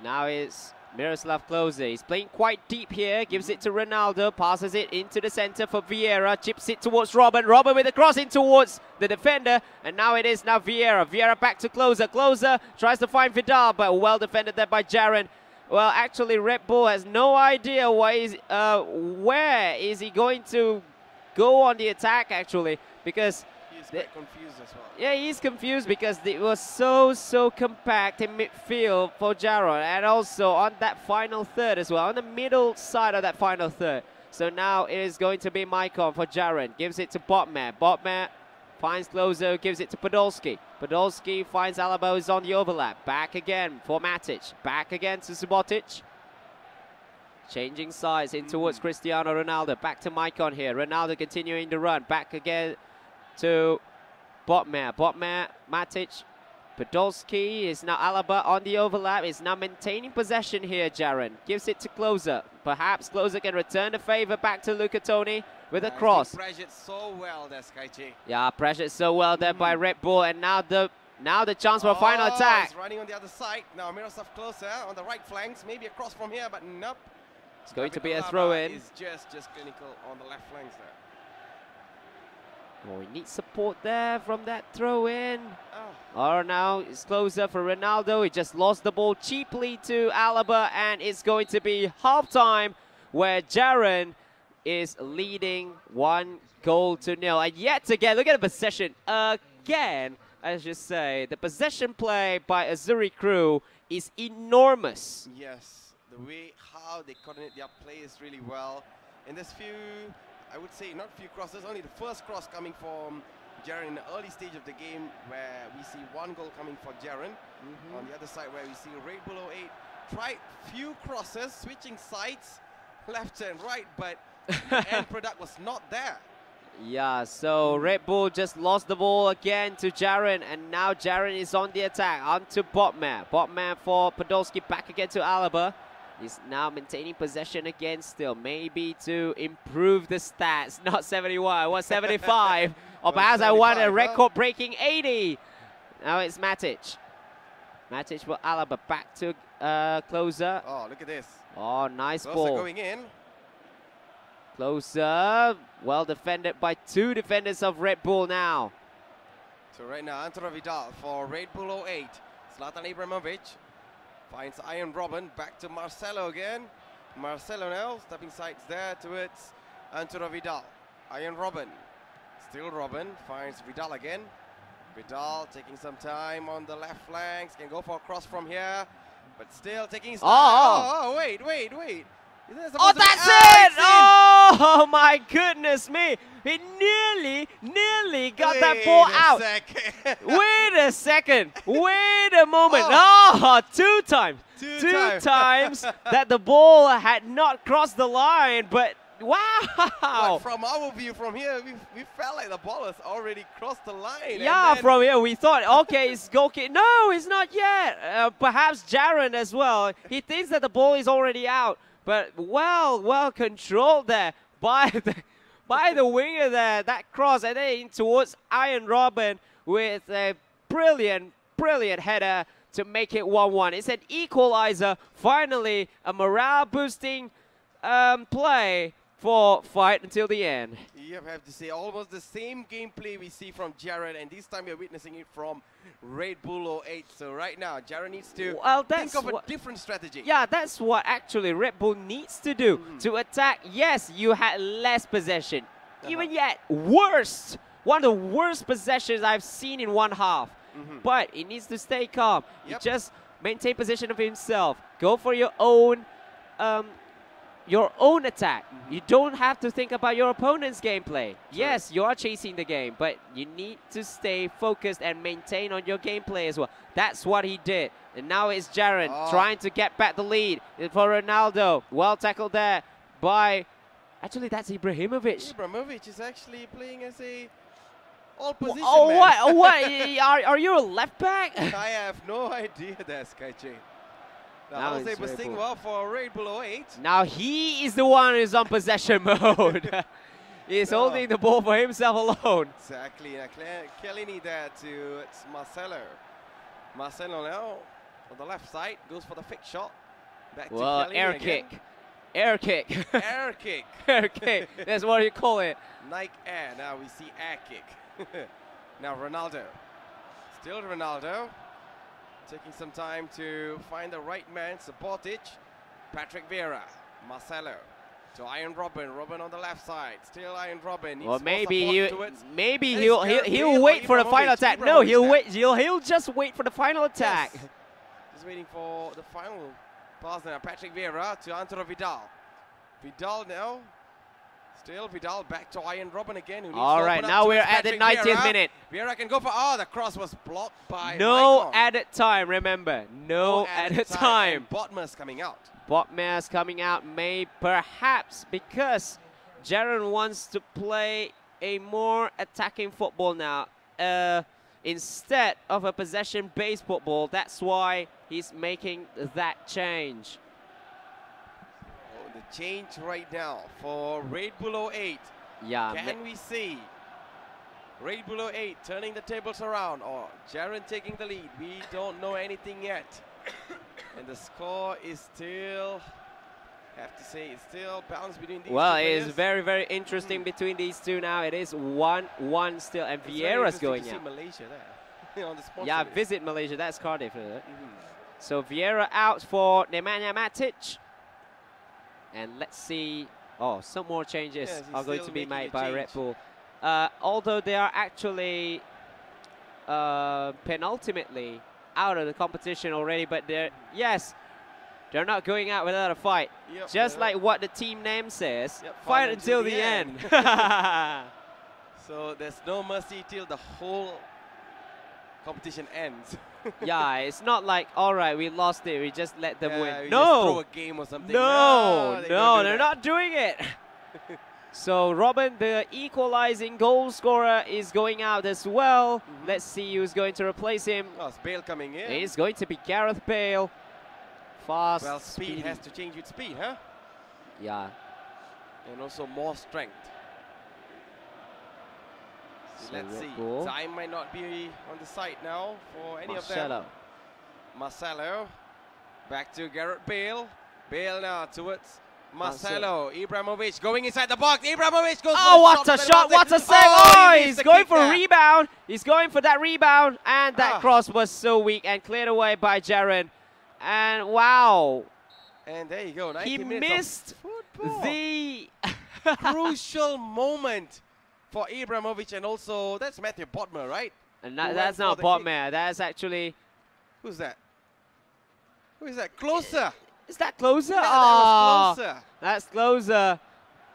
[SPEAKER 2] Now it's Miroslav Klose. He's playing quite deep here. Gives it to Ronaldo. Passes it into the center for Vieira. Chips it towards Robin. Robin with a cross in towards the defender. And now it is Vieira. Vieira back to Klose. Klose tries to find Vidal, but well defended there by Jaron. Well, actually, Red Bull has no idea where is he going to go on the attack, actually, because
[SPEAKER 3] he's quite confused as well.
[SPEAKER 2] Yeah, he's confused because it was so compact in midfield for Jaron, and also on that final third as well, on the middle side of that final third. So now it is going to be Maicon for Jaron. Gives it to Botman. Botman finds Klose, gives it to Podolski. Podolski finds Alaba, who's on the overlap. Back again for Matic. Back again to Subotic. Changing sides in towards Cristiano Ronaldo. Back to Maicon here. Ronaldo continuing the run. Back again to Botman. Botman, Matic. Podolski is now Alaba on the overlap. Is now maintaining possession here, Jaron. Gives it to Klose. Perhaps Klose can return the favor back to F.U.T.E with a cross.
[SPEAKER 3] Pressured so well there, Sekaiichi.
[SPEAKER 2] Yeah, pressured so well there by Red Bull, and now the chance for a final attack.
[SPEAKER 3] He's running on the other side. Now Miroslav Klose on the right flanks. Maybe a cross from here, but nope.
[SPEAKER 2] It's going to be a throw-in.
[SPEAKER 3] Is just clinical on the left flanks there.
[SPEAKER 2] Oh, we need support there from that throw-in. Oh, now it's closer for Ronaldo. He just lost the ball cheaply to Alaba, and it's going to be half-time where Jaron is leading 1-0. And yet again, look at the possession again. I should say, the possession play by Azuri crew is enormous.
[SPEAKER 3] Yes, the way how they coordinate their players really well. And there's I would say not few crosses, only the first cross coming from Jaron in the early stage of the game, where we see 1 goal coming for Jaron. On the other side, where we see Red Bull 08 tried few crosses, switching sides, left and right, but the end product was not there.
[SPEAKER 2] Yeah, so Red Bull just lost the ball again to Jaron, and now Jaron is on the attack, onto Botman. Botman for Podolski, back again to Alaba. He's now maintaining possession again still, maybe to improve the stats. Not 71, 175. Or perhaps I want a record-breaking 80. Now it's Matic. Matic for Alaba, back to Klose.
[SPEAKER 3] Oh, look at this.
[SPEAKER 2] Oh, nice
[SPEAKER 3] Klose
[SPEAKER 2] ball.
[SPEAKER 3] going in.
[SPEAKER 2] Closer. Well defended by two defenders of Red Bull now.
[SPEAKER 3] So right now, Arturo Vidal for Red Bull 08. Zlatan Ibrahimovic finds Iron Robin. Back to Marcelo again. Marcelo now, stepping sides there towards Arturo Vidal. Iron Robin. Still Robin. Finds Vidal again. Vidal taking some time on the left flanks. Can go for a cross from here. But still taking his time. Oh, wait.
[SPEAKER 2] Oh, that's it! Oh, my goodness me. He nearly got that ball out. Wait a second. Wait a moment. Oh, two times. Two times that the ball had not crossed the line, but wow.
[SPEAKER 3] But from our view from here, we felt like the ball has already crossed the line.
[SPEAKER 2] Yeah, from here we thought, okay, it's goal kick. No, it's not yet. Perhaps Jaron as well. He thinks that the ball is already out. But well controlled there by the winger there. That cross and then towards Iron Robin with a brilliant header to make it 1-1. It's an equalizer. Finally, a morale boosting play for Fight until the end.
[SPEAKER 3] Yep, I have to say almost the same gameplay we see from Jaron, and this time we're witnessing it from Red Bull 08. So right now, Jaron needs to think of a different strategy.
[SPEAKER 2] Yeah, that's what actually Red Bull needs to do to attack. Yes, you had less possession. Even yet, worst. One of the worst possessions I've seen in one half. But he needs to stay calm. Yep. Just maintain position of himself. Go for your own attack. You don't have to think about your opponent's gameplay. Yes, you are chasing the game, but you need to stay focused and maintain on your gameplay as well. That's what he did. And now it's Jaron trying to get back the lead for Ronaldo. Well tackled there by... Actually, that's Ibrahimovic.
[SPEAKER 3] Ibrahimovic is actually playing as a all-position man.
[SPEAKER 2] Oh, what? Are you a left back?
[SPEAKER 3] I have no idea there, Sekaiichi. Now Jose was sing well for Red Bull 08.
[SPEAKER 2] Now he is the one who's on possession mode. He's holding the ball for himself alone.
[SPEAKER 3] Exactly. Chiellini there to Marcelo. Marcelo now on the left side goes for the fake shot. Back to Chiellini
[SPEAKER 2] air
[SPEAKER 3] again.
[SPEAKER 2] kick. Air kick.
[SPEAKER 3] Air kick.
[SPEAKER 2] Air kick. That's what you call it.
[SPEAKER 3] Nike Air. Now we see air kick. Now Ronaldo. Still Ronaldo. Taking some time to find the right man, Sabotage, Patrick Vieira, Marcelo, to Iron Robin, Robin on the left side, still Iron Robin.
[SPEAKER 2] Or maybe he'll wait for the final attack. No, he'll just wait for the final attack.
[SPEAKER 3] Yes. Just waiting for the final pass now. Patrick Vieira to Arturo Vidal. Vidal now. Still Vidal back to Iron Robin again.
[SPEAKER 2] All right, now we're at the 90th minute.
[SPEAKER 3] Vieira can go for... the cross was blocked by...
[SPEAKER 2] No added time, remember. No added time.
[SPEAKER 3] Botma's coming out.
[SPEAKER 2] Botma's coming out may perhaps because Jaron wants to play a more attacking football now. Instead of a possession-based football. That's why he's making that change.
[SPEAKER 3] The change right now for Red Bull 08.
[SPEAKER 2] Yeah.
[SPEAKER 3] Can we see Red Bull 08 turning the tables around or Jaron taking the lead? We don't know anything yet. And the score is still, have to say, it's still balanced between these two players.
[SPEAKER 2] It is very interesting between these two now. It is 1-1 still, and Vieira's going out.
[SPEAKER 3] Malaysia there on the sponsor
[SPEAKER 2] list. Visit Malaysia. That's Cardiff. So Vieira out for Nemanja Matic. And let's see, some more changes are going to be made by Red Bull. Although they are actually penultimately out of the competition already, but they're not going out without a fight. Just like what the team name says, fight until the end.
[SPEAKER 3] So there's no mercy till the whole competition ends.
[SPEAKER 2] It's not like, all right, we lost it, we just let them win.
[SPEAKER 3] No! Just throw a game or something.
[SPEAKER 2] No, they're not doing it. So Robin, the equalizing goal scorer, is going out as well. Let's see who's going to replace him.
[SPEAKER 3] It's Bale coming in.
[SPEAKER 2] It's going to be Gareth Bale. Fast,
[SPEAKER 3] well, speed has to change with speed, huh?
[SPEAKER 2] Yeah.
[SPEAKER 3] And also more strength. So let's see. Time might not be on the side now for any of them. Marcelo. Back to Gareth Bale. Bale now towards Marcelo, Ibrahimovic going inside the box. Ibrahimovic goes
[SPEAKER 2] oh, what a shot, what a save. Oh,
[SPEAKER 3] he
[SPEAKER 2] he's going for a rebound. He's going for that rebound. And that cross was so weak and cleared away by Jaron. And wow.
[SPEAKER 3] And there you go.
[SPEAKER 2] He missed the
[SPEAKER 3] crucial moment for Ibrahimovic. And also, that's Matthew Bodmer, right?
[SPEAKER 2] And that's not Bodmer. That's actually...
[SPEAKER 3] Who's that? Who is that? Closer.
[SPEAKER 2] Is that closer?
[SPEAKER 3] Yeah, that was closer.
[SPEAKER 2] That's closer.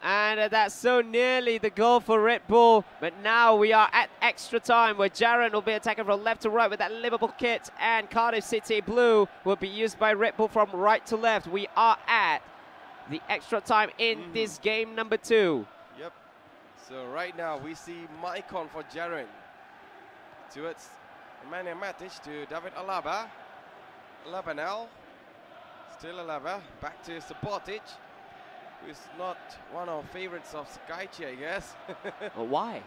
[SPEAKER 2] And that's so nearly the goal for Red Bull. But now we are at extra time where Jaron will be attacking from left to right with that Liverpool kit. And Cardiff City Blue will be used by Red Bull from right to left. We are at the extra time in this game number 2.
[SPEAKER 3] Yep. So right now we see Maicon for Jaron. Towards Emmanuel Matic to David Alaba. Alaba now. Still Alaba. Back to Sabotic, who's not one of favorites of Sekaiichi, I guess.
[SPEAKER 2] Well, why?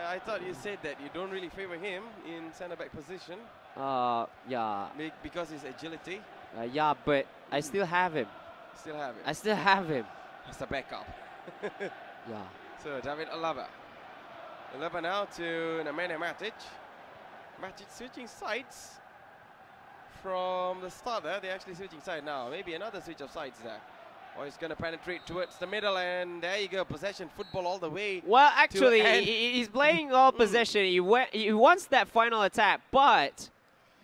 [SPEAKER 3] I thought you said that you don't really favor him in centre-back position.
[SPEAKER 2] Yeah.
[SPEAKER 3] Because his agility.
[SPEAKER 2] Yeah, but I still have him.
[SPEAKER 3] Still have him.
[SPEAKER 2] I still have him.
[SPEAKER 3] As a backup.
[SPEAKER 2] Yeah.
[SPEAKER 3] So David Alaba. Alaba now to Nemanja Matic. Matic switching sides from the start there. They're actually switching side now. Maybe another switch of sides there. Or he's going to penetrate towards the middle, and there you go. Possession football all the way.
[SPEAKER 2] Well, actually, he's playing all possession. He wants that final attack, but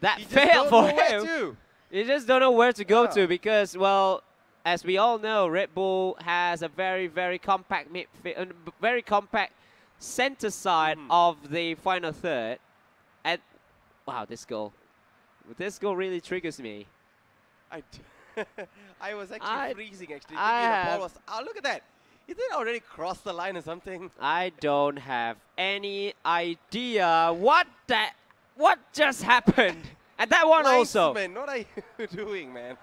[SPEAKER 2] that failed for him. You just don't know where to go to because, well, as we all know, Red Bull has a very, very compact midfield, very compact center side of the final third. And wow, this goal really triggers me.
[SPEAKER 3] I was actually freezing, actually. The ball was, oh, look at that. Is it already crossed the line or something?
[SPEAKER 2] I don't have any idea what just happened. And that one also.
[SPEAKER 3] Man, what are you doing, man?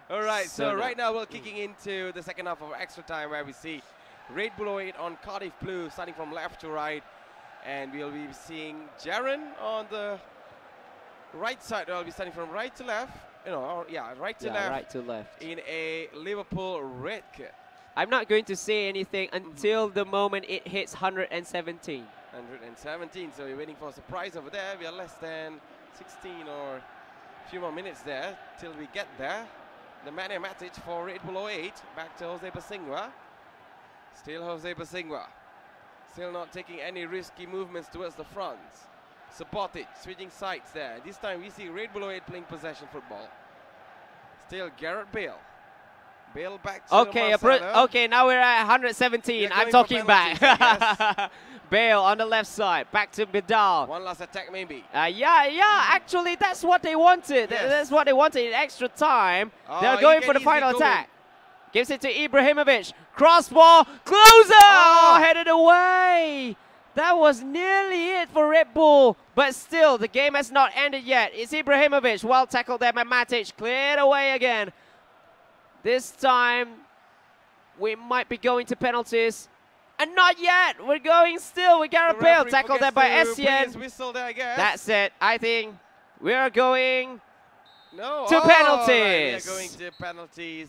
[SPEAKER 3] All right, so right now we're kicking into the second half of extra time where we see Red Bull 08 on Cardiff Blue, starting from left to right. And we'll be seeing Jaron on the right side. I'll be starting from right to left. Right to left.
[SPEAKER 2] Right to left.
[SPEAKER 3] In a Liverpool red kit.
[SPEAKER 2] I'm not going to say anything until the moment it hits 117.
[SPEAKER 3] 117. So we're waiting for a surprise over there. We are less than 16 or a few more minutes there till we get there. The Nemanja Matic for Red Bull 08. Back to Jose Basingwa. Still Jose Basingwa. Still not taking any risky movements towards the front. Sabotic switching sides there. This time we see Red Bull 08 playing possession football. Still Gareth Bale. Bale back to Marcelo.
[SPEAKER 2] Okay, now we're at 117. I'm talking back. Bale on the left side. Back to Vidal.
[SPEAKER 3] One last attack maybe.
[SPEAKER 2] Actually, that's what they wanted.
[SPEAKER 3] Yes.
[SPEAKER 2] That's what they wanted in extra time. They're going for the final attack. Gives it to Ibrahimovic. Cross ball. Closer! Headed away. That was nearly it for Red Bull. But still, the game has not ended yet. It's Ibrahimovic. Well tackled there by Matic. Cleared away again. This time, we might be going to penalties. And not yet. We're going still with Gareth Bale. Tackled there by Essien. That's it. I think we are going to penalties.
[SPEAKER 3] We are going to penalties.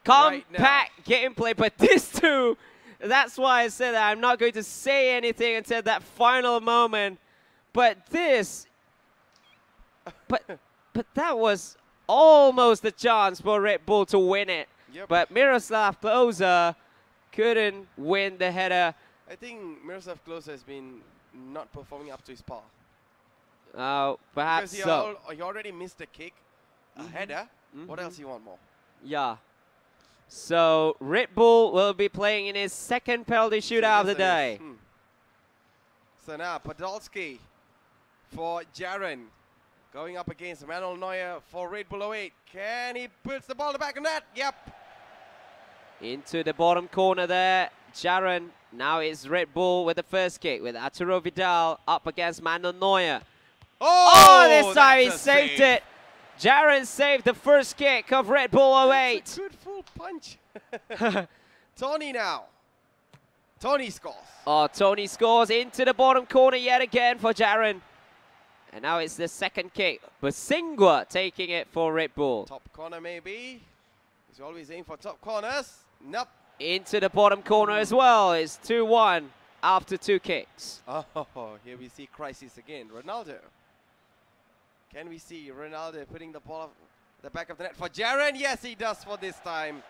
[SPEAKER 2] Compact gameplay, but this too. That's why I said that I'm not going to say anything until that final moment. But this, but that was almost the chance for Red Bull to win it.
[SPEAKER 3] Yep.
[SPEAKER 2] But Miroslav Klose couldn't win the header.
[SPEAKER 3] I think Miroslav Klose has been not performing up to his par.
[SPEAKER 2] Perhaps
[SPEAKER 3] because he already missed a kick, a header. What else you want more?
[SPEAKER 2] Yeah. So Red Bull will be playing in his second penalty shootout of the day.
[SPEAKER 3] So now Podolski for Jaron. Going up against Manuel Neuer for Red Bull 08. Can he puts the ball in the back of net? Yep.
[SPEAKER 2] Into the bottom corner there. Jaron. Now it's Red Bull with the first kick with Arturo Vidal up against Manuel Neuer. This time he saved it. Jaron saved the first kick of Red Bull 08.
[SPEAKER 3] That's a good full punch. Tony now. Tony scores.
[SPEAKER 2] Tony scores into the bottom corner yet again for Jaron. And now it's the second kick. Basingwa taking it for Red Bull.
[SPEAKER 3] Top corner maybe. He's always aiming for top corners. Nope.
[SPEAKER 2] Into the bottom corner as well. It's 2-1 after 2 kicks.
[SPEAKER 3] Oh, here we see crisis again. Ronaldo. Can we see Ronaldo putting the ball off the back of the net for Jaron? Yes, he does for this time.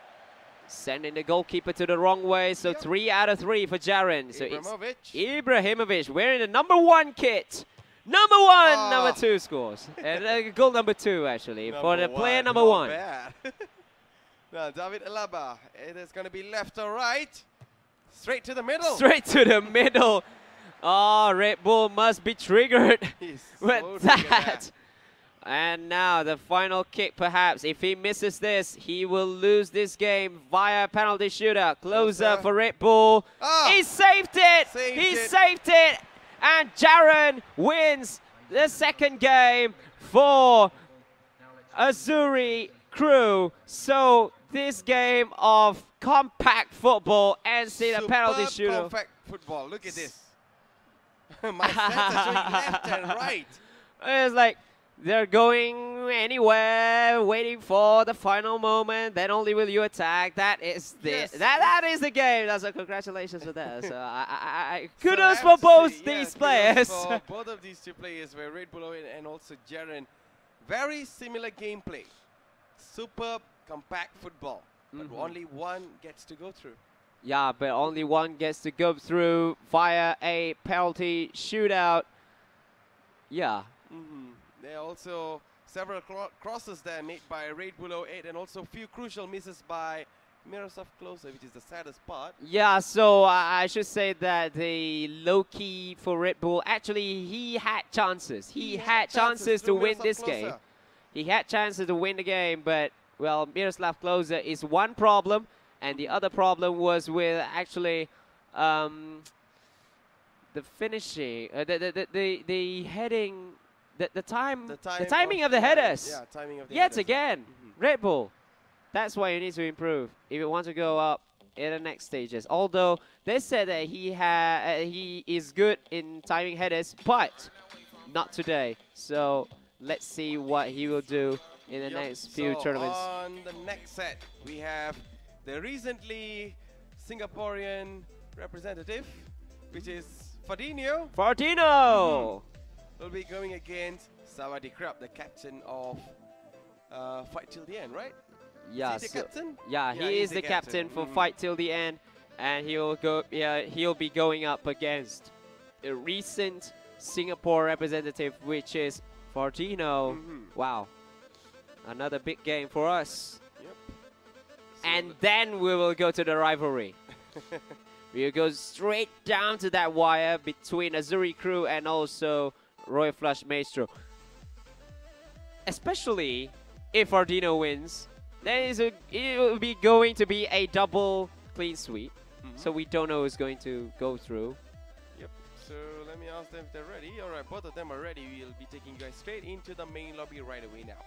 [SPEAKER 2] Sending the goalkeeper to the wrong way. So 3 out of 3 for Jaron. So it's Ibrahimovic wearing the number 1 kit. Number 1, number 2 scores. And goal number 2 actually for the player number 1.
[SPEAKER 3] Now David Alaba. It is going to be left or right. Straight to the middle.
[SPEAKER 2] Straight to the middle. Oh, Red Bull must be triggered with that. And now the final kick, perhaps. If he misses this, he will lose this game via penalty shootout. Closer for Red Bull. Oh, he saved it. Saved it. And Jaron wins the second game for Azuri crew. So this game of compact football ends in a penalty shootout.
[SPEAKER 3] Compact football. Look at this. My stats are showing left and right.
[SPEAKER 2] It's like they're going anywhere, waiting for the final moment. Then only will you attack. That is the that is the game. That's a congratulations for that. So I kudos for both these players.
[SPEAKER 3] For both of these two players, were Red Bull and also Jaron. Very similar gameplay. Superb compact football, but only one gets to go through.
[SPEAKER 2] Yeah, but only one gets to go through via a penalty shootout. Yeah.
[SPEAKER 3] There are also several crosses there made by Red Bull 08 and also few crucial misses by Miroslav Klose, which is the saddest part.
[SPEAKER 2] Yeah, so I should say that the low-key for Red Bull, actually he had chances. He had chances to win this game. He had chances to win the game, but, well, Miroslav Klose is one problem. And the other problem was with actually the finishing, the heading, the timing of the headers.
[SPEAKER 3] Yeah, timing of the
[SPEAKER 2] Yet
[SPEAKER 3] headers.
[SPEAKER 2] again, Red Bull. That's why you need to improve if you want to go up in the next stages. Although they said that he is good in timing headers, but not today. So let's see what he will do in the next few tournaments.
[SPEAKER 3] On the next set, we have the recently Singaporean representative, which is Fordino.
[SPEAKER 2] Fordino!
[SPEAKER 3] Will be going against Sawadee, the captain of Fight Till the End, right?
[SPEAKER 2] Yeah,
[SPEAKER 3] is he the captain?
[SPEAKER 2] Yeah, he is the captain for Fight Till the End, and he'll go. Yeah, he'll be going up against a recent Singapore representative, which is Fordino. Wow, another big game for us. And then we will go to the rivalry. We'll go straight down to that wire between Azuri crew and also Royal Flush Maestro. Especially if Fordino wins, then it will be going to be a double clean sweep. So we don't know who's going to go through.
[SPEAKER 3] Yep. So let me ask them if they're ready. All right, both of them are ready. We'll be taking you guys straight into the main lobby right away now.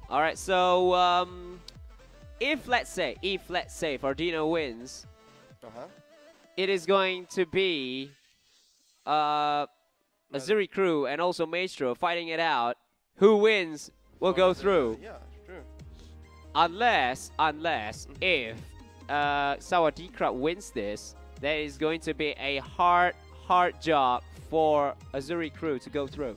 [SPEAKER 2] All right, so if let's say Fordino wins, it is going to be Azuri crew and also Maestro fighting it out. Who wins will go through.
[SPEAKER 3] Yeah, true.
[SPEAKER 2] Unless if Sawadee wins this, there is going to be a hard job for Azuri crew to go through.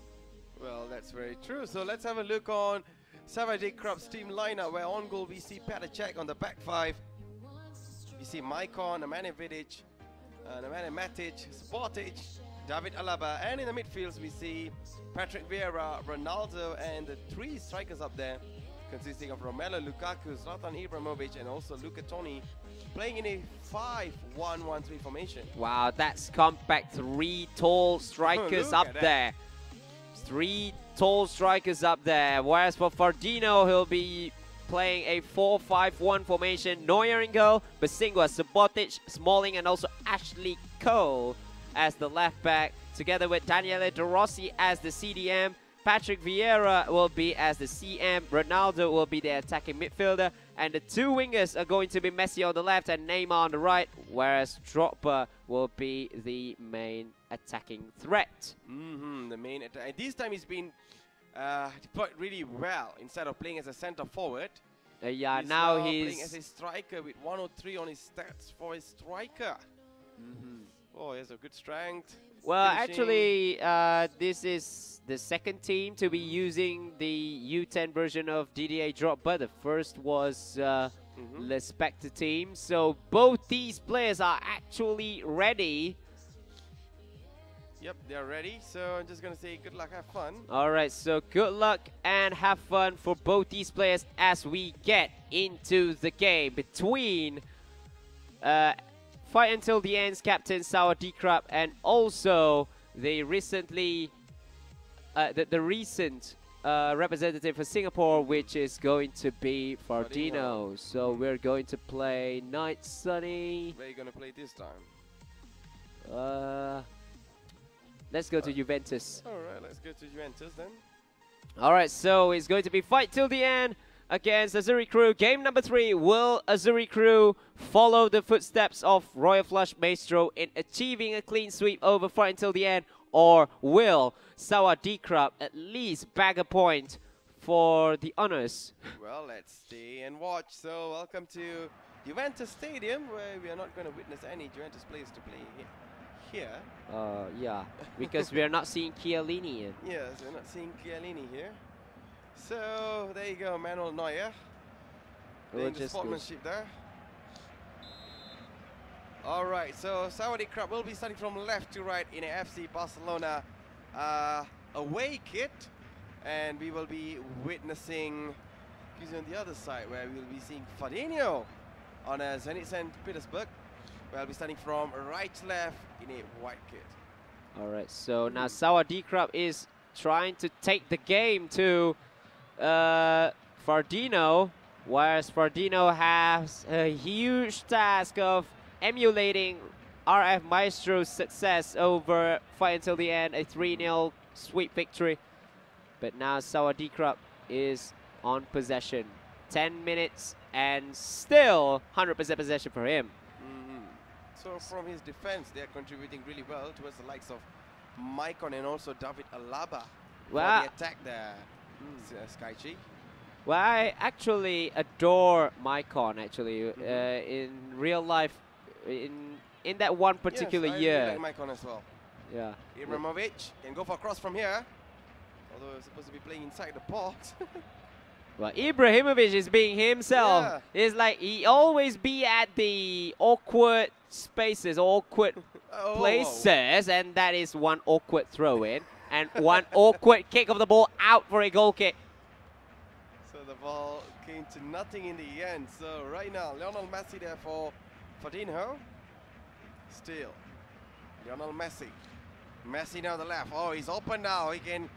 [SPEAKER 3] Well, that's very true. So let's have a look on Sawadee Krup's team lineup, where on goal we see Petacek on the back 5. We see Maikon, Nemanja Vidic, Nemanja Matic, Sportage, David Alaba, and in the midfields we see Patrick Vieira, Ronaldo, and the 3 strikers up there, consisting of Romelu Lukaku, Zlatan Ibrahimovic, and also Luca Toni, playing in a 5-1-1-3 formation.
[SPEAKER 2] Wow, that's compact. 3 tall strikers up there. 3 tall strikers up there. Whereas for Fordino, he'll be playing a 4-5-1 formation. Neuer in goal, Basingwa, Subotic, Smalling, and also Ashley Cole as the left back, together with Daniele De Rossi as the CDM. Patrick Vieira will be as the CM. Ronaldo will be the attacking midfielder. And the 2 wingers are going to be Messi on the left and Neymar on the right, whereas Drogba will be the main attacking threat.
[SPEAKER 3] The main attack. This time he's been deployed really well instead of playing as a center forward.
[SPEAKER 2] Yeah,
[SPEAKER 3] he's
[SPEAKER 2] now
[SPEAKER 3] playing
[SPEAKER 2] he's
[SPEAKER 3] as a striker with 103 on his stats for a striker. Oh, he has a good strength.
[SPEAKER 2] Well,
[SPEAKER 3] finishing.
[SPEAKER 2] actually, this is the second team to be using the U10 version of DDA drop, but the first was the Spectre team. So both these players are actually ready.
[SPEAKER 3] Yep, they're ready. So I'm just going to say good luck, have fun.
[SPEAKER 2] All right, so good luck and have fun for both these players as we get into the game between Fight Until the End's captain Sawadee and also the recently the recent representative for Singapore, which is going to be Fordino. So we're going to play Night Sunny.
[SPEAKER 3] Where are you going to play this time?
[SPEAKER 2] Let's go to Juventus.
[SPEAKER 3] All right, let's go to Juventus then.
[SPEAKER 2] All right, so it's going to be Fight Till the End against Azuri Crew. Game number 3. Will Azuri Crew follow the footsteps of Royal Flush Maestro in achieving a clean sweep over Fight Until the End? Or will Sawadee at least bag a point for the honors?
[SPEAKER 3] Well, let's stay and watch. So welcome to Juventus Stadium, where we are not going to witness any Juventus players to play here.
[SPEAKER 2] Yeah, because we are not seeing Chiellini here.
[SPEAKER 3] Yes, we're not seeing Chiellini here. So there you go, Manuel Neuer. Doing the sportsmanship there. All right, so Sawadee will be starting from left to right in a FC Barcelona away kit, and we will be witnessing on the other side where we will be seeing Fordino on a Zenit St. Petersburg. We'll be starting from right to left in a white kit.
[SPEAKER 2] All right, so now Sawadee is trying to take the game to Fordino, whereas Fordino has a huge task of emulating RF Maestro's success over Fight Until the End, a 3-0 sweep victory. But now Sawadee is on possession. 10 minutes and still 100% possession for him.
[SPEAKER 3] So from his defense, they are contributing really well towards the likes of Maicon and also David Alaba for the attack there, Sekaiichi.
[SPEAKER 2] Well, I actually adore Maicon, actually, in real life, in that one particular year.
[SPEAKER 3] I really like Maicon as well.
[SPEAKER 2] Yeah.
[SPEAKER 3] Ibrahimovic can go for a cross from here, although he's supposed to be playing inside the box.
[SPEAKER 2] Well, Ibrahimovic is being himself.
[SPEAKER 3] Yeah.
[SPEAKER 2] It's like he always be at the awkward spaces, awkward places, and that is one awkward throw-in and one awkward kick of the ball out for a goal kick.
[SPEAKER 3] So the ball came to nothing in the end. So right now, Lionel Messi there for Fordino. Still, Lionel Messi. Messi now the left. Oh, he's open now. He can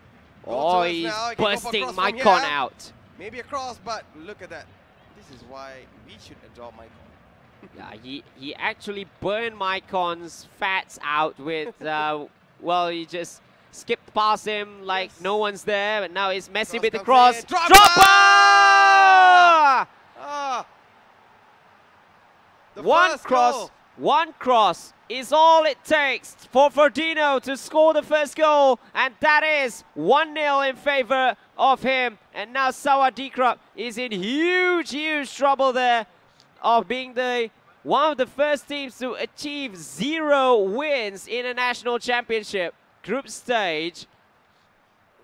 [SPEAKER 3] go to
[SPEAKER 2] he's
[SPEAKER 3] now. He
[SPEAKER 2] busting Maicon out.
[SPEAKER 3] Maybe a cross, but look at that. This is why we should adore Maicon.
[SPEAKER 2] Yeah, he actually burned Maicon's fats out with, well, he just skipped past him like no one's there, but now it's Messi with the cross. Dropper! One cross is all it takes for Fordino to score the first goal, and that is 1-0 in favor of him. And now Sawadee is in huge trouble there of being one of the first teams to achieve 0 wins in a national championship group stage,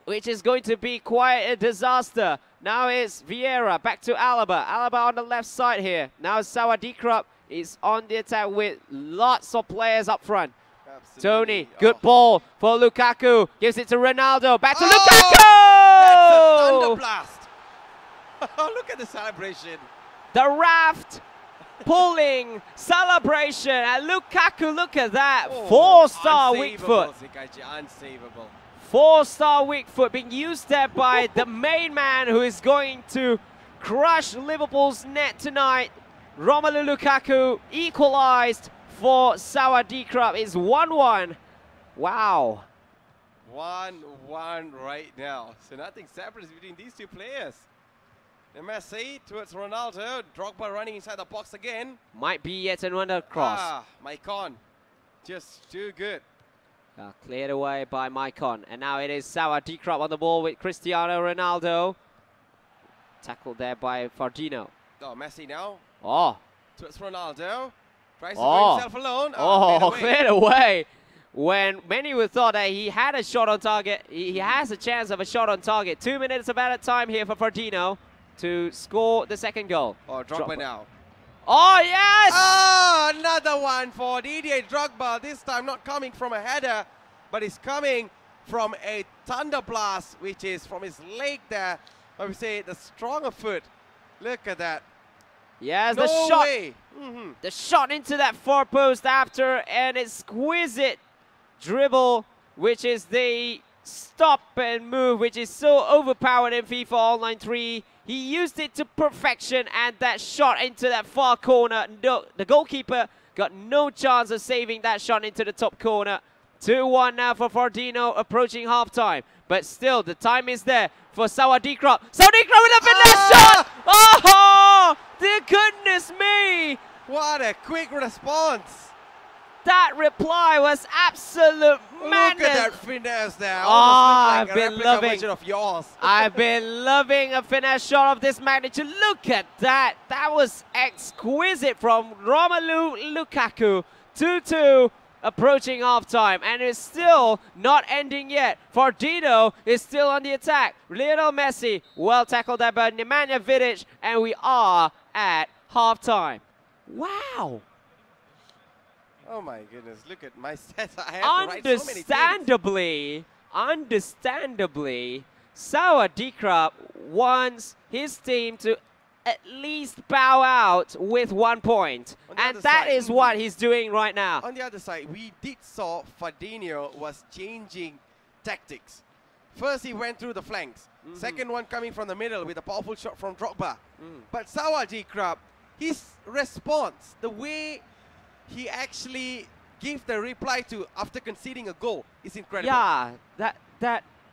[SPEAKER 2] which is going to be quite a disaster. Now it's Vieira, back to Alaba. Alaba on the left side here. Now Sawadee is on the attack with lots of players up front. Absolutely. Tony, good ball for Lukaku. Gives it to Ronaldo. Back to Lukaku!
[SPEAKER 3] That's a thunderblast. Look at the celebration.
[SPEAKER 2] The raft pulling celebration. And Lukaku, look at that. 4-star weak foot.
[SPEAKER 3] Unsavable.
[SPEAKER 2] 4-star weak foot being used there by the main man who is going to crush Liverpool's net tonight. Romelu Lukaku equalized for Sawadee It's 1-1. Wow.
[SPEAKER 3] 1-1 right now. So nothing separates between these two players. The Messi towards Ronaldo. Drogba running inside the box again.
[SPEAKER 2] Might be yet another cross.
[SPEAKER 3] Maicon. Just too good.
[SPEAKER 2] Cleared away by Maicon. And now it is Sawadee on the ball with Cristiano Ronaldo. Tackled there by Fordino.
[SPEAKER 3] Oh, Messi now.
[SPEAKER 2] Oh.
[SPEAKER 3] Towards Ronaldo. Tries to go himself alone.
[SPEAKER 2] Cleared away. When many would thought that he had a shot on target, he has a chance of a shot on target. 2 minutes of added time here for Fordino to score the second goal.
[SPEAKER 3] Oh, Drogba now.
[SPEAKER 2] Oh, yes!
[SPEAKER 3] Oh, another one for Didier Drogba. This time not coming from a header, but it's coming from a thunder blast, which is from his leg there. I would say the stronger foot. Look at that.
[SPEAKER 2] Yes,
[SPEAKER 3] no
[SPEAKER 2] the shot.
[SPEAKER 3] Way.
[SPEAKER 2] The shot into that far post after an exquisite dribble, which is the stop and move, which is so overpowered in FIFA Online 3. He used it to perfection, and that shot into that far corner. No, the goalkeeper got no chance of saving that shot into the top corner. 2-1 now for Fordino, approaching halftime. But still, the time is there for Sawadee. Sawadee with a finesse shot! Oh, dear goodness me!
[SPEAKER 3] What a quick response!
[SPEAKER 2] That reply was absolute madness.
[SPEAKER 3] Look at that finesse there.
[SPEAKER 2] Oh, I've been
[SPEAKER 3] loving of yours.
[SPEAKER 2] I've been loving a finesse shot of this magnitude. Look at that. That was exquisite from Romelu Lukaku. 2-2 approaching halftime, and it's still not ending yet. Fordino is still on the attack. Lionel Messi, well tackled there by Nemanja Vidic, and we are at halftime. Wow.
[SPEAKER 3] Oh my goodness, look at my stats. I have to write so many things.
[SPEAKER 2] Understandably, Sawadee wants his team to at least bow out with 1 point. And that is what he's doing right now.
[SPEAKER 3] On the other side, we did saw Fordino was changing tactics. First, he went through the flanks. Second one coming from the middle with a powerful shot from Drogba. But Sawadee, his response, the way he actually gave the reply to after conceding a goal is incredible.
[SPEAKER 2] Yeah,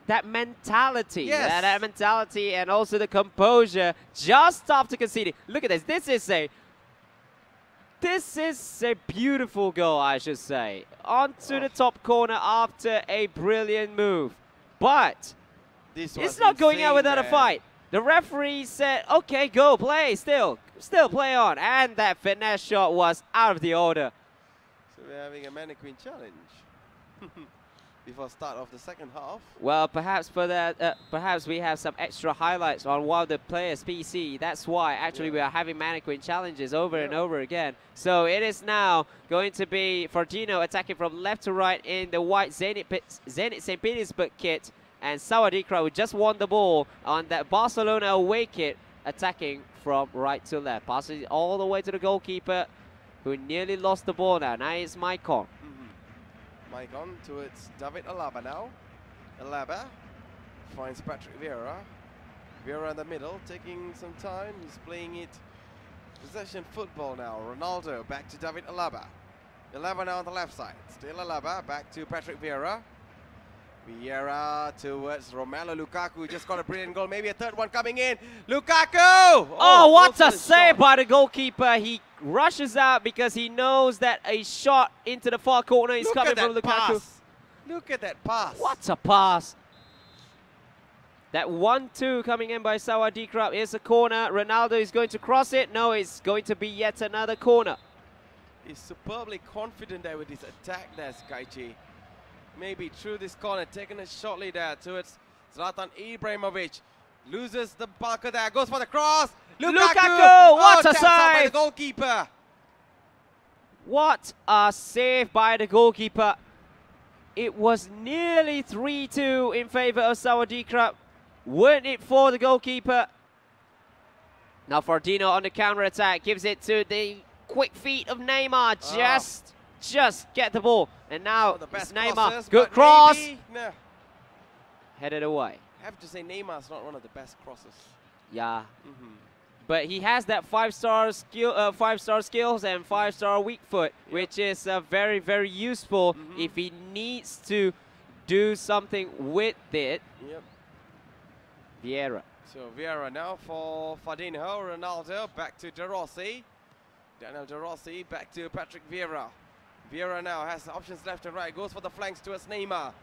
[SPEAKER 2] that mentality,
[SPEAKER 3] yes.
[SPEAKER 2] that mentality, and also the composure just after conceding. Look at this. This is a beautiful goal, I should say. Onto the top corner after a brilliant move. But it's not going out without a fight. The referee said, okay, go, play, still play on. And that finesse shot was out of the order.
[SPEAKER 3] So we're having a mannequin challenge before start of the second half.
[SPEAKER 2] Well, perhaps for that, perhaps we have some extra highlights on one of the players' PC. That's why actually we are having mannequin challenges over and over again. So it is now going to be Fordino attacking from left to right in the white Zenit St. Petersburg kit. And Sawadee, who just won the ball on that Barcelona away kit, attacking from right to left. Passes all the way to the goalkeeper, who nearly lost the ball now. Now it's Maicon.
[SPEAKER 3] Maicon towards David Alaba now. Alaba finds Patrick Vieira. Vieira in the middle, taking some time. He's playing it possession football now. Ronaldo back to David Alaba. Alaba now on the left side. Still Alaba, back to Patrick Vieira. Vieira towards Romelu Lukaku, just got a brilliant goal, maybe a third one coming in. Lukaku!
[SPEAKER 2] Oh, what a save by the goalkeeper. He rushes out because he knows that a shot into the far corner is coming from Lukaku.
[SPEAKER 3] Pass. Look at that pass.
[SPEAKER 2] What a pass. That 1-2 coming in by Sawadee. Here's a corner. Ronaldo is going to cross it. No, it's going to be yet another corner.
[SPEAKER 3] He's superbly confident there with his attack there, Sekaiichi. Maybe through this corner, taking it shortly there towards Zlatan Ibrahimovic. Loses the bunker there, goes for the cross.
[SPEAKER 2] Lukaku! What a save!
[SPEAKER 3] By the goalkeeper.
[SPEAKER 2] What a save by the goalkeeper. It was nearly 3-2 in favor of Sawadee. Weren't it for the goalkeeper? Now Fordino on the counter-attack, gives it to the quick feet of Neymar. Just get the ball. And now it's Neymar. Good cross.
[SPEAKER 3] No.
[SPEAKER 2] Headed away.
[SPEAKER 3] I have to say Neymar's not one of the best crosses.
[SPEAKER 2] Yeah. But he has that five-star skills and 5-star weak foot, which is very, very useful if he needs to do something with it. Vieira.
[SPEAKER 3] So Vieira now for Fordino. Ronaldo back to De Rossi. Daniel De Rossi back to Patrick Vieira. Vieira now has options left and right. Goes for the flanks towards Neymar.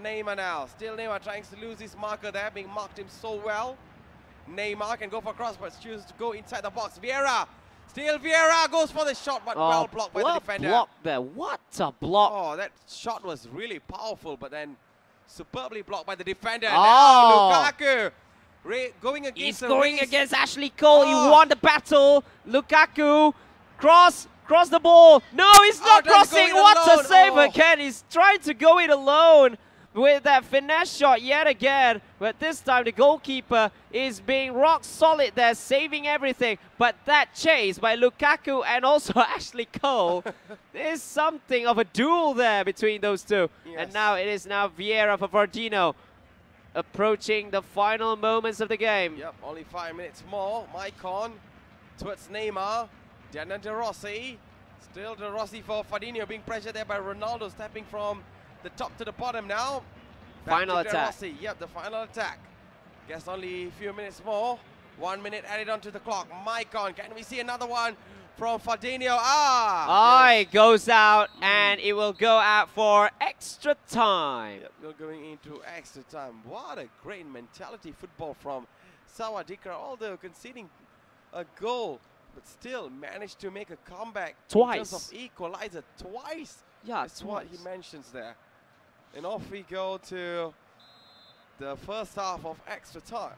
[SPEAKER 3] Neymar now. Still Neymar trying to lose his marker there. Being marked him so well. Neymar can go for cross, but chooses to go inside the box. Vieira. Still Vieira goes for the shot, but well blocked by the defender.
[SPEAKER 2] Block there. What a block.
[SPEAKER 3] Oh, that shot was really powerful, but then superbly blocked by the defender.
[SPEAKER 2] Oh.
[SPEAKER 3] Now Lukaku going against
[SPEAKER 2] He's going against Ashley Cole.
[SPEAKER 3] Oh.
[SPEAKER 2] He won the battle. Lukaku. Cross the ball. No, he's not crossing. What a save again. He's trying to go it alone with that finesse shot yet again. But this time the goalkeeper is being rock solid there, saving everything. But that chase by Lukaku and also Ashley Cole, there's something of a duel there between those two. Yes. And now it is Vieira for Fordino, approaching the final moments of the game.
[SPEAKER 3] Yep, only 5 minutes more. Maicon towards Neymar. De Rossi. Still De Rossi for Fordino, being pressured there by Ronaldo, stepping from the top to the bottom now.
[SPEAKER 2] Final attack.
[SPEAKER 3] Rossi. Yep, the final attack. Guess only a few minutes more. 1 minute added onto the clock. Maicon, can we see another one from Fordino?
[SPEAKER 2] It goes out, and it will go out for extra time.
[SPEAKER 3] Yep, we're going into extra time. What a great mentality football from Sawadee, although conceding a goal, but still managed to make a comeback
[SPEAKER 2] twice.
[SPEAKER 3] In terms of equalizer twice.
[SPEAKER 2] Yeah,
[SPEAKER 3] that's what he mentions there. And off we go to the first half of extra time.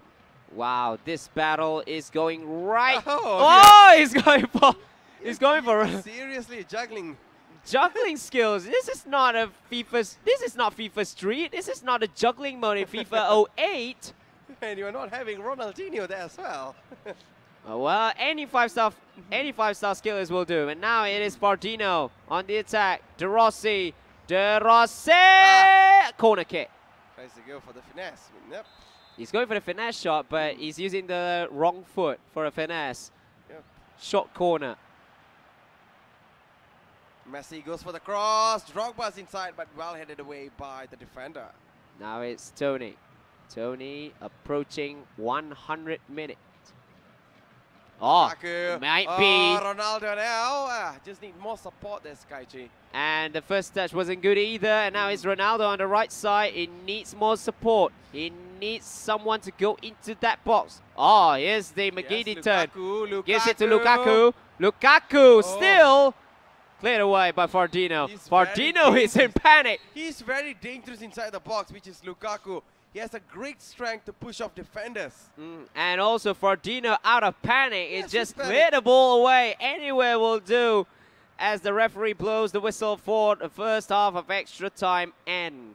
[SPEAKER 2] Wow, this battle is going right.
[SPEAKER 3] Yeah.
[SPEAKER 2] He's going for. He's going for.
[SPEAKER 3] Seriously, juggling
[SPEAKER 2] skills. This is not FIFA. This is not FIFA Street. This is not a juggling mode in FIFA 08.
[SPEAKER 3] And you're not having Ronaldinho there as well.
[SPEAKER 2] Well, any five-star skillers will do. And now it is Fordino on the attack. De Rossi. Corner kick.
[SPEAKER 3] Tries to go for the finesse. Yep.
[SPEAKER 2] He's going for the finesse shot, but he's using the wrong foot for a finesse.
[SPEAKER 3] Yep.
[SPEAKER 2] Short corner.
[SPEAKER 3] Messi goes for the cross. Drogba's inside, but well headed away by the defender.
[SPEAKER 2] Now it's Tony. Tony approaching 100 minutes. Might be.
[SPEAKER 3] Ronaldo now. Just need more support there, Sekaiichi.
[SPEAKER 2] And the first touch wasn't good either. And now it's Ronaldo on the right side. He needs more support. He needs someone to go into that box. Here's the McGeady turn.
[SPEAKER 3] Lukaku.
[SPEAKER 2] Gives it to Lukaku. Lukaku still cleared away by Fordino. Fordino is in panic.
[SPEAKER 3] He's very dangerous inside the box, which is Lukaku. He has a great strength to push off defenders.
[SPEAKER 2] And also Fordino, out of panic, is just clear the ball away. Anywhere will do as the referee blows the whistle for the first half of extra time end.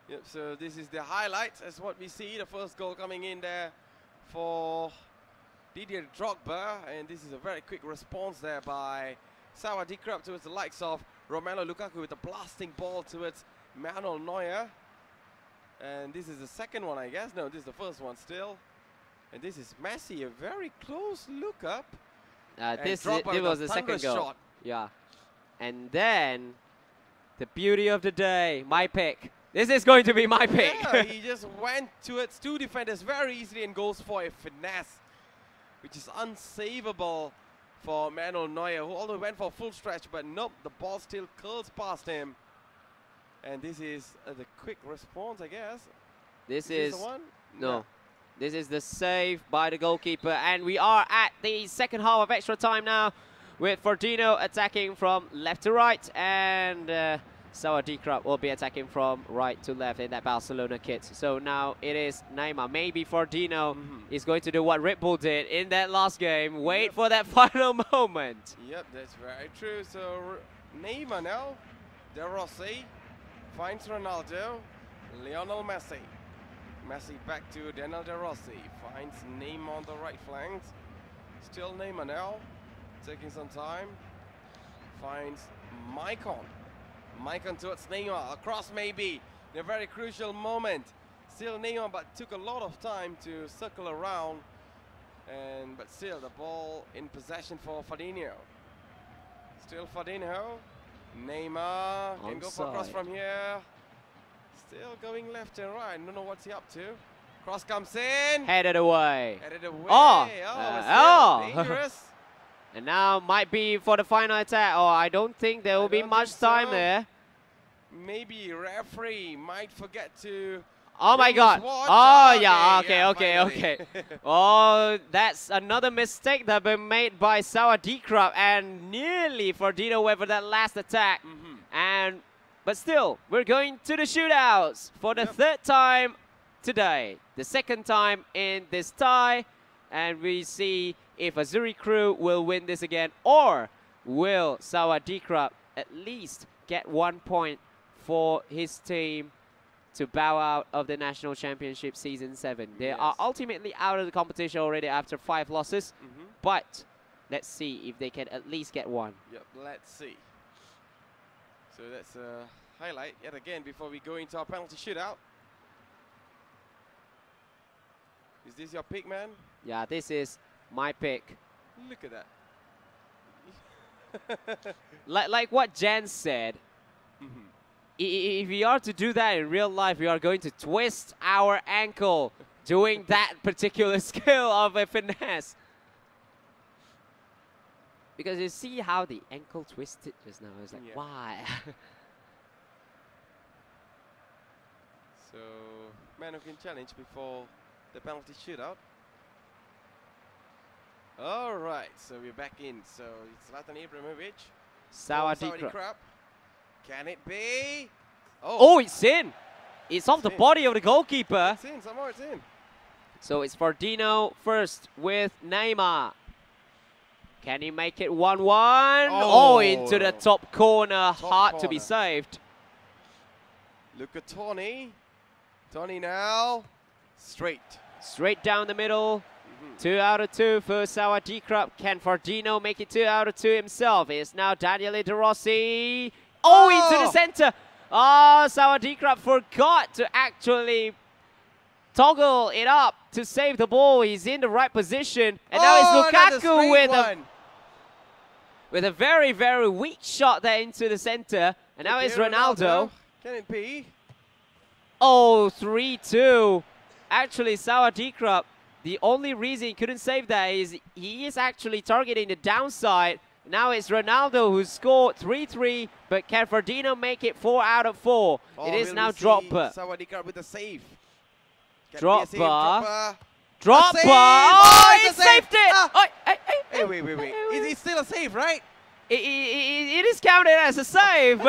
[SPEAKER 3] Yep, so this is the highlights as what we see. The first goal coming in there for Didier Drogba. And this is a very quick response there by Sawadee towards the likes of Romelu Lukaku with a blasting ball towards Manuel Neuer. And this is the second one, I guess. No, this is the first one still. And this is Messi, a very close look up.
[SPEAKER 2] This was the second goal. Shot. Yeah. And then, the beauty of the day, my pick. This is going to be my pick.
[SPEAKER 3] Yeah, he just went towards two defenders very easily and goes for a finesse, which is unsavable for Manuel Neuer, who although went for a full stretch, but nope, the ball still curls past him. And this is the quick response, I guess.
[SPEAKER 2] This is
[SPEAKER 3] the one?
[SPEAKER 2] No.
[SPEAKER 3] Yeah.
[SPEAKER 2] This is the save by the goalkeeper. And we are at the second half of extra time now, with Fordino attacking from left to right. And Sawadee will be attacking from right to left in that Barcelona kit. So now it is Neymar. Maybe Fordino is going to do what Red Bull did in that last game. Wait for that final moment.
[SPEAKER 3] Yep, that's very true. So Neymar now. De Rossi finds Ronaldo. Lionel Messi. Messi back to Daniel De Rossi. Finds Neymar on the right flank. Still Neymar now. Taking some time. Finds Maicon. Maicon towards Neymar. Across maybe. In a very crucial moment. Still Neymar, but took a lot of time to circle around. But still the ball in possession for Fordino. Still Fordino. Neymar can go for a cross from here. Still going left and right. Don't know what's he up to. Cross comes in.
[SPEAKER 2] Headed away.
[SPEAKER 3] Headed away. Dangerous.
[SPEAKER 2] And now might be for the final attack. Oh, I don't think there will be much time there.
[SPEAKER 3] Maybe referee might forget to...
[SPEAKER 2] Oh my god. Oh yeah, okay. Oh, that's another mistake that been made by Sawadee and nearly Fordino went for that last attack. But still, we're going to the shootouts for the third time today. The second time in this tie. And we see if Azuri crew will win this again, or will Sawadee at least get 1 point for his team to bow out of the National Championship Season 7. They are ultimately out of the competition already after 5 losses, but let's see if they can at least get 1.
[SPEAKER 3] Yep, let's see. So that's a highlight yet again before we go into our penalty shootout. Is this your pick, man?
[SPEAKER 2] Yeah, this is my pick.
[SPEAKER 3] Look at that.
[SPEAKER 2] like what Jen said, if we are to do that in real life, we are going to twist our ankle doing that particular skill of a finesse. Because you see how the ankle twisted just now. It's like, why?
[SPEAKER 3] So, man who can challenge before the penalty shootout. All right, so we're back in. So it's Zlatan Ibrahimovic.
[SPEAKER 2] Sawadee.
[SPEAKER 3] Can it be?
[SPEAKER 2] Oh, it's in. It's off the body of the goalkeeper.
[SPEAKER 3] It's in, somehow it's in.
[SPEAKER 2] So it's Fordino first with Neymar. Can he make it 1-1? Oh, into the top corner. Hard to be saved.
[SPEAKER 3] Look at Tony. Tony now. Straight
[SPEAKER 2] down the middle. 2 out of 2 for Sawadee. Can Fordino make it 2 out of 2 himself? It's now Daniele De Rossi. Oh, into the center. Oh, Sawadee forgot to actually toggle it up to save the ball. He's in the right position. And now it's Lukaku with a very, very weak shot there into the center. And now it's Ronaldo.
[SPEAKER 3] Can it be?
[SPEAKER 2] Oh, 3-2. Actually, Sawadee, the only reason he couldn't save that is he is actually targeting the downside. Now it's Ronaldo who scored 3-3, but can Fordino make it 4 out of 4? It is now Dropper.
[SPEAKER 3] Sawadee with a save.
[SPEAKER 2] Dropper.
[SPEAKER 3] Oh,
[SPEAKER 2] he saved it!
[SPEAKER 3] Hey, wait. It's still a save, right?
[SPEAKER 2] It is counted as a save.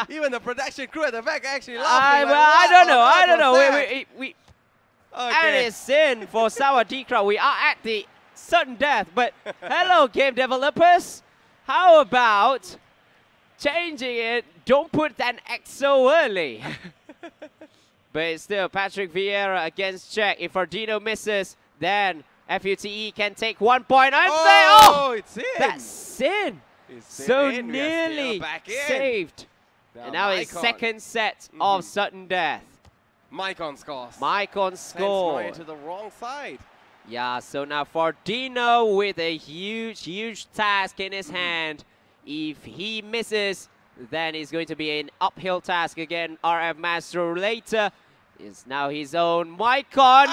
[SPEAKER 3] Even the production crew at the back actually laughing.
[SPEAKER 2] I don't know.
[SPEAKER 3] Okay.
[SPEAKER 2] And it's in for Sawadee. We are at the sudden death. But hello, game developers. How about changing it? Don't put that X so early. But it's still Patrick Vieira against Czech. If Fordino misses, then F.U.T.E can take 1 point.
[SPEAKER 3] It's in.
[SPEAKER 2] That's in. So nearly saved. And now it's second set of sudden death.
[SPEAKER 3] Maicon scores.
[SPEAKER 2] Maicon scores.
[SPEAKER 3] To the wrong side.
[SPEAKER 2] Yeah, so now Fordino with a huge task in his hand. If he misses, then it's going to be an uphill task again. RF Maestro later is now his own. Maicon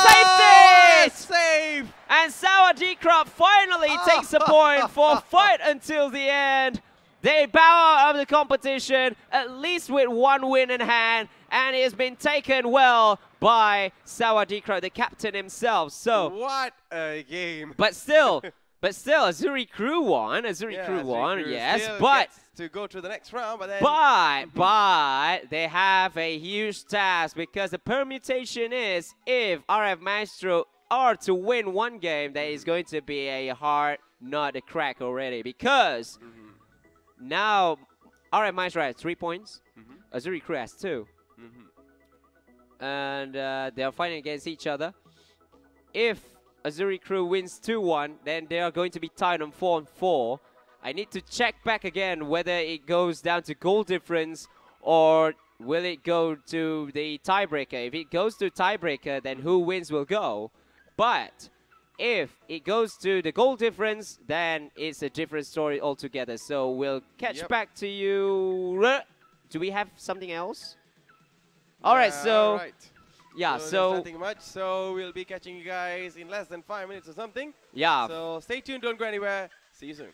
[SPEAKER 2] saved it!
[SPEAKER 3] Save!
[SPEAKER 2] And Sawadee finally takes a point for fight until the end. They bow out of the competition, at least with 1 win in hand, and it has been taken well by Sawadee, the captain himself. So
[SPEAKER 3] what a game!
[SPEAKER 2] But still, Azuri crew won. Azuri crew won, yes, but
[SPEAKER 3] to go to the next round, but then
[SPEAKER 2] but they have a huge task because the permutation is if RF Maestro are to win 1 game, that is going to be a hard nut to crack already because now RF Maestro has 3 points, Azuri crew has 2, and they are fighting against each other. If Azuri crew wins 2-1, then they are going to be tied on 4-4. I need to check back again whether it goes down to goal difference or will it go to the tiebreaker. If it goes to tiebreaker, then who wins will go. But if it goes to the goal difference, then it's a different story altogether. So we'll catch back to you. Do we have something else? All right, so... Yeah, so
[SPEAKER 3] nothing much. So we'll be catching you guys in less than 5 minutes or something.
[SPEAKER 2] Yeah.
[SPEAKER 3] So stay tuned. Don't go anywhere. See you soon.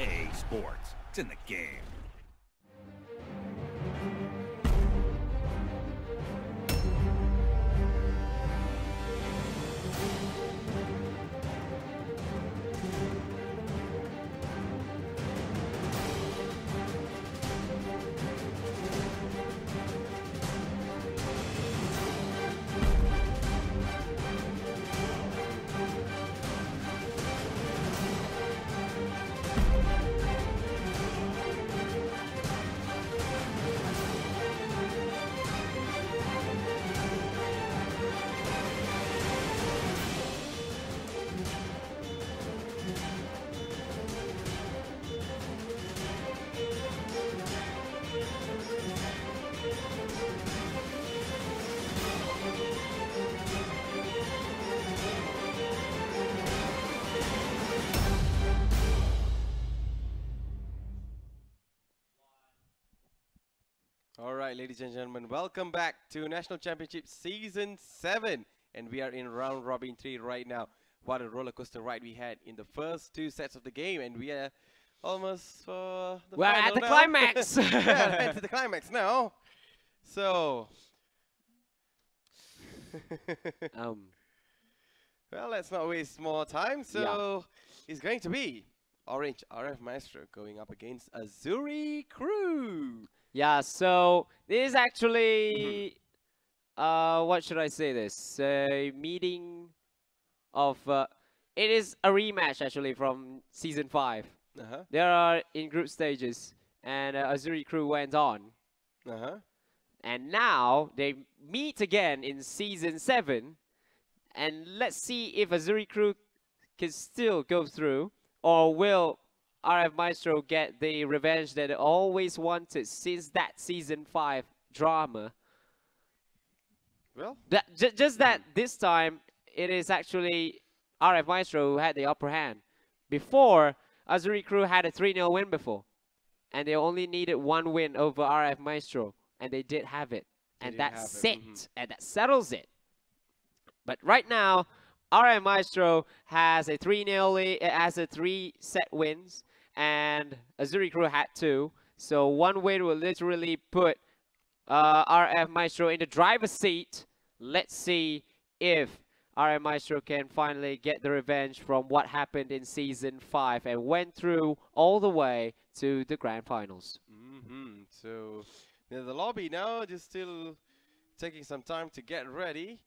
[SPEAKER 1] EA Sports. It's in the game.
[SPEAKER 3] All right, ladies and gentlemen, welcome back to National Championship Season 7. And we are in round robin 3 right now. What a roller coaster ride we had in the first 2 sets of the game. And we are almost for the final
[SPEAKER 2] at the
[SPEAKER 3] now.
[SPEAKER 2] climax.
[SPEAKER 3] Yeah, head to the climax now. So, well, let's not waste more time. So, it's going to be Orange RF Maestro going up against Azuri Crew.
[SPEAKER 2] Yeah, so this is actually, what should I say this? A meeting of, it is a rematch actually from Season 5. They are in group stages, and Azuri Crew went on. And now they meet again in Season 7, and let's see if Azuri Crew can still go through, or will RF Maestro get the revenge that they always wanted since that Season 5 drama.
[SPEAKER 3] Well,
[SPEAKER 2] just that this time it is actually RF Maestro who had the upper hand. Before, Azuri Crew had a 3-0 win before, and they only needed 1 win over RF Maestro, and they did have it. And that's it. And that settles it. But right now, RF Maestro has a 3-0 has a 3-set wins, and Azuri Crew had 2. So 1 win will literally put RF Maestro in the driver's seat. Let's see if RF Maestro can finally get the revenge from what happened in Season 5 and went through all the way to the grand finals.
[SPEAKER 3] So the lobby now just still taking some time to get ready.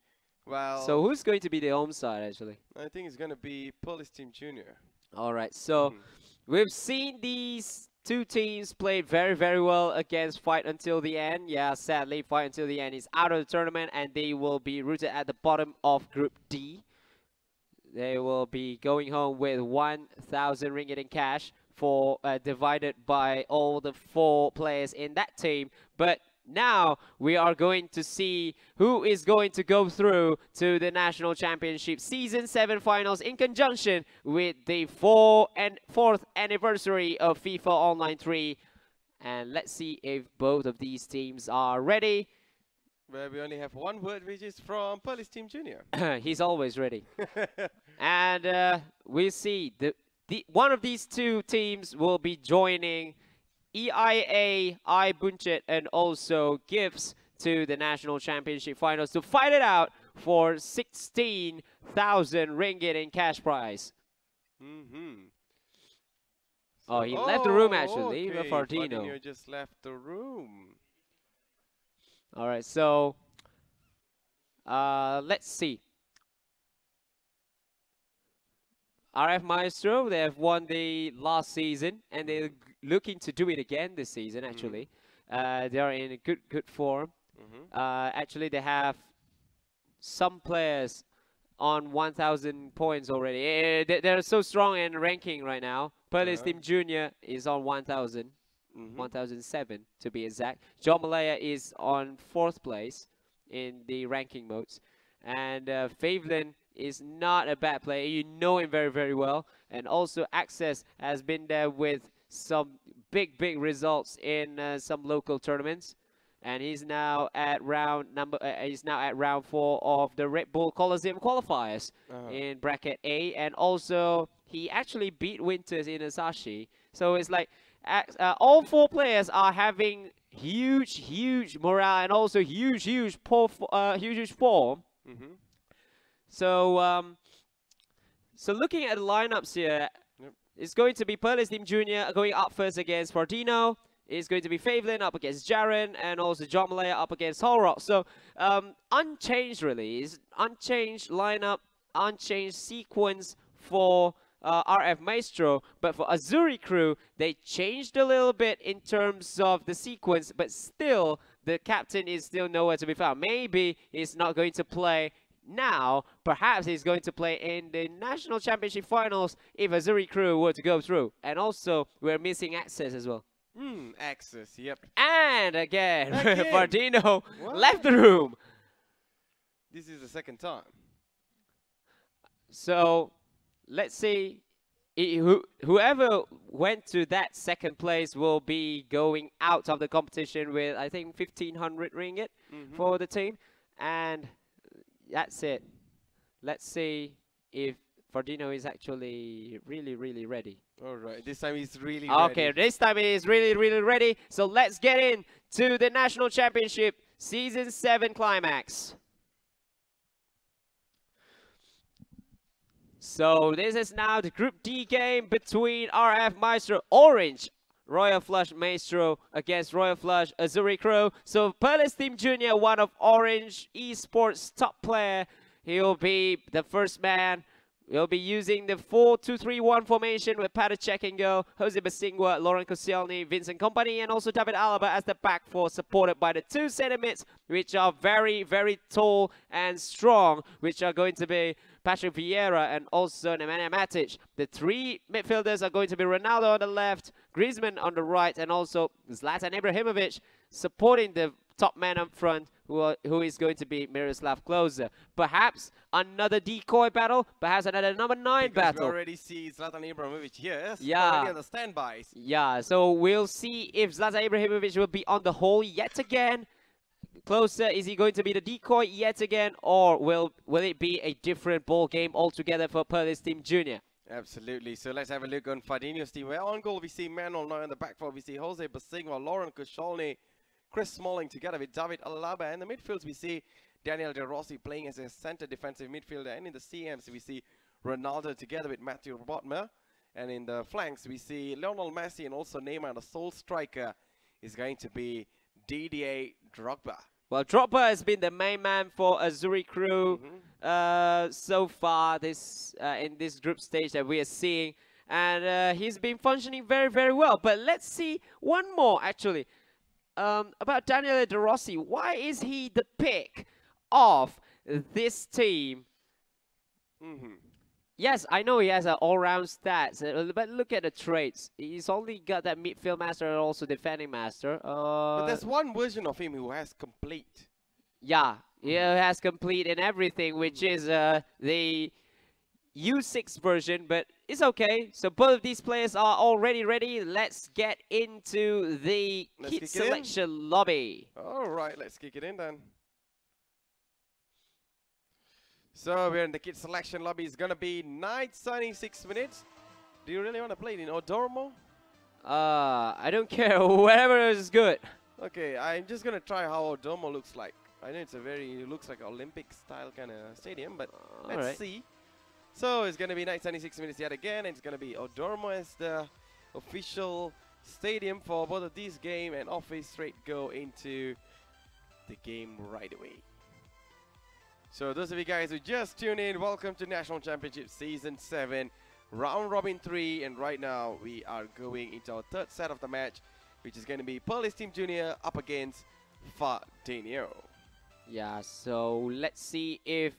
[SPEAKER 3] Well,
[SPEAKER 2] so who's going to be the home side actually?
[SPEAKER 3] I think it's going to be Police Team Junior.
[SPEAKER 2] All right, so we've seen these 2 teams play very, very well against Fight Until the End. Yeah, sadly, Fight Until the End is out of the tournament, and they will be rooted at the bottom of Group D. They will be going home with 1,000 ringgit in cash for divided by all the 4 players in that team. But now we are going to see who is going to go through to the National Championship Season 7 finals in conjunction with the 4th anniversary of FIFA Online 3. And let's see if both of these teams are ready.
[SPEAKER 3] Well, we only have 1 word, which is from Police Team Junior.
[SPEAKER 2] He's always ready. And we'll see. One of these 2 teams will be joining EIA, Bunchet, and also Gifts to the National Championship Finals to fight it out for 16,000 ringgit in cash prize. Oh, he left the room actually.
[SPEAKER 3] Okay.
[SPEAKER 2] Fordino
[SPEAKER 3] just left the room.
[SPEAKER 2] All right, so let's see. RF Maestro, they have won the last season, and they're looking to do it again this season, actually. They are in a good form. Actually, they have some players on 1,000 points already. They're so strong in ranking right now. Police Team Junior is on 1,000, 1,007 to be exact. Malaya is on 4th place in the ranking modes. And Faithlyn is not a bad player. You know him very, very well. And also Access has been there with some big results in some local tournaments. and he's now at round 4 of the Red Bull Coliseum qualifiers in bracket A, and also he actually beat Winters in Asashi. So it's like all 4 players are having huge morale and also huge form. So so looking at the lineups here, it's going to be Pearl's Team Junior going up first against Fordino. It's going to be Faithlyn up against Jaron, and also John Malaya up against Holrock. So unchanged really. It's unchanged lineup, unchanged sequence for RF Maestro, but for Azuri crew, they changed a little bit in terms of the sequence, but still the captain is still nowhere to be found. Maybe he's not going to play now, perhaps he's going to play in the National Championship Finals if Azuri crew were to go through. And also, we're missing Access as well.
[SPEAKER 3] Access, yep.
[SPEAKER 2] And again. Fordino left the room.
[SPEAKER 3] This is the second time.
[SPEAKER 2] So, let's see. Whoever went to that second place will be going out of the competition with, I think, 1,500 ringgit for the team. And that's it. Let's see if Fordino is actually really ready.
[SPEAKER 3] All right, this time he's really ready.
[SPEAKER 2] Okay, this time he is really ready. So let's get into the National Championship Season 7 Climax. So this is now the Group D game between RF Maestro Orange, Royal Flush Maestro against Royal Flush Azuri Crow. So Pearl's Team Junior, one of Orange Esports top player. He'll be the first man. We'll be using the 4-2-3-1 formation with Pata Check and Go, Jose Basingua, Lauren Koscielny, Vincent Kompany, and also David Alaba as the back four, supported by the 2 center mids, which are very tall and strong, which are going to be Patrick Vieira and also Nemanja Matic. The 3 midfielders are going to be Ronaldo on the left, Griezmann on the right, and also Zlatan Ibrahimovic supporting the top man up front, who is going to be Miroslav Klose. Perhaps another decoy battle, perhaps another number 9 battle.
[SPEAKER 3] We already see Zlatan Ibrahimovic here.
[SPEAKER 2] Yeah.
[SPEAKER 3] Already on the standbys.
[SPEAKER 2] Yeah, so we'll see if Zlatan Ibrahimovic will be on the hole yet again. Klose, is he going to be the decoy yet again, or will it be a different ball game altogether for Pearl's Team Junior?
[SPEAKER 3] Absolutely. So let's have a look on Fordino's team. Where on goal we see Manuel, now in the back four we see Jose Basingua, Lauren Koscielny, Chris Smalling together with David Alaba. And in the midfields we see Daniel De Rossi playing as a center defensive midfielder. And in the CMs we see Ronaldo together with Matthew Botmer. And in the flanks we see Lionel Messi and also Neymar. The sole striker is going to be Didier Drogba.
[SPEAKER 2] Well, Drogba has been the main man for Azuri crew so far in this group stage that we are seeing. And he's been functioning very well. But let's see one more actually. About Daniele De Rossi, why is he the pick of this team? Yes, I know he has an all-round stats, but look at the traits. He's only got that midfield master and also defending master.
[SPEAKER 3] But there's one version of him who has complete.
[SPEAKER 2] Yeah, he has complete in everything, which is the U6 version, but it's okay. So both of these players are already ready. Let's get into the kit selection lobby.
[SPEAKER 3] All right, let's kick it in then. So we're in the kit selection lobby. It's gonna be 96 minutes. Do you really want to play it in Odormo?
[SPEAKER 2] I don't care. Whatever is good.
[SPEAKER 3] Okay, I'm just gonna try how Odormo looks like. I know it's looks like Olympic style kind of stadium, but let's see. So it's going to be 96 minutes yet again, and it's going to be Odormo as the official stadium for both of these games, and off we straight go into the game right away. So those of you guys who just tuned in, welcome to National Championship Season 7, Round Robin 3, and right now we are going into our 3rd set of the match, which is going to be Pearl's Team Junior up against Fordino.
[SPEAKER 2] Yeah, so let's see if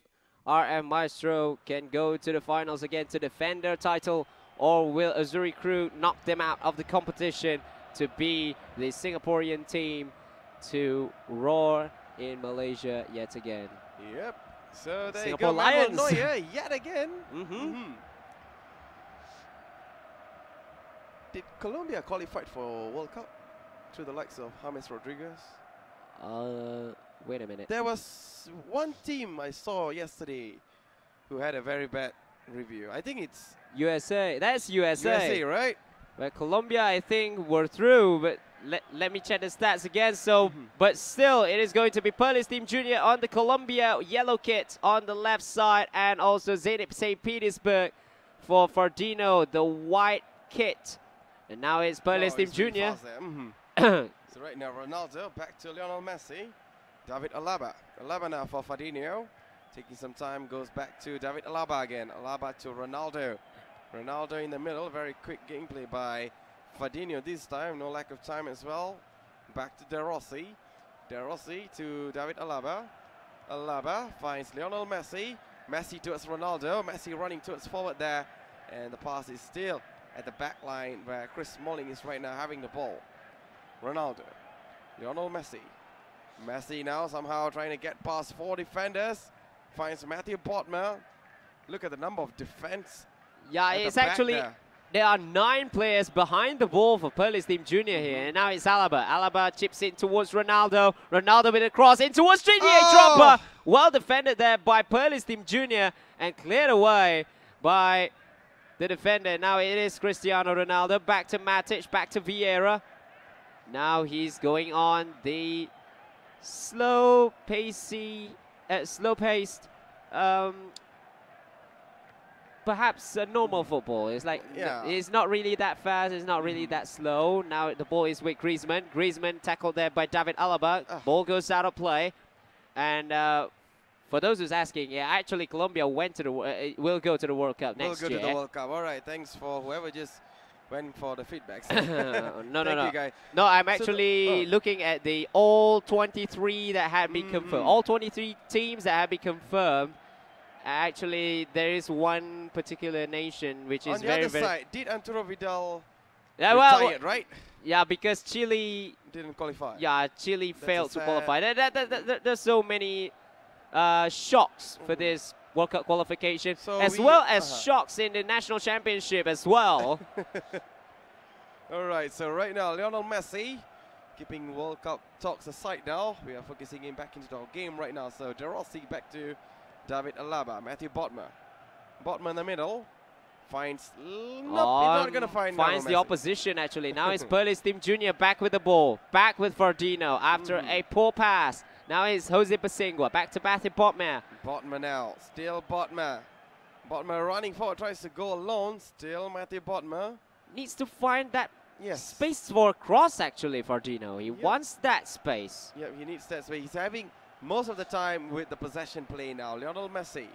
[SPEAKER 2] RM Maestro can go to the finals again to defend their title, or will Azuri crew knock them out of the competition to be the Singaporean team to roar in Malaysia yet again.
[SPEAKER 3] Yep. So there
[SPEAKER 2] Singapore
[SPEAKER 3] you go,
[SPEAKER 2] Lions.
[SPEAKER 3] Neuer yet again. Did Colombia qualify for World Cup through the likes of James Rodriguez?
[SPEAKER 2] Wait a minute.
[SPEAKER 3] There was one team I saw yesterday who had a very bad review. I think it's
[SPEAKER 2] USA. That's USA.
[SPEAKER 3] USA, right?
[SPEAKER 2] But Colombia, I think, were through. But let me check the stats again. So, but still, it is going to be Faithlyn Jr. on the Colombia yellow kit on the left side, and also Zenit St. Petersburg for Fordino, the white kit. And now it's Faithlyn Jr.
[SPEAKER 3] So right now, Ronaldo back to Lionel Messi. David Alaba. Alaba now for Fordino. Taking some time, goes back to David Alaba again. Alaba to Ronaldo. Ronaldo in the middle. Very quick gameplay by Fordino this time. No lack of time as well. Back to De Rossi. De Rossi to David Alaba. Alaba finds Lionel Messi. Messi towards Ronaldo. Messi running towards forward there. And the pass is still at the back line where Chris Smalling is right now having the ball. Ronaldo. Lionel Messi. Messi now somehow trying to get past 4 defenders. Finds Matthew Bodmer. Look at the number of defense.
[SPEAKER 2] Yeah, it's actually, there are 9 players behind the ball for Faithlyn Jr. here. And now it's Alaba. Alaba chips in towards Ronaldo. Ronaldo with a cross in towards Trinidad Dropper. Well defended there by Faithlyn Jr. and cleared away by the defender. Now it is Cristiano Ronaldo. Back to Matic, back to Vieira. Now he's going on the slow-paced, perhaps a normal football. It's like, it's not really that fast, it's not really that slow. Now the ball is with Griezmann. Griezmann tackled there by David Alaba. Ball goes out of play. And for those who's asking, yeah, actually Colombia went to the will go to the World Cup next year.
[SPEAKER 3] We'll go to the World Cup. All right, thanks for whoever just went for the feedbacks.
[SPEAKER 2] No, I'm actually looking at the all 23 that had been confirmed. All 23 teams that have been confirmed. Actually, there is one particular nation which is very,
[SPEAKER 3] on the other side, did Arturo Vidal
[SPEAKER 2] retire,
[SPEAKER 3] right?
[SPEAKER 2] Yeah, because Chile
[SPEAKER 3] didn't qualify.
[SPEAKER 2] Yeah, Chile failed to qualify. There's so many shocks for this World Cup qualification, so as well as shocks in the national championship as well.
[SPEAKER 3] All right, so right now, Lionel Messi, keeping World Cup talks aside now, we are focusing in back into our game right now. So De Rossi back to David Alaba, Matthew Bodmer. Bodmer in the middle, finds, not going to find
[SPEAKER 2] finds the opposition actually. Now it's Faithlyn Jr. back with the ball, back with Fordino after a poor pass. Now it's Jose Pasingua, back to Matthew Bodmer.
[SPEAKER 3] Bodmer now, still Bodmer. Bodmer running forward, tries to go alone, still Matthew Bodmer.
[SPEAKER 2] Needs to find that space for a cross actually, Fordino. He wants that space.
[SPEAKER 3] Yeah, he needs that space. He's having most of the time with the possession play now. Lionel Messi.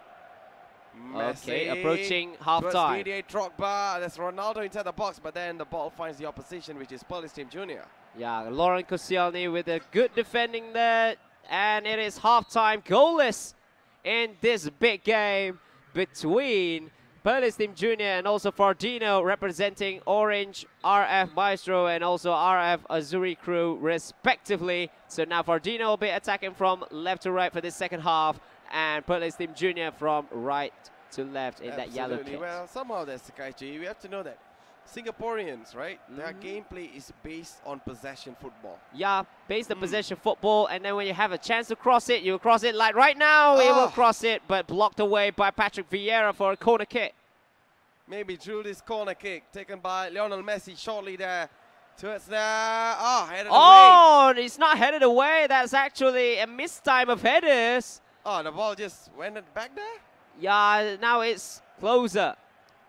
[SPEAKER 2] Okay, approaching half-time.
[SPEAKER 3] Didier Drogba, there's Ronaldo inside the box, but then the ball finds the opposition, which is Faithlyn Jr. Yeah,
[SPEAKER 2] Laurent Koscielny with a good defending there. And it is half-time, goalless in this big game between Faithlyn Jr. and also Fordino, representing Orange, RF Maestro, and also RF Azuri crew, respectively. So now Fordino will be attacking from left to right for this second half, and Faithlyn Jr. from right to left in that yellow kit.
[SPEAKER 3] Well, somehow there's Sekaiichi. We have to know that Singaporeans, right? Their gameplay is based on possession football.
[SPEAKER 2] Yeah, based on possession football, and then when you have a chance to cross it, you cross it like right now. He will cross it, but blocked away by Patrick Vieira for a corner kick.
[SPEAKER 3] Maybe drew this corner kick taken by Lionel Messi shortly there. Towards the headed away.
[SPEAKER 2] It's not headed away. That's actually a mistime of headers.
[SPEAKER 3] Oh, the ball just went back there?
[SPEAKER 2] Yeah, now it's closer.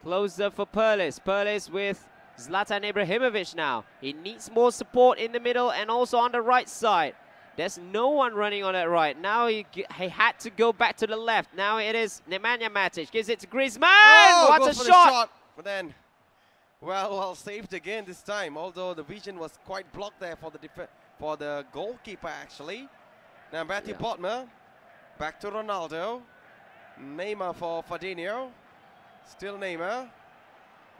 [SPEAKER 2] Closer for Perlis. Perlis with Zlatan Ibrahimovic now. He needs more support in the middle and also on the right side. There's no one running on that right. Now he had to go back to the left. Now it is Nemanja Matic. Gives it to Griezmann. What a shot!
[SPEAKER 3] But then, well saved again this time. Although the vision was quite blocked there for the goalkeeper actually. Now Matthew Bodmer. Back to Ronaldo. Neymar for Fordino. Still Neymar.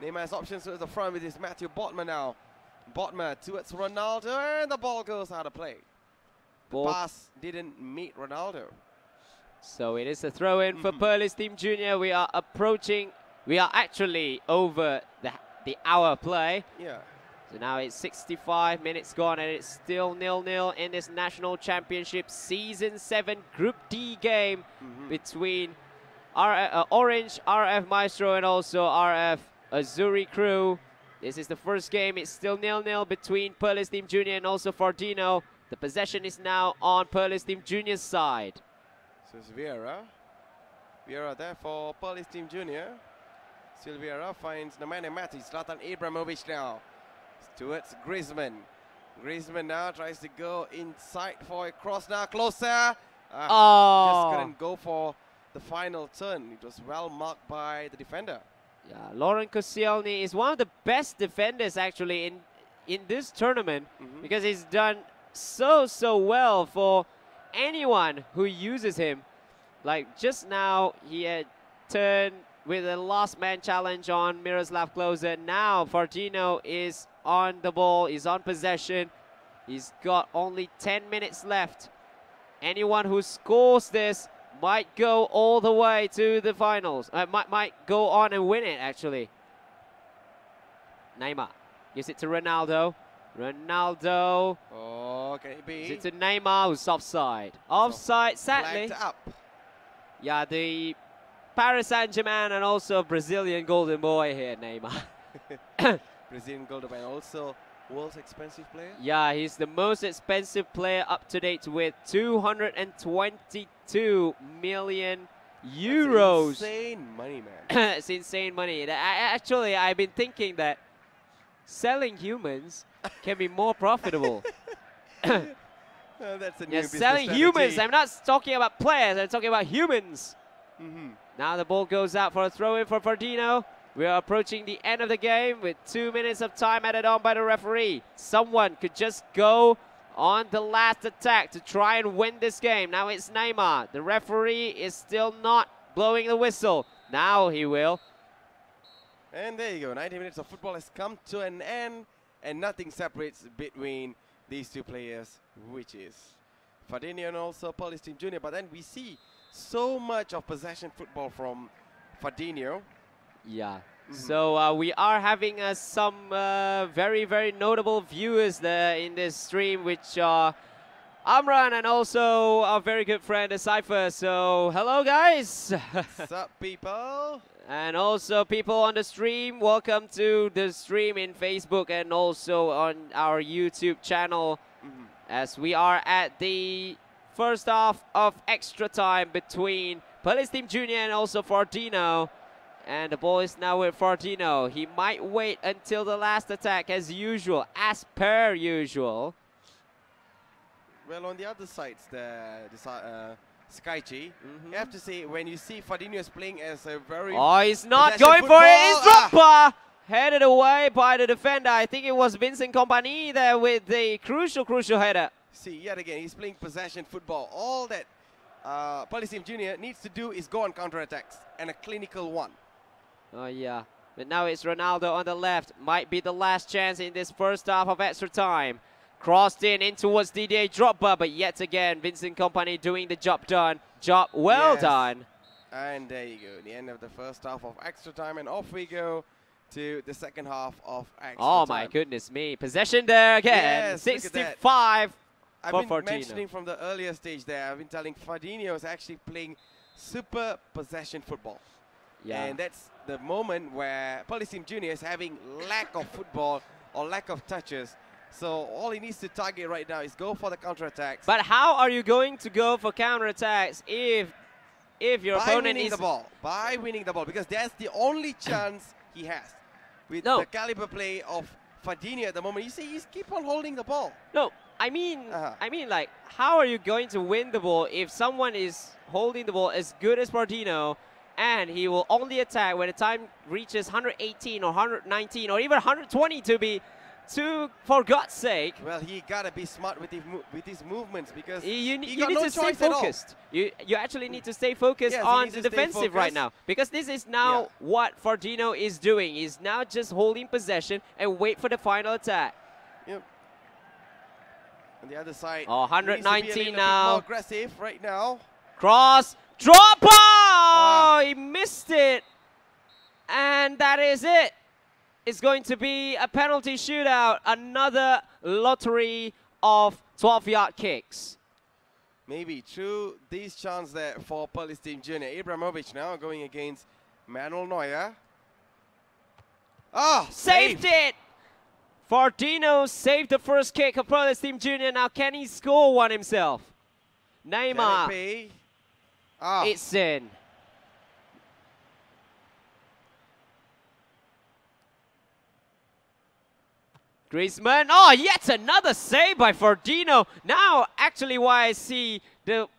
[SPEAKER 3] Neymar has options to the front with his Matthew Bodmer now. Bodmer towards Ronaldo, and the ball goes out of play. The pass didn't meet Ronaldo.
[SPEAKER 2] So it is a throw-in for Faithlyn Jr. We are actually over the hour play.
[SPEAKER 3] Yeah.
[SPEAKER 2] So now it's 65 minutes gone and it's still 0-0 in this National Championship Season 7 Group D game between Orange, RF Maestro and also RF Azuri crew. This is the first game. It's still 0-0 between Perlis Team Junior and also Fordino. The possession is now on Perlis Team Junior's side.
[SPEAKER 3] So it's Vieira. Vieira there for Perlis Team Junior. Still Vieira finds Nemanja Matic. Zlatan Ibrahimovic now. Towards Griezmann. Griezmann now tries to go inside for a cross now. Closer. Just couldn't go for the final turn. It was well marked by the defender.
[SPEAKER 2] Yeah, Lauren Koscielny is one of the best defenders actually in this tournament because he's done so well for anyone who uses him. Like just now, he had turned with a last man challenge on Miroslav Klose. Now Fordino is on the ball, he's on possession. He's got only 10 minutes left. Anyone who scores this might go all the way to the finals. Might go on and win it, actually. Neymar gives it to Ronaldo. Ronaldo.
[SPEAKER 3] Oh, can it be?
[SPEAKER 2] Gives it to Neymar, who's offside. Offside, sadly.
[SPEAKER 3] Flagged up.
[SPEAKER 2] Yeah, the Paris Saint-Germain and also Brazilian golden boy here, Neymar.
[SPEAKER 3] Brazilian golden boy, also world's expensive player?
[SPEAKER 2] Yeah, he's the most expensive player up to date with 222 million euros.
[SPEAKER 3] That's insane money, man.
[SPEAKER 2] It's insane money. Actually, I've been thinking that selling humans can be more profitable.
[SPEAKER 3] That's a new business
[SPEAKER 2] selling
[SPEAKER 3] strategy.
[SPEAKER 2] humans. I'm not talking about players. I'm talking about humans. Now the ball goes out for a throw-in for Fordino. We are approaching the end of the game with 2 minutes of time added on by the referee. Someone could just go on the last attack to try and win this game. Now it's Neymar. The referee is still not blowing the whistle. Now he will.
[SPEAKER 3] And there you go. 90 minutes of football has come to an end, and nothing separates between these two players, which is Fordino and also Perlis Team Junior. But then we see so much of possession football from Fordino.
[SPEAKER 2] Yeah. So we are having some very notable viewers there in this stream, which are Amran and also our very good friend Cypher. So hello guys.
[SPEAKER 3] What's up, people?
[SPEAKER 2] And also people on the stream, welcome to the stream in Facebook and also on our YouTube channel, as we are at the first half of extra time between Perlis Team Junior and also Fordino. And the ball is now with Fordino. He might wait until the last attack as usual, as per usual.
[SPEAKER 3] Well, on the other side, Sekaiichi, you have to say, when you see Fordino is playing as a very...
[SPEAKER 2] Oh, he's not going for it. It's dropped. Headed away by the defender. I think it was Vincent Kompany there with the crucial header.
[SPEAKER 3] See, yet again, he's playing possession football. All that Perlis Team Junior needs to do is go on counter-attacks, and a clinical one.
[SPEAKER 2] Oh, yeah. But now it's Ronaldo on the left. Might be the last chance in this first half of extra time. Crossed in towards Didier Drogba, but yet again, Vincent Kompany doing the job done. Job well done.
[SPEAKER 3] And there you go, the end of the first half of extra time, and off we go to the second half of extra time.
[SPEAKER 2] Oh my goodness me. Possession there again.
[SPEAKER 3] Yes,
[SPEAKER 2] 65
[SPEAKER 3] I've
[SPEAKER 2] for
[SPEAKER 3] been
[SPEAKER 2] Fordino.
[SPEAKER 3] mentioning from the earlier stage there, I've been telling Fordino is actually playing super possession football.
[SPEAKER 2] Yeah.
[SPEAKER 3] And that's the moment where Perlis Team Junior is having lack of football or lack of touches. So all he needs to target right now is go for the counter-attacks.
[SPEAKER 2] But how are you going to go for counter-attacks if your opponent is...
[SPEAKER 3] By winning the ball, because that's the only chance he has. With the caliber play of Fordino at the moment, you see he's keep on holding the ball.
[SPEAKER 2] No, I mean like, how are you going to win the ball if someone is holding the ball as good as Fordino, and he will only attack when the time reaches 118 or 119 or even 120 for God's sake.
[SPEAKER 3] Well, he gotta be smart with his movements, because
[SPEAKER 2] you
[SPEAKER 3] he
[SPEAKER 2] need
[SPEAKER 3] got no
[SPEAKER 2] to stay
[SPEAKER 3] choice at all.
[SPEAKER 2] focused. You actually need to stay focused on the defensive right now, because this is now what Fordino is doing. He's now just holding possession and wait for the final attack.
[SPEAKER 3] Yep. On the other side,
[SPEAKER 2] 119 now.
[SPEAKER 3] Bit more aggressive right now.
[SPEAKER 2] Cross, drop! Oh, he missed it, and that is it. it's going to be a penalty shootout. Another lottery of 12-yard kicks.
[SPEAKER 3] Maybe through these chances there for Police Team Junior. Ibrahimovic now going against Manuel Neuer. Ah,
[SPEAKER 2] saved it! Fordino saved the first kick of Police Team Junior. Now can he score one himself? Neymar. It's in. Griezmann. Oh, yet another save by Fordino. Now, actually, why I see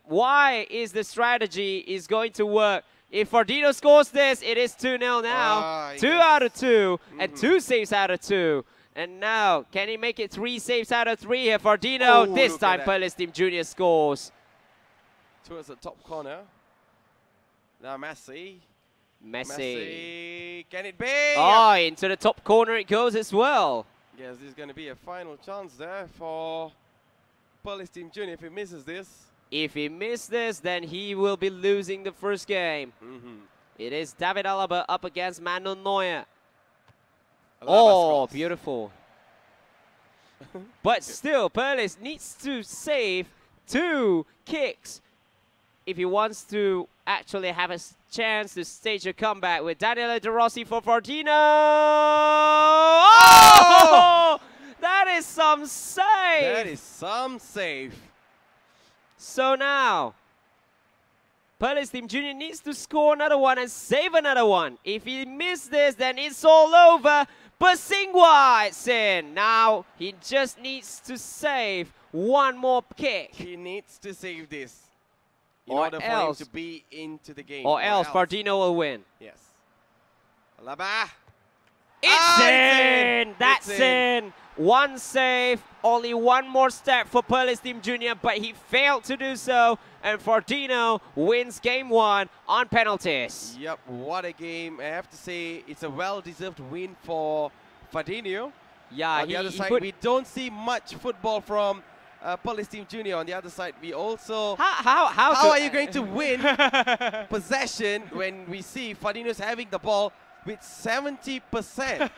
[SPEAKER 2] why is the strategy is going to work. If Fordino scores this, it is 2-0 now. 2 out of 2 and 2 saves out of 2. And now, can he make it 3 saves out of 3 here? Fordino, this time Police Team Junior scores.
[SPEAKER 3] Towards the top corner. Now Messi. Can it be?
[SPEAKER 2] Oh, into the top corner it goes as well.
[SPEAKER 3] Yes, this is going to be a final chance there for Police Team Junior if he misses this.
[SPEAKER 2] If he misses this, then he will be losing the first game. It is David Alaba up against Manuel Neuer. Oh, beautiful. But still, Police needs to save 2 kicks if he wants to actually have a chance to stage a comeback with Daniele De Rossi for Fordino. Oh! That is some save.
[SPEAKER 3] That is some save.
[SPEAKER 2] So now, Police Team Junior needs to score another one and save another one. If he misses this, then it's all over. But Singwa, it's in. Now, he just needs to save one more kick.
[SPEAKER 3] He needs to save this. In order for him to be into the game.
[SPEAKER 2] Or else Fordino will win.
[SPEAKER 3] Yes. Alaba.
[SPEAKER 2] It's in! That's in! One save, only one more step for Police Team Junior, but he failed to do so, and Fordino wins game 1 on penalties.
[SPEAKER 3] Yep, what a game. I have to say, it's a well-deserved win for Fordino.
[SPEAKER 2] Yeah,
[SPEAKER 3] on the other side, we don't see much football from Police Team Junior. On the other side, we also... How are you going to win possession when we see Fordino's having the ball with 70%?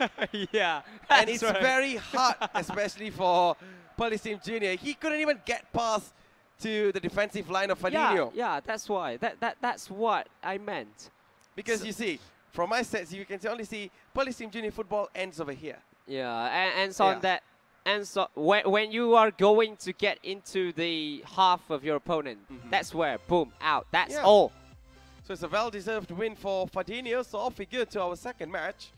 [SPEAKER 2] Yeah,
[SPEAKER 3] and it's very hard, especially for Police Team Junior. He couldn't even get past to the defensive line of Fordino.
[SPEAKER 2] Yeah, that's why. That's what I meant.
[SPEAKER 3] Because you see, from my stats, you can only see Police Team Junior football ends over here.
[SPEAKER 2] Yeah, and so on that. And so when you are going to get into the half of your opponent, that's where, boom, out. That's all.
[SPEAKER 3] So it's a well-deserved win for Fordino. So off we go to our second match,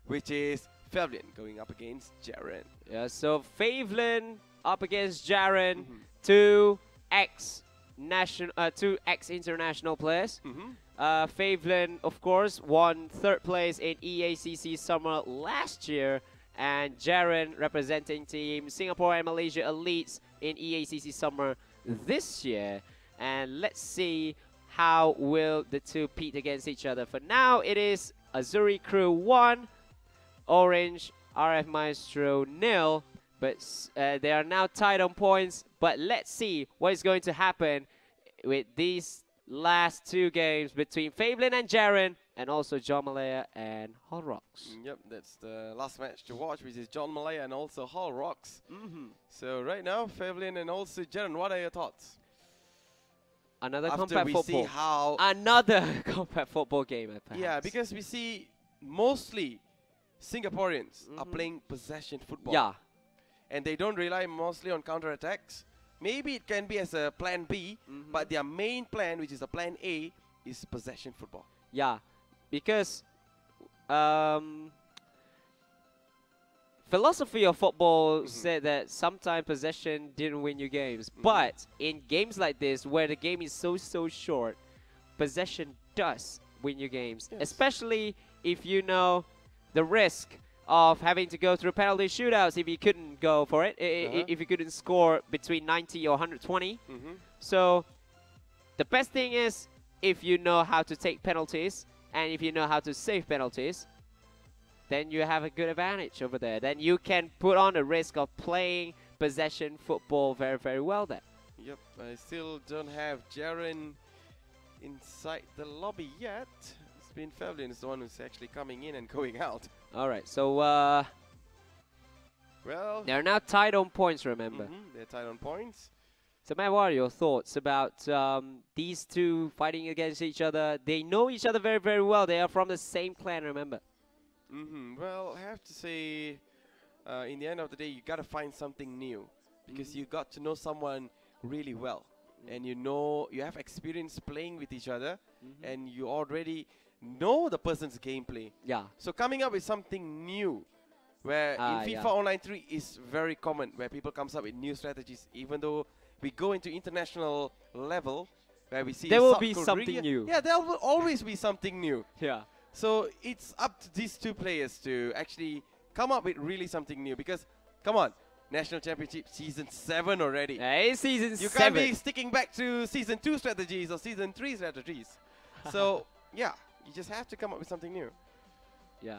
[SPEAKER 3] which is Faithlyn going up against Jaron.
[SPEAKER 2] Yeah, so Faithlyn up against Jaron, two ex-international players. Faithlyn, of course, won 3rd place in EACC Summer last year. And Jaron representing Team Singapore and Malaysia Elites in EACC Summer this year. And let's see how will the two compete against each other. For now, it is Azuri Crew 1, Orange RF Maestro 0. But they are now tied on points. But let's see what is going to happen with these last 2 games between Faithlyn and Jaron, and also John Malaya and Hull Rocks.
[SPEAKER 3] Yep, that's the last match to watch, which is John Malaya and also Hull Rocks. So right now, Faithlyn and also Jaron, what are your thoughts?
[SPEAKER 2] Another
[SPEAKER 3] After
[SPEAKER 2] compact
[SPEAKER 3] we
[SPEAKER 2] football.
[SPEAKER 3] See how
[SPEAKER 2] another compact football game, perhaps.
[SPEAKER 3] Yeah, because we see mostly Singaporeans are playing possession football.
[SPEAKER 2] Yeah.
[SPEAKER 3] And they don't rely mostly on counter-attacks. Maybe it can be as a plan B, but their main plan, which is a plan A, is possession football.
[SPEAKER 2] Yeah, because philosophy of football said that sometimes possession didn't win you games. But in games like this, where the game is so short, possession does win you games. Yes. Especially if you know the risk of having to go through penalty shootouts if you couldn't go for it, if you couldn't score between 90 or 120. So the best thing is if you know how to take penalties and if you know how to save penalties, then you have a good advantage over there. Then you can put on the risk of playing possession football very well then.
[SPEAKER 3] Yep, I still don't have Jaron inside the lobby yet. It's been Faithlyn is the one who's actually coming in and going out.
[SPEAKER 2] All right, so
[SPEAKER 3] well,
[SPEAKER 2] they're now tied on points, remember.
[SPEAKER 3] They're tied on points.
[SPEAKER 2] So, Matt, what are your thoughts about these two fighting against each other? They know each other very, very well. They are from the same clan, remember.
[SPEAKER 3] Well, I have to say, in the end of the day, you got to find something new because you got to know someone really well. And you have experience playing with each other, and you already know the person's gameplay.
[SPEAKER 2] Yeah.
[SPEAKER 3] So coming up with something new, where in FIFA Online 3 is very common, where people comes up with new strategies, even though we go into international level, where we see
[SPEAKER 2] there will
[SPEAKER 3] South
[SPEAKER 2] be
[SPEAKER 3] Korea,
[SPEAKER 2] something new.
[SPEAKER 3] Yeah, there will always be something new.
[SPEAKER 2] Yeah.
[SPEAKER 3] So it's up to these two players to actually come up with really something new, because, come on, National Championship Season 7 already.
[SPEAKER 2] Yeah, it's Season 7.
[SPEAKER 3] You can't be sticking back to Season 2 strategies or Season 3 strategies. So, yeah, you just have to come up with something new.
[SPEAKER 2] Yeah.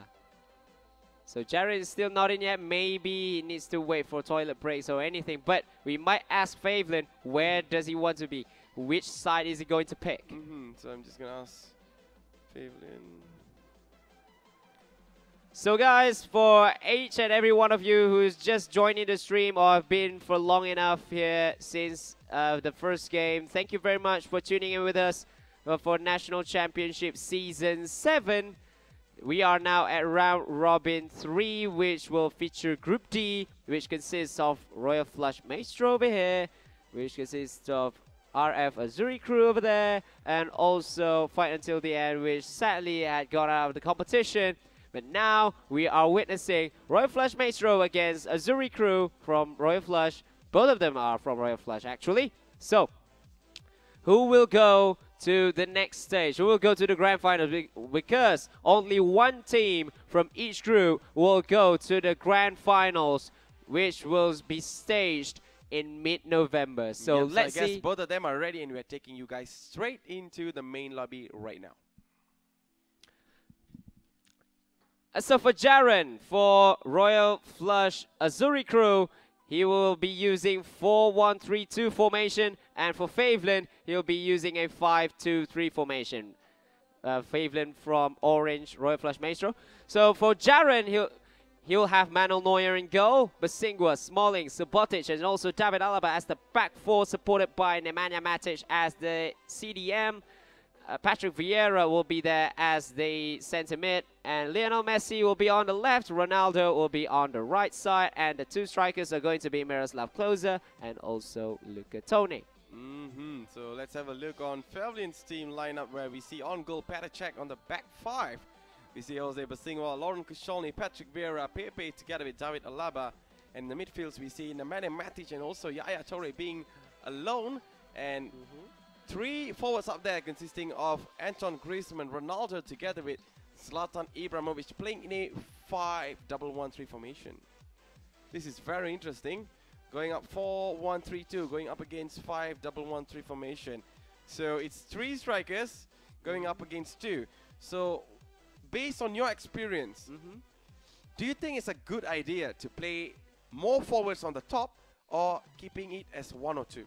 [SPEAKER 2] So Jaron is still not in yet. Maybe he needs to wait for toilet breaks or anything. But we might ask Faithlyn, where does he want to be? Which side is he going to pick?
[SPEAKER 3] So I'm just going to ask Faithlyn.
[SPEAKER 2] So guys, for each and every one of you who's just joining the stream or have been for long enough here since the first game, thank you very much for tuning in with us for National Championship Season 7. We are now at Round Robin 3, which will feature Group D, which consists of Royal Flush Maestro over here, which consists of RF Azuri crew over there, and also Fight Until the End, which sadly had gone out of the competition. But now we are witnessing Royal Flush Maestro against Azuri crew from Royal Flush. Both of them are from Royal Flush, actually. So, who will go to the next stage? Who will go to the grand finals? Because only one team from each group will go to the grand finals, which will be staged in mid-November. So let's see.
[SPEAKER 3] I guess both of them are ready, and we're taking you guys straight into the main lobby right now.
[SPEAKER 2] So for Jaron, for Royal Flush Azuri crew, he will be using 4-1-3-2 formation, and for Faithlyn, he'll be using a 5-2-3 formation. Faithlyn from Orange Royal Flush Maestro. So for Jaron, he'll have Manuel Neuer in goal, Basingwa, Smalling, Subotic, and also David Alaba as the back four, supported by Nemanja Matic as the CDM. Patrick Vieira will be there as the centre mid, and Lionel Messi will be on the left, Ronaldo will be on the right side, and the two strikers are going to be Miroslav Klose and also Luca Toni.
[SPEAKER 3] So let's have a look on Faithlyn's team lineup, where we see on goal Patacek on the back five. We see Jose Basingwa, Lauren Koscielny, Patrick Vieira, Pepe together with David Alaba, and in the midfields we see Nemanja Matic and also Yaya Toure being alone, and three forwards up there consisting of Anton Griezmann, Ronaldo together with Zlatan Ibrahimovic playing in a 5-1-1-3 formation. This is very interesting. Going up 4-1-3-2, going up against 5-1-1-3 formation. So it's three strikers going up against two. So based on your experience, do you think it's a good idea to play more forwards on the top or keeping it as one or two?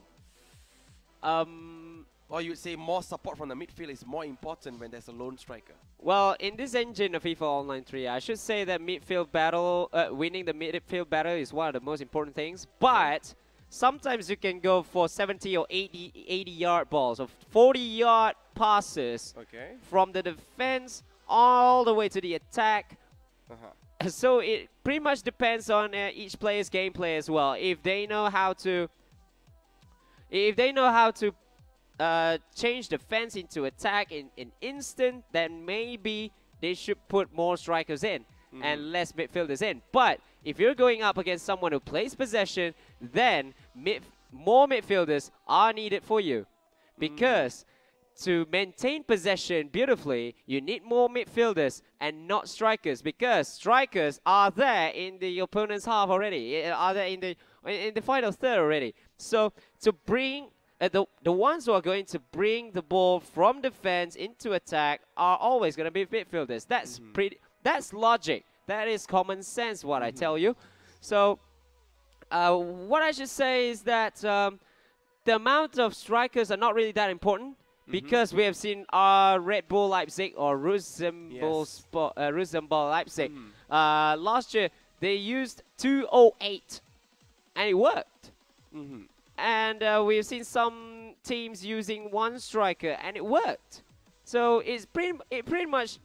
[SPEAKER 3] Or you would say more support from the midfield is more important when there's a lone striker?
[SPEAKER 2] Well, in this engine of FIFA Online 3, I should say that midfield battle, winning the midfield battle is one of the most important things. But sometimes you can go for 70 or 80-yard balls, or 40-yard passes from the defense all the way to the attack. So it pretty much depends on each player's gameplay as well. If they know how to change defense into attack in an instant, then maybe they should put more strikers in and less midfielders in. But if you're going up against someone who plays possession, then more midfielders are needed for you. Because to maintain possession beautifully, you need more midfielders and not strikers, because strikers are there in the opponent's half already, are there in the final third already. So to bring the ones who are going to bring the ball from defense into attack are always going to be midfielders. That's that's logic. That is common sense, what I tell you. So what I should say is that the amount of strikers are not really that important. because we have seen our Red Bull Leipzig or Rosenborg Leipzig. Last year, they used 208, and it worked. And we've seen some teams using one striker, and it worked. So it pretty much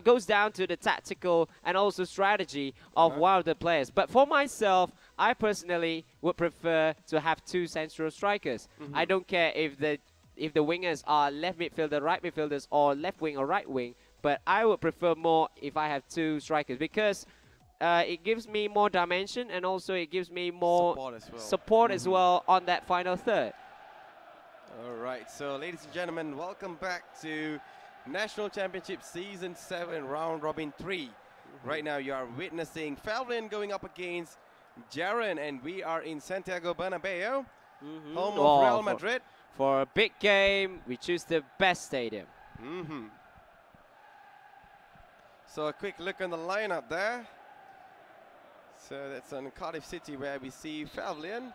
[SPEAKER 2] goes down to the tactical and also strategy of one of the players. But for myself, I personally would prefer to have 2 central strikers. I don't care if the wingers are left midfielder, right midfielders, or left wing or right wing. But I would prefer more if I have 2 strikers, because it gives me more dimension, and also it gives me more support as well on that final third.
[SPEAKER 3] All right, so ladies and gentlemen, welcome back to National Championship Season 7, Round Robin 3. Right now you are witnessing Faithlyn going up against Jaron, and we are in Santiago Bernabeu, home of Real Madrid.
[SPEAKER 2] For a big game, we choose the best stadium.
[SPEAKER 3] So a quick look on the lineup there. So that's on Cardiff City, where we see Faithlyn.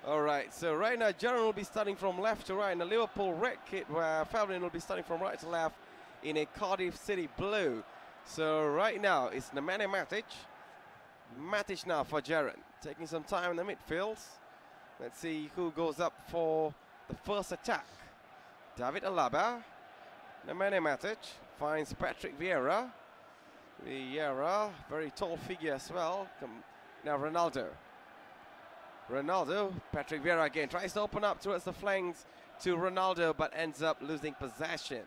[SPEAKER 3] All right, so right now Jaron will be starting from left to right in the Liverpool red kit, where Faithlyn will be starting from right to left in a Cardiff City blue. So right now it's Nemanja Matic. Matic now for Jaron, taking some time in the midfield. Let's see who goes up for the first attack. David Alaba. Nemanja Matic finds Patrick Vieira. Vieira, very tall figure as well. Now Ronaldo. Patrick Vieira again tries to open up towards the flanks to Ronaldo, but ends up losing possession.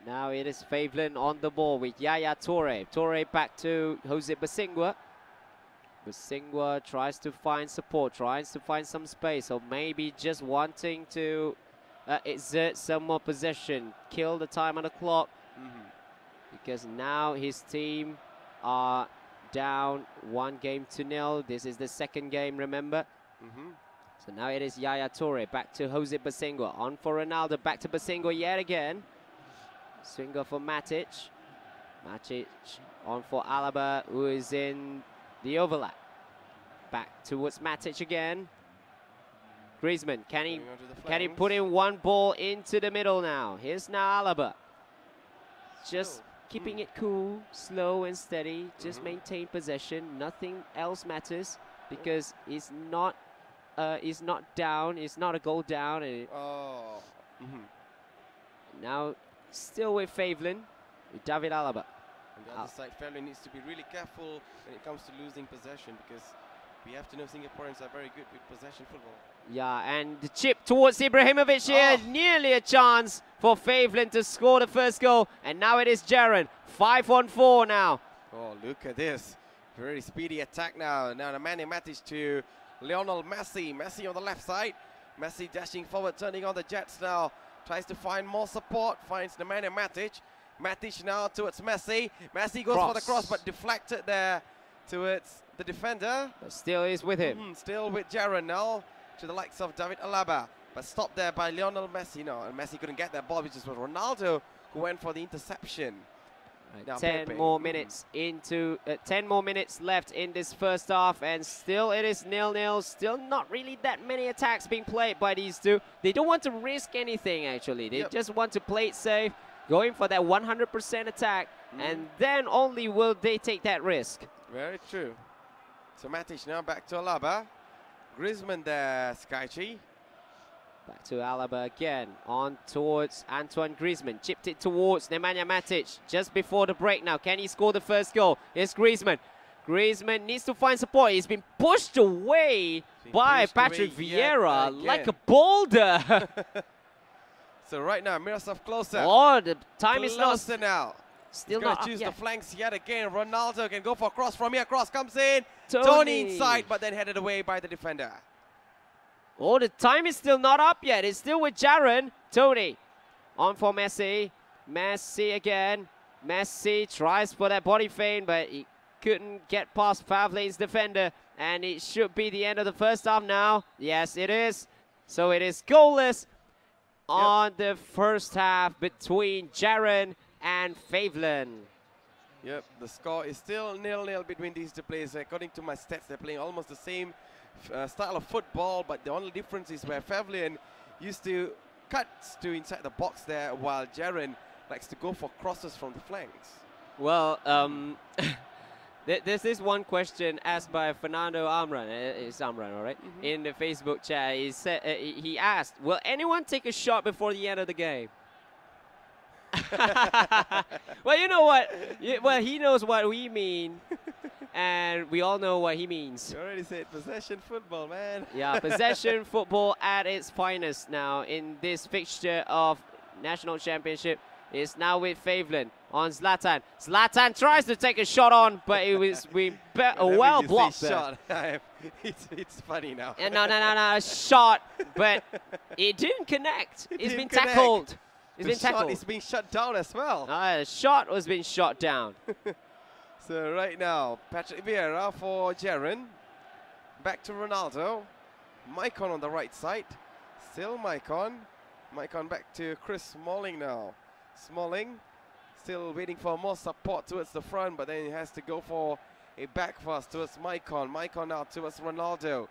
[SPEAKER 2] Now it is Faithlyn on the ball with Yaya Toure. Toure back to Jose Bosingwa. Bosingwa tries to find support, tries to find some space, or maybe just wanting to exert some more possession, kill the time on the clock. Because now his team are down 1-0. This is the second game, remember? So now it is Yaya Toure back to Jose Bosingwa. On for Ronaldo, back to Bosingwa yet again. Swinger for Matic. Matic on for Alaba, who is in the overlap. Back towards Matic again. Griezmann, can he put in one ball into the middle now? Here's now Alaba. Just keeping it cool, slow and steady. Just maintain possession. Nothing else matters, because it's not down. It's not a goal down. And now still with Faithlyn, with David Alaba.
[SPEAKER 3] On the other side, Faithlyn needs to be really careful when it comes to losing possession, because we have to know Singaporeans are very good with possession football.
[SPEAKER 2] Yeah, and the chip towards Ibrahimovic here. Nearly a chance for Faithlyn to score the first goal. And now it is Jaron. 5-on-4 now.
[SPEAKER 3] Oh, look at this. Very speedy attack now. Now the Nemanja Matic to Lionel Messi. Messi on the left side. Messi dashing forward, turning on the jets now. Tries to find more support. Finds Nemanja Matic. Matic now towards Messi. Messi goes for the cross, but deflected there towards the defender.
[SPEAKER 2] But still is with him.
[SPEAKER 3] Still with Jaron now, to the likes of David Alaba. But stopped there by Lionel Messi. No, and Messi couldn't get that ball, which is for Ronaldo, who went for the interception.
[SPEAKER 2] Right, 10 more minutes into 10 more minutes left in this first half, and still it is 0-0. Still not really that many attacks being played by these two. They don't want to risk anything, actually. They just want to play it safe, going for that 100% attack, and then only will they take that risk.
[SPEAKER 3] Very true. So Matic now back to Alaba. Griezmann there, Sekaiichi.
[SPEAKER 2] Back to Alaba again, on towards Antoine Griezmann. Chipped it towards Nemanja Matic just before the break now. Can he score the first goal? Here's Griezmann. Griezmann needs to find support. He's been pushed away by Patrick Vieira like a boulder.
[SPEAKER 3] So right now, Miroslav closer.
[SPEAKER 2] Oh, the time is not...
[SPEAKER 3] now.
[SPEAKER 2] Still
[SPEAKER 3] not
[SPEAKER 2] up
[SPEAKER 3] choose
[SPEAKER 2] yet.
[SPEAKER 3] the flanks yet again. Ronaldo can go for a cross from here. Cross comes in.
[SPEAKER 2] Tony
[SPEAKER 3] inside, but then headed away by the defender.
[SPEAKER 2] Oh, the time is still not up yet. It's still with Jaron. Tony on for Messi. Messi again. Messi tries for that body feint, but he couldn't get past Faithlyn's defender. And it should be the end of the first half now. Yes, it is. So it is goalless on the first half between Jaron and Faithlyn.
[SPEAKER 3] Yep, the score is still 0-0 between these two players. According to my stats, they're playing almost the same style of football, but the only difference is where Faithlyn used to cuts to inside the box there, while Jaron likes to go for crosses from the flanks.
[SPEAKER 2] Well, there's this one question asked by Fernando Amran. It's Amran, all right? In the Facebook chat. He said he asked, "Will anyone take a shot before the end of the game?" Well, you know what? Well, he knows what we mean, and we all know what he means.
[SPEAKER 3] You already said possession football, man.
[SPEAKER 2] Yeah, possession football at its finest now in this fixture of National Championship. It's now with Faithlyn on Zlatan. Zlatan tries to take a shot on, but it was well blocked there.
[SPEAKER 3] Shot. It's funny now.
[SPEAKER 2] No, shot, but it didn't connect. It's been tackled.
[SPEAKER 3] It's been shut down as well.
[SPEAKER 2] The shot was being shot down.
[SPEAKER 3] So right now, Patrick Vieira for Jaron. Back to Ronaldo. Maicon on the right side. Still Maicon. Maicon back to Chris Smalling now. Smalling still waiting for more support towards the front, but then he has to go for a back pass towards Maicon. Maicon now towards Ronaldo.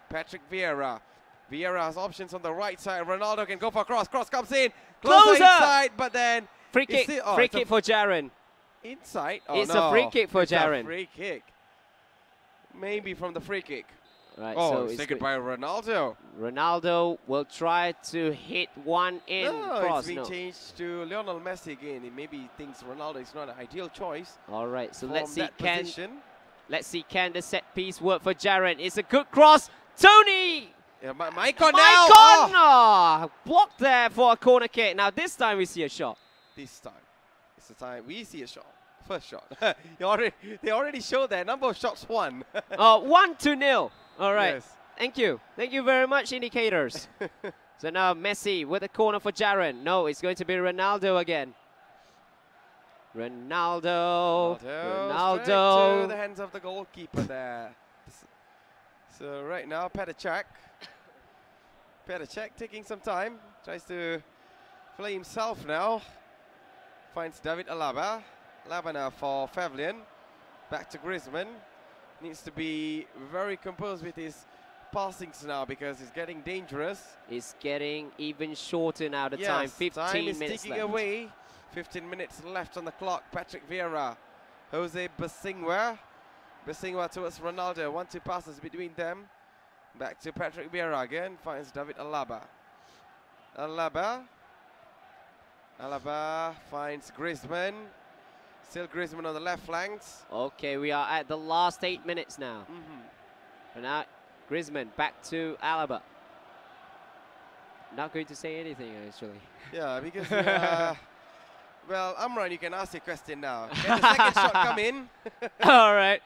[SPEAKER 3] Patrick Vieira. Vieira has options on the right side. Ronaldo can go for a cross. Cross comes in. Closer inside, but then
[SPEAKER 2] free kick. Free kick for Jaron.
[SPEAKER 3] Inside? Oh,
[SPEAKER 2] it's a free kick for Jaron.
[SPEAKER 3] A free kick. Maybe from the free kick.
[SPEAKER 2] Right,
[SPEAKER 3] oh,
[SPEAKER 2] so
[SPEAKER 3] it's taken by Ronaldo.
[SPEAKER 2] Ronaldo will try to hit one in cross.
[SPEAKER 3] It's been changed to Lionel Messi again. Maybe he thinks Ronaldo is not an ideal choice.
[SPEAKER 2] All right, so let's see can the set piece work for Jaron. It's a good cross. Tony!
[SPEAKER 3] Yeah, Maicon now!
[SPEAKER 2] Blocked there for a corner kick. Now this time we see a shot.
[SPEAKER 3] This time. It's the time we see a shot. First shot. They already showed their number of shots won.
[SPEAKER 2] 1-0. All right.
[SPEAKER 3] Yes.
[SPEAKER 2] Thank you. Thank you very much, indicators. So now Messi with a corner for Jaron. No, it's going to be Ronaldo again. Ronaldo.
[SPEAKER 3] Straight to the hands of the goalkeeper there. So right now, Petr Cech taking some time. Tries to play himself now. Finds David Alaba. Alaba now for Faithlyn. Back to Griezmann. Needs to be very composed with his passings now because it's getting dangerous.
[SPEAKER 2] It's getting even shorter now, the time. 15 minutes
[SPEAKER 3] is ticking away. 15 minutes left on the clock. Patrick Vieira. Jose Basingwa. Basingwa towards Ronaldo. 1-2 passes between them. Back to Patrick Vieira again. Finds David Alaba. Alaba finds Griezmann. Still Griezmann on the left flanks.
[SPEAKER 2] Okay, we are at the last 8 minutes now. And now Griezmann back to Alaba. Not going to say anything, actually.
[SPEAKER 3] Yeah, because, well, Amran, you can ask your question now. Can the second shot come in?
[SPEAKER 2] All right.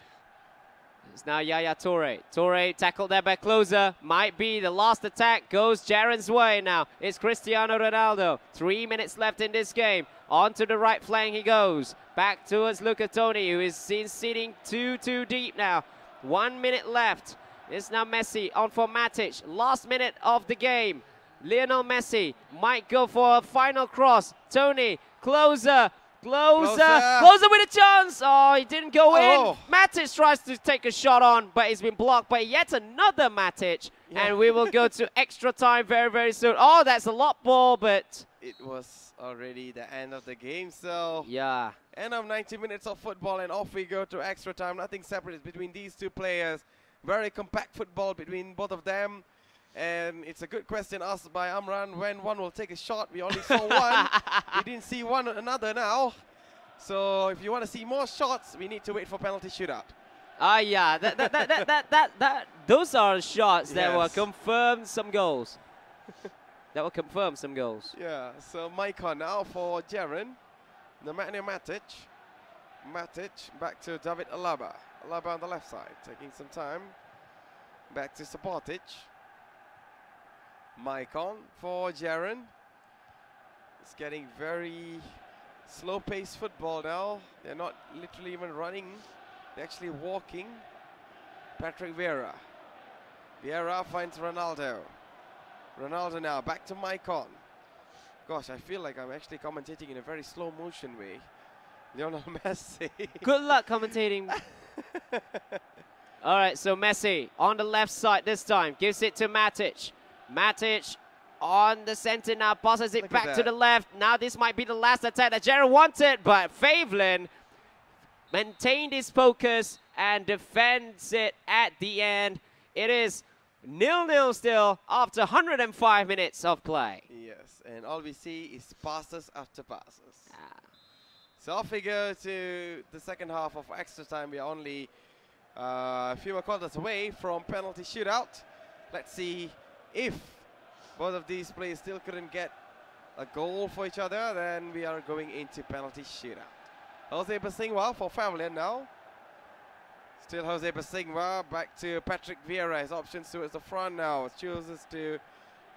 [SPEAKER 2] It's now Yaya Toure. Toure tackled there by Closer. Might be the last attack. Goes Jaron's way now. It's Cristiano Ronaldo. 3 minutes left in this game. Onto the right flank he goes. Back towards Luca Toni, who is seen sitting too deep now. 1 minute left. It's now Messi on for Matic. Last minute of the game. Lionel Messi might go for a final cross. Toni, Closer with a chance. Oh, he didn't go in. Matic tries to take a shot on, but it's been blocked by yet another Matic. Yeah. And we will go to extra time very soon. Oh, that's a lot ball, but
[SPEAKER 3] it was already the end of the game, so
[SPEAKER 2] yeah.
[SPEAKER 3] End of 90 minutes of football, and off we go to extra time. Nothing separate between these two players. Very compact football between both of them. And it's a good question asked by Amran when one will take a shot. We only saw one. We didn't see another now. So if you want to see more shots, we need to wait for penalty shootout.
[SPEAKER 2] Yeah, those are shots that will confirm some goals.
[SPEAKER 3] Yeah, so Maicon now for Jaron. Nemanja Matic. Matic back to David Alaba. Alaba on the left side, taking some time. Back to Sawadee. Maicon for Jaron. It's getting very slow-paced football now. They're not literally even running. They're actually walking. Patrick Vieira. Vieira finds Ronaldo. Ronaldo now back to Maicon. Gosh, I feel like I'm actually commentating in a very slow motion way. Lionel Messi.
[SPEAKER 2] Good luck commentating. All right, so Messi on the left side this time. Gives it to Matic. Matic on the center now, passes it
[SPEAKER 3] Look
[SPEAKER 2] back to the left. Now this might be the last attack that Jaron wanted, but Faithlyn maintained his focus and defends it at the end. It is 0-0 still after 105 minutes of play.
[SPEAKER 3] Yes, and all we see is passes after passes. So off we go to the second half of extra time. We are only a few more quarters away from penalty shootout. Let's see if both of these players still couldn't get a goal for each other, then we are going into penalty shootout. Jose Basingwa for Faithlyn now. Still Jose Basingwa, back to Patrick Vieira. His options towards the front now. Chooses to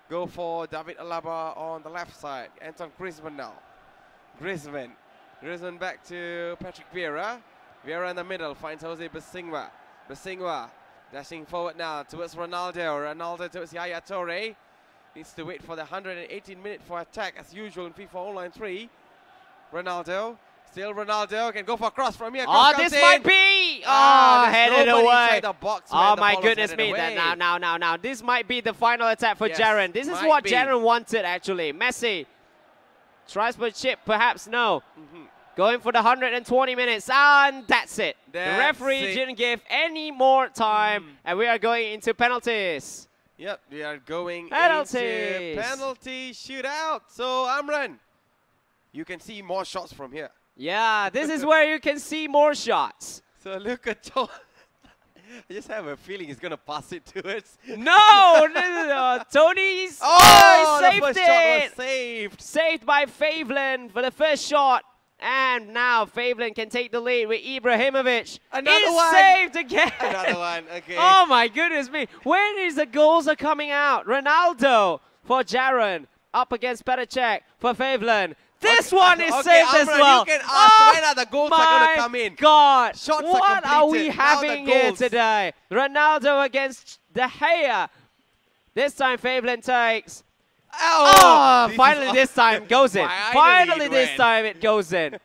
[SPEAKER 3] go for David Alaba on the left side. Anton Griezmann now. Griezmann back to Patrick Vieira. Vieira in the middle finds Jose Basingwa. Basingwa dashing forward now towards Ronaldo. Ronaldo towards Yaya Toure. Needs to wait for the 118 minute for attack as usual in FIFA Online 3. Ronaldo. Still Ronaldo can go for a cross from here.
[SPEAKER 2] Oh, this might be! Oh, headed away. Oh my goodness me. Now. This might be the final attack for Jaron. This is what Jaron wanted actually. Messi tries for a chip, perhaps no. Going for the 120 minutes, and that's it. The referee didn't give any more time, and we are going into penalties.
[SPEAKER 3] Yep, we are going into penalty shootout. So, Amran, you can see more shots from here.
[SPEAKER 2] Yeah, this is where you can see more shots.
[SPEAKER 3] So, look at Tony. I just have a feeling he's going to pass it towards...
[SPEAKER 2] No! Tony's...
[SPEAKER 3] Oh,
[SPEAKER 2] he saved
[SPEAKER 3] the first
[SPEAKER 2] it!
[SPEAKER 3] shot was saved.
[SPEAKER 2] Saved by Faithlyn for the first shot. And now Faithlyn can take the lead with Ibrahimovic.
[SPEAKER 3] Another one.
[SPEAKER 2] Saved again.
[SPEAKER 3] Another one, okay.
[SPEAKER 2] Oh my goodness me. When is the goals are coming out? Ronaldo for Jaron. Up against Petacek for Faithlyn. This one is saved as well.
[SPEAKER 3] You can ask when are the goals are going to come in.
[SPEAKER 2] God,
[SPEAKER 3] Shots
[SPEAKER 2] what are we
[SPEAKER 3] now
[SPEAKER 2] having here today? Ronaldo against De Gea. This time Faithlyn takes... Oh, finally this time goes in. Finally this time it goes in.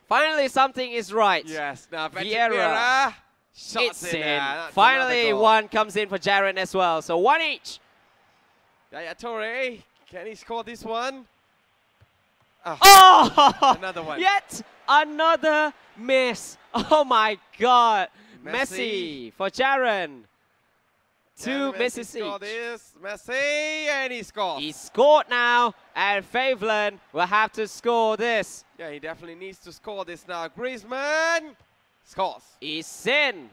[SPEAKER 2] Finally something is right.
[SPEAKER 3] Yes, now
[SPEAKER 2] Vieira.
[SPEAKER 3] Shots
[SPEAKER 2] in. Finally one comes in for Jaron as well. So one each.
[SPEAKER 3] Yaya Toure, can he score this one?
[SPEAKER 2] Oh!
[SPEAKER 3] Another one.
[SPEAKER 2] Yet another miss. Oh my God. Messi for Jaron. Two misses each.
[SPEAKER 3] Messi, and he scores.
[SPEAKER 2] He scored now, and Faithlyn will have to score this.
[SPEAKER 3] Yeah, he definitely needs to score this now. Griezmann scores.
[SPEAKER 2] He's in.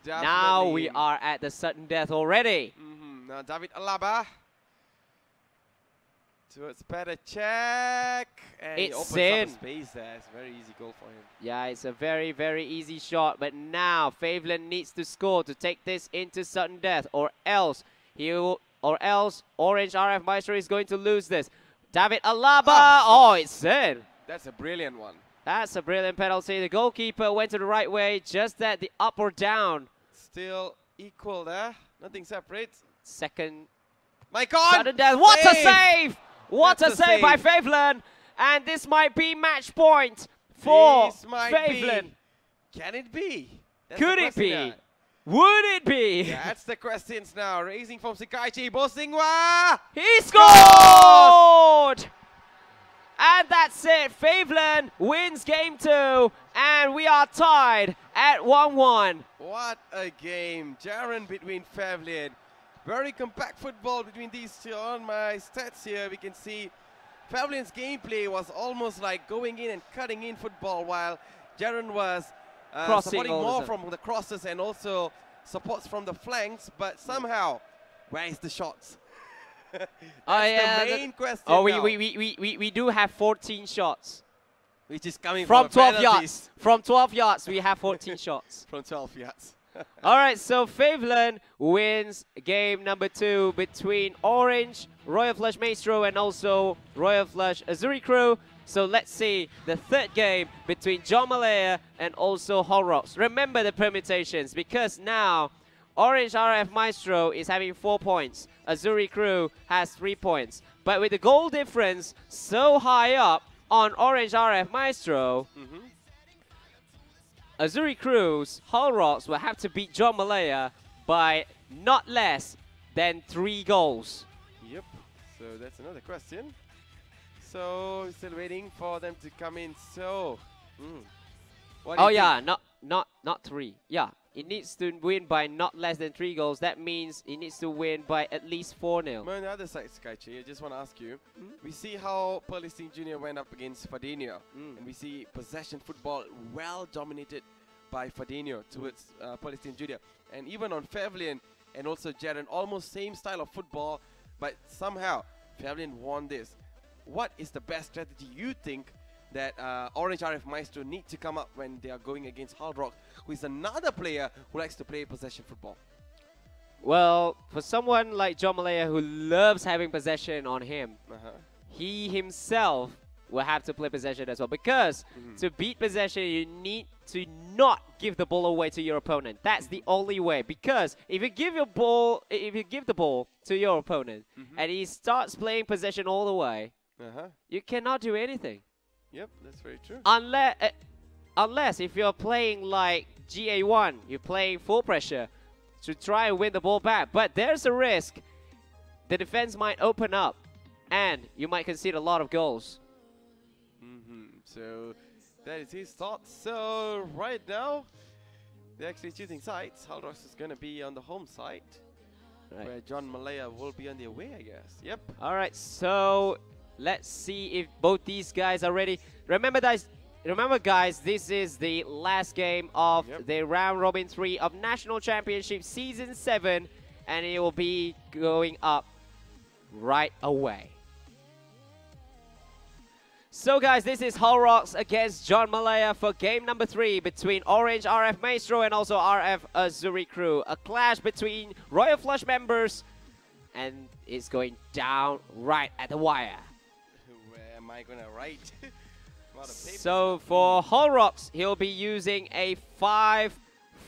[SPEAKER 2] Now we are at the sudden death already.
[SPEAKER 3] Now David Alaba towards Petacek. And he opens up space there. It's a very easy goal for him.
[SPEAKER 2] Yeah, it's a very, very easy shot. But now Faithlyn needs to score to take this into sudden death, or else Orange RF Maestro is going to lose this. David Alaba. Oh, it's in.
[SPEAKER 3] That's a brilliant one.
[SPEAKER 2] That's a brilliant penalty. The goalkeeper went to the right way, just at the up or down.
[SPEAKER 3] Still equal there. Nothing separates.
[SPEAKER 2] Second.
[SPEAKER 3] My God!
[SPEAKER 2] Sudden death. What a save! What a save by Faithlyn. And this might be match point for Faithlyn.
[SPEAKER 3] Can it be?
[SPEAKER 2] Could it be? Would it be?
[SPEAKER 3] That's the questions now. Raising from Sekaiichi. Basingwa.
[SPEAKER 2] He scored! And that's it. Faithlyn wins game 2. And we are tied at 1-1.
[SPEAKER 3] What a game. Jaron between Faithlyn. Very compact football between these two. On my stats here, we can see Faithlyn's gameplay was almost like going in and cutting in football, while Jaron was supporting more from the crosses and also supports from the flanks. But somehow, where is the shots? That's the main question.
[SPEAKER 2] Oh, we do have 14 shots.
[SPEAKER 3] Which is coming
[SPEAKER 2] from 12 yards. From 12 yards, we have 14 shots.
[SPEAKER 3] From 12 yards.
[SPEAKER 2] All right, so Faithlyn wins game number 2 between Orange, Royal Flush Maestro, and also Royal Flush Azuri crew. So let's see the third game between John Malaya and also Horrocks. Remember the permutations, because now Orange RF Maestro is having 4 points. Azuri crew has 3 points. But with the goal difference so high up on Orange RF Maestro, Azuri Crew's Hull Rocks will have to beat John Malaya by not less than 3 goals.
[SPEAKER 3] Yep. So that's another question. So still waiting for them to come in. So, what do
[SPEAKER 2] Oh
[SPEAKER 3] you
[SPEAKER 2] yeah,
[SPEAKER 3] think?
[SPEAKER 2] not 3. Yeah, it needs to win by not less than 3 goals. That means it needs to win by at least 4-0.
[SPEAKER 3] On the other side, Sekaiichi, I just want to ask you. We see how Faithlyn Jr. went up against Fordino, and we see possession football well dominated by Fordino towards Faithlyn Jr. And even on Faithlyn and also Jaron, almost same style of football, but somehow Faithlyn won this. What is the best strategy you think that Orange RF Maestro need to come up when they are going against Hull Rock, who is another player who likes to play possession football?
[SPEAKER 2] Well, for someone like John Malaya who loves having possession on him, he himself will have to play possession as well. Because to beat possession, you need to not give the ball away to your opponent. That's the only way. Because if you give the ball to your opponent and he starts playing possession all the way, you cannot do anything.
[SPEAKER 3] Yep, that's very true.
[SPEAKER 2] Unless if you're playing like GA1, you're playing full pressure to try and win the ball back. But there's a risk the defense might open up and you might concede a lot of goals.
[SPEAKER 3] So that is his thoughts. So right now, they're actually choosing sides. Hull Rock is going to be on the home side, where John Malaya will be on the away, I guess. Yep.
[SPEAKER 2] All right, so let's see if both these guys are ready. Remember, guys, this is the last game of the Round Robin 3 of National Championship Season 7, and it will be going up right away. So guys, this is Hull Rocks against John Malaya for game number 3 between Orange RF Maestro and also RF Azuri crew. A clash between Royal Flush members, and it's going down right at the wire.
[SPEAKER 3] Where am I going to write?
[SPEAKER 2] So for Hull Rocks, he'll be using a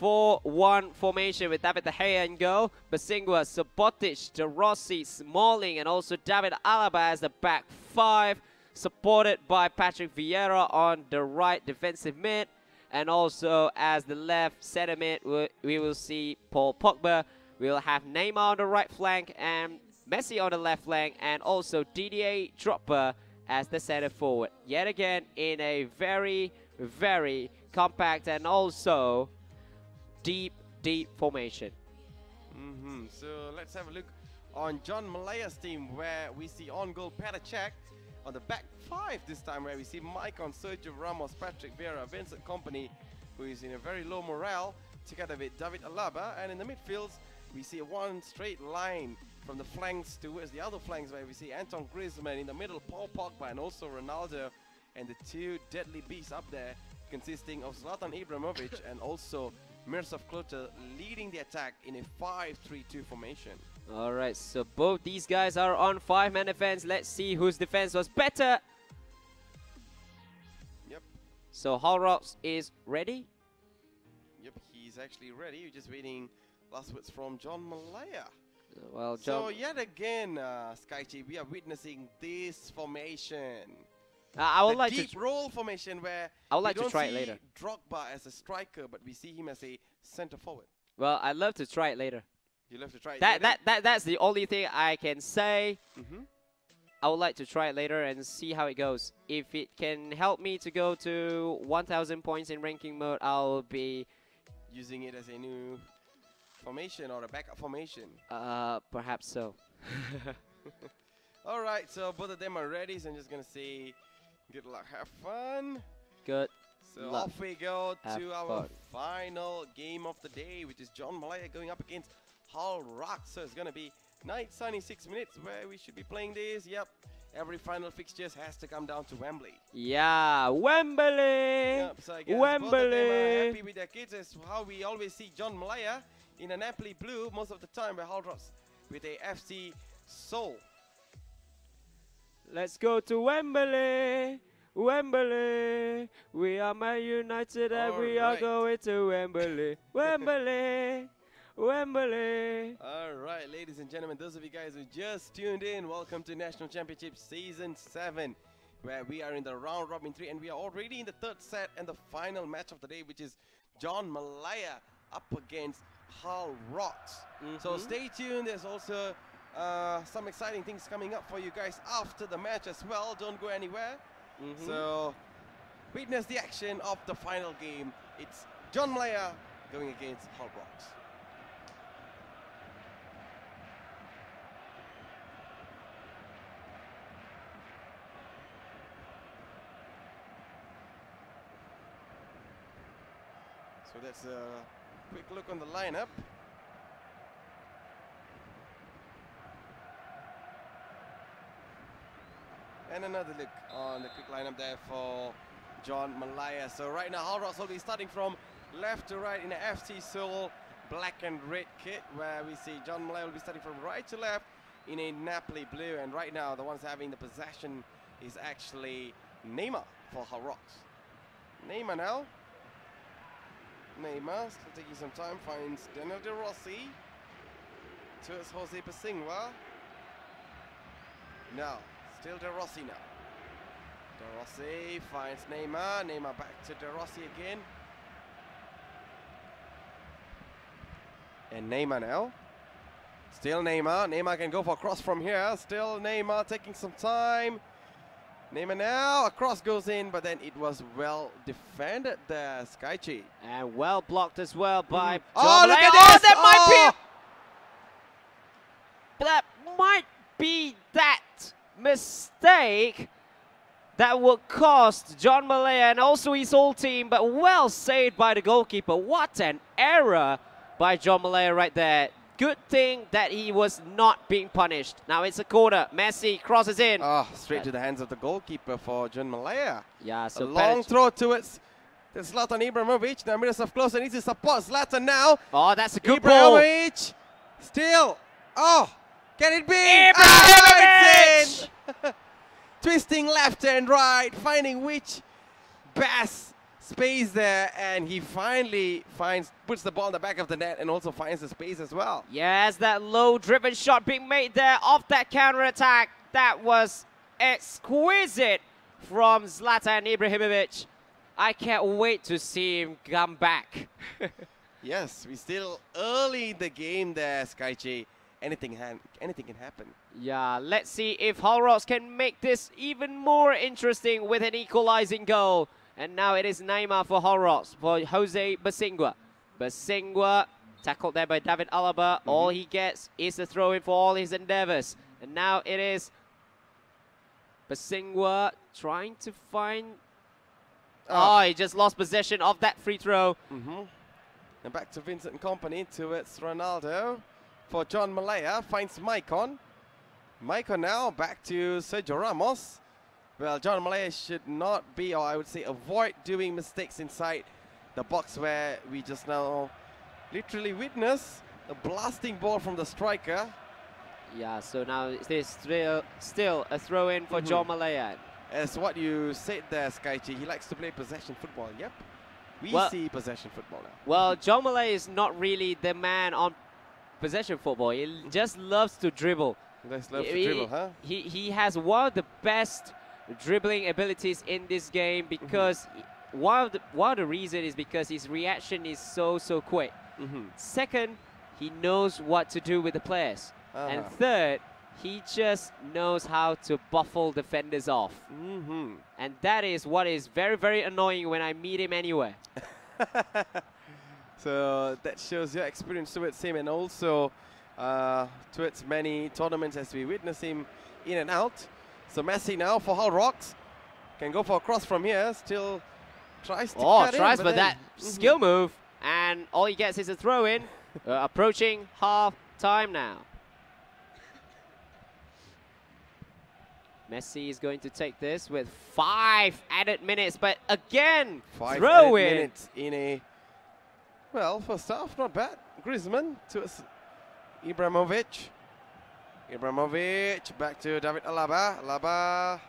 [SPEAKER 2] 5-4-1 formation with David De Gea in goal, Basingwa, Subotic, De Rossi, Smalling, and also David Alaba as the back 5. Supported by Patrick Vieira on the right defensive mid, and also as the left centre mid we will see Paul Pogba. We'll have Neymar on the right flank and Messi on the left flank, and also Didier Drogba as the centre forward. Yet again in a very, very compact and also deep formation.
[SPEAKER 3] So let's have a look on John Malaya's team, where we see on goal Petacek. On the back 5 this time, where we see Maicon, Sergio Ramos, Patrick Vieira, Vincent Kompany, who is in a very low morale, together with David Alaba. And in the midfields, we see one straight line from the flanks towards the other flanks, where we see Anton Griezmann in the middle, Paul Pogba, and also Ronaldo. And the 2 deadly beasts up there, consisting of Zlatan Ibrahimovic and also Miroslav Klose, leading the attack in a 5-3-2 formation.
[SPEAKER 2] Alright, so both these guys are on 5-man defense. Let's see whose defense was better.
[SPEAKER 3] Yep.
[SPEAKER 2] So Hull Rocks is ready?
[SPEAKER 3] Yep, he's actually ready. We're just waiting last words from John Malaya.
[SPEAKER 2] Well,
[SPEAKER 3] so yet again, Sekaiichi, we are witnessing this formation.
[SPEAKER 2] I would like
[SPEAKER 3] deep roll formation, where
[SPEAKER 2] I would like
[SPEAKER 3] we don't
[SPEAKER 2] to try it
[SPEAKER 3] see
[SPEAKER 2] later.
[SPEAKER 3] Drogba as a striker, but we see him as a centre forward.
[SPEAKER 2] Well, I'd love to try it later.
[SPEAKER 3] You love to try it
[SPEAKER 2] That's the only thing I can say. I would like to try it later and see how it goes. If it can help me to go to 1,000 points in ranking mode, I'll be
[SPEAKER 3] using it as a new formation or a backup formation.
[SPEAKER 2] Perhaps so.
[SPEAKER 3] All right, so both of them are ready. So I'm just gonna say, good luck, have fun.
[SPEAKER 2] Good.
[SPEAKER 3] So off we go to our final game of the day, which is John Malaya going up against Hull Rock. So it's going to be 96 minutes where we should be playing this. Yep, every final fixture has to come down to Wembley.
[SPEAKER 2] Yeah, Wembley!
[SPEAKER 3] Yep, so I guess
[SPEAKER 2] Wembley!
[SPEAKER 3] both of them are happy with their kids. As how we always see John Malaya in a Napoli blue most of the time, by Hull Rock with a FC Seoul.
[SPEAKER 2] Let's go to Wembley! Wembley, we are Man United and we are going to Wembley. Wembley, Wembley.
[SPEAKER 3] All right, ladies and gentlemen, those of you guys who just tuned in, welcome to National Championship Season 7, where we are in the Round Robin 3, and we are already in the 3rd set and the final match of the day, which is John Malaya up against Hull Rocks. So stay tuned. There's also some exciting things coming up for you guys after the match as well. Don't go anywhere. So witness the action of the final game. It's John Malaya going against Hull Rocks. So that's a quick look on the lineup. And another look on the quick lineup there for John Malaya. So right now, Hull Rocks will be starting from left to right in the FC Seoul black and red kit, where we see John Malaya will be starting from right to left in a Napoli blue. And right now, the ones having the possession is actually Neymar for Hull Rocks. Neymar now. Neymar still taking some time, finds Daniel De Rossi towards Jose Pasingwa. Now, still De Rossi now. De Rossi finds Neymar. Neymar back to De Rossi again. And Neymar now. Still Neymar. Neymar can go for a cross from here. Still Neymar taking some time. Neymar now, a cross goes in, but then it was well defended there, Sekaiichi.
[SPEAKER 2] And well blocked as well by
[SPEAKER 3] Oh, look at this!
[SPEAKER 2] That might be that mistake that would cost John Malaya and also his whole team, but well saved by the goalkeeper. What an error by John Malaya right there. Good thing that he was not being punished. Now it's a corner. Messi crosses in.
[SPEAKER 3] Oh, straight to the hands of the goalkeeper for John Malaya.
[SPEAKER 2] Yeah, so
[SPEAKER 3] a long throw towards Zlatan Ibrahimovic. Now Miroslav Klose needs to support Zlatan now.
[SPEAKER 2] Oh, that's a good ball.
[SPEAKER 3] Ibrahimovic. Still. Oh, can it be?
[SPEAKER 2] Ibrahimovic!
[SPEAKER 3] Oh, twisting left and right, finding which best space there, and he finally puts the ball in the back of the net and also finds the space as well.
[SPEAKER 2] Yes, that low-driven shot being made there off that counter-attack. That was exquisite from Zlatan Ibrahimovic. I can't wait to see him come back.
[SPEAKER 3] Yes, we're still early in the game there, Sekaiichi. Anything can happen.
[SPEAKER 2] Yeah, let's see if Hull Rocks can make this even more interesting with an equalizing goal. And now it is Neymar for Hull Rocks, for Jose Pasingwa. Pasingwa tackled there by David Alaba. All he gets is a throw-in for all his endeavors. And now it is Pasingwa trying to find... Oh, he just lost possession of that free throw.
[SPEAKER 3] And back to Vincent and company towards Ronaldo. For John Malaya, finds Maicon. Maicon now back to Sergio Ramos. Well, John Malaya should not be, or I would say avoid doing mistakes inside the box where we just now literally witness a blasting ball from the striker.
[SPEAKER 2] Yeah, so now there's still a throw-in for John Malaya.
[SPEAKER 3] As what you said there, Sekaiichi, he likes to play possession football. Yep, we see possession football now.
[SPEAKER 2] Well, John Malaya is not really the man on possession football. He just loves to dribble.
[SPEAKER 3] Just loves to dribble, huh?
[SPEAKER 2] He has one of the best dribbling abilities in this game because one of the reason is because his reaction is so quick. Second, he knows what to do with the players. And third, he just knows how to buffle defenders off. And that is what is very annoying when I meet him anywhere.
[SPEAKER 3] So that shows your experience towards him, and also towards many tournaments as we witness him in and out. So Messi now for Hull Rocks can go for a cross from here. Still tries to cut in,
[SPEAKER 2] tries for that skill move, and all he gets is a throw in. Approaching half time now. Messi is going to take this with 5 added minutes, but again,
[SPEAKER 3] 5
[SPEAKER 2] throw
[SPEAKER 3] added
[SPEAKER 2] in.
[SPEAKER 3] minutes in a, well, first half, not bad. Griezmann to Ibrahimovic. Ibrahimovic back to David Alaba. Alaba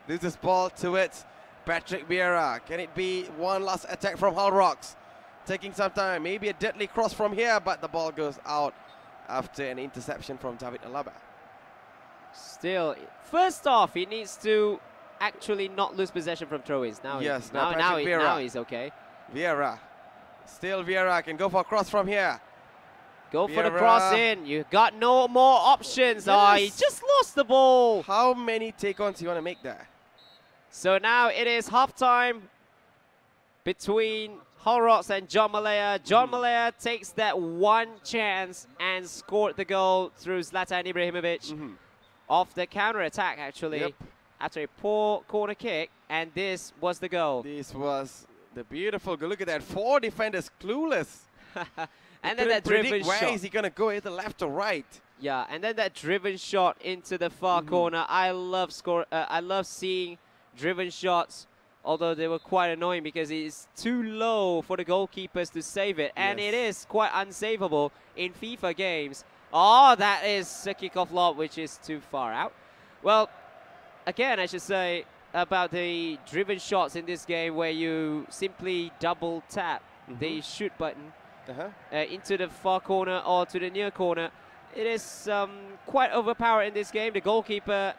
[SPEAKER 3] loses ball towards Patrick Vieira. Can it be one last attack from Hull Rocks? Taking some time. Maybe a deadly cross from here, but the ball goes out after an interception from David Alaba.
[SPEAKER 2] Still, first off, he needs to actually not lose possession from throw-ins. Now,
[SPEAKER 3] yes,
[SPEAKER 2] now he's okay.
[SPEAKER 3] Vieira. Still Vieira can go for a cross from here.
[SPEAKER 2] Go for the cross in. You got no more options.
[SPEAKER 3] Yes.
[SPEAKER 2] Oh, he just lost the ball.
[SPEAKER 3] How many take-ons you want to make there?
[SPEAKER 2] So now it is halftime between Holrox and John Malaya. John Malaya takes that one chance and scored the goal through Zlatan Ibrahimovic off the counter-attack, actually, after a poor corner kick. And this was the goal.
[SPEAKER 3] This was the beautiful goal. Look at that. 4 defenders clueless.
[SPEAKER 2] And then that driven shot.
[SPEAKER 3] Where is he going to go, either left or right?
[SPEAKER 2] Yeah, and then that driven shot into the far corner. I love seeing driven shots, although they were quite annoying because it's too low for the goalkeepers to save it. And it is quite unsavable in FIFA games. Oh, that is a kickoff lob, which is too far out. Well, again, I should say about the driven shots in this game where you simply double tap the shoot button into the far corner or to the near corner. It is quite overpowered in this game. The goalkeeper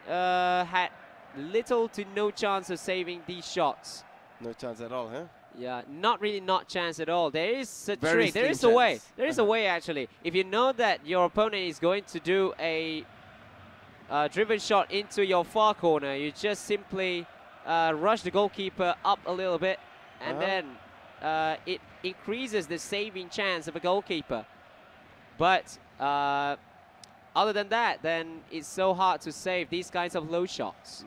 [SPEAKER 2] had little to no chance of saving these shots.
[SPEAKER 3] No chance at all, huh?
[SPEAKER 2] Yeah, not really not chance at all. There is a trick. There is a way. There is a way, actually. If you know that your opponent is going to do a driven shot into your far corner, you just simply rush the goalkeeper up a little bit, and then it increases the saving chance of a goalkeeper. But other than that, then it's so hard to save these kinds of low shots.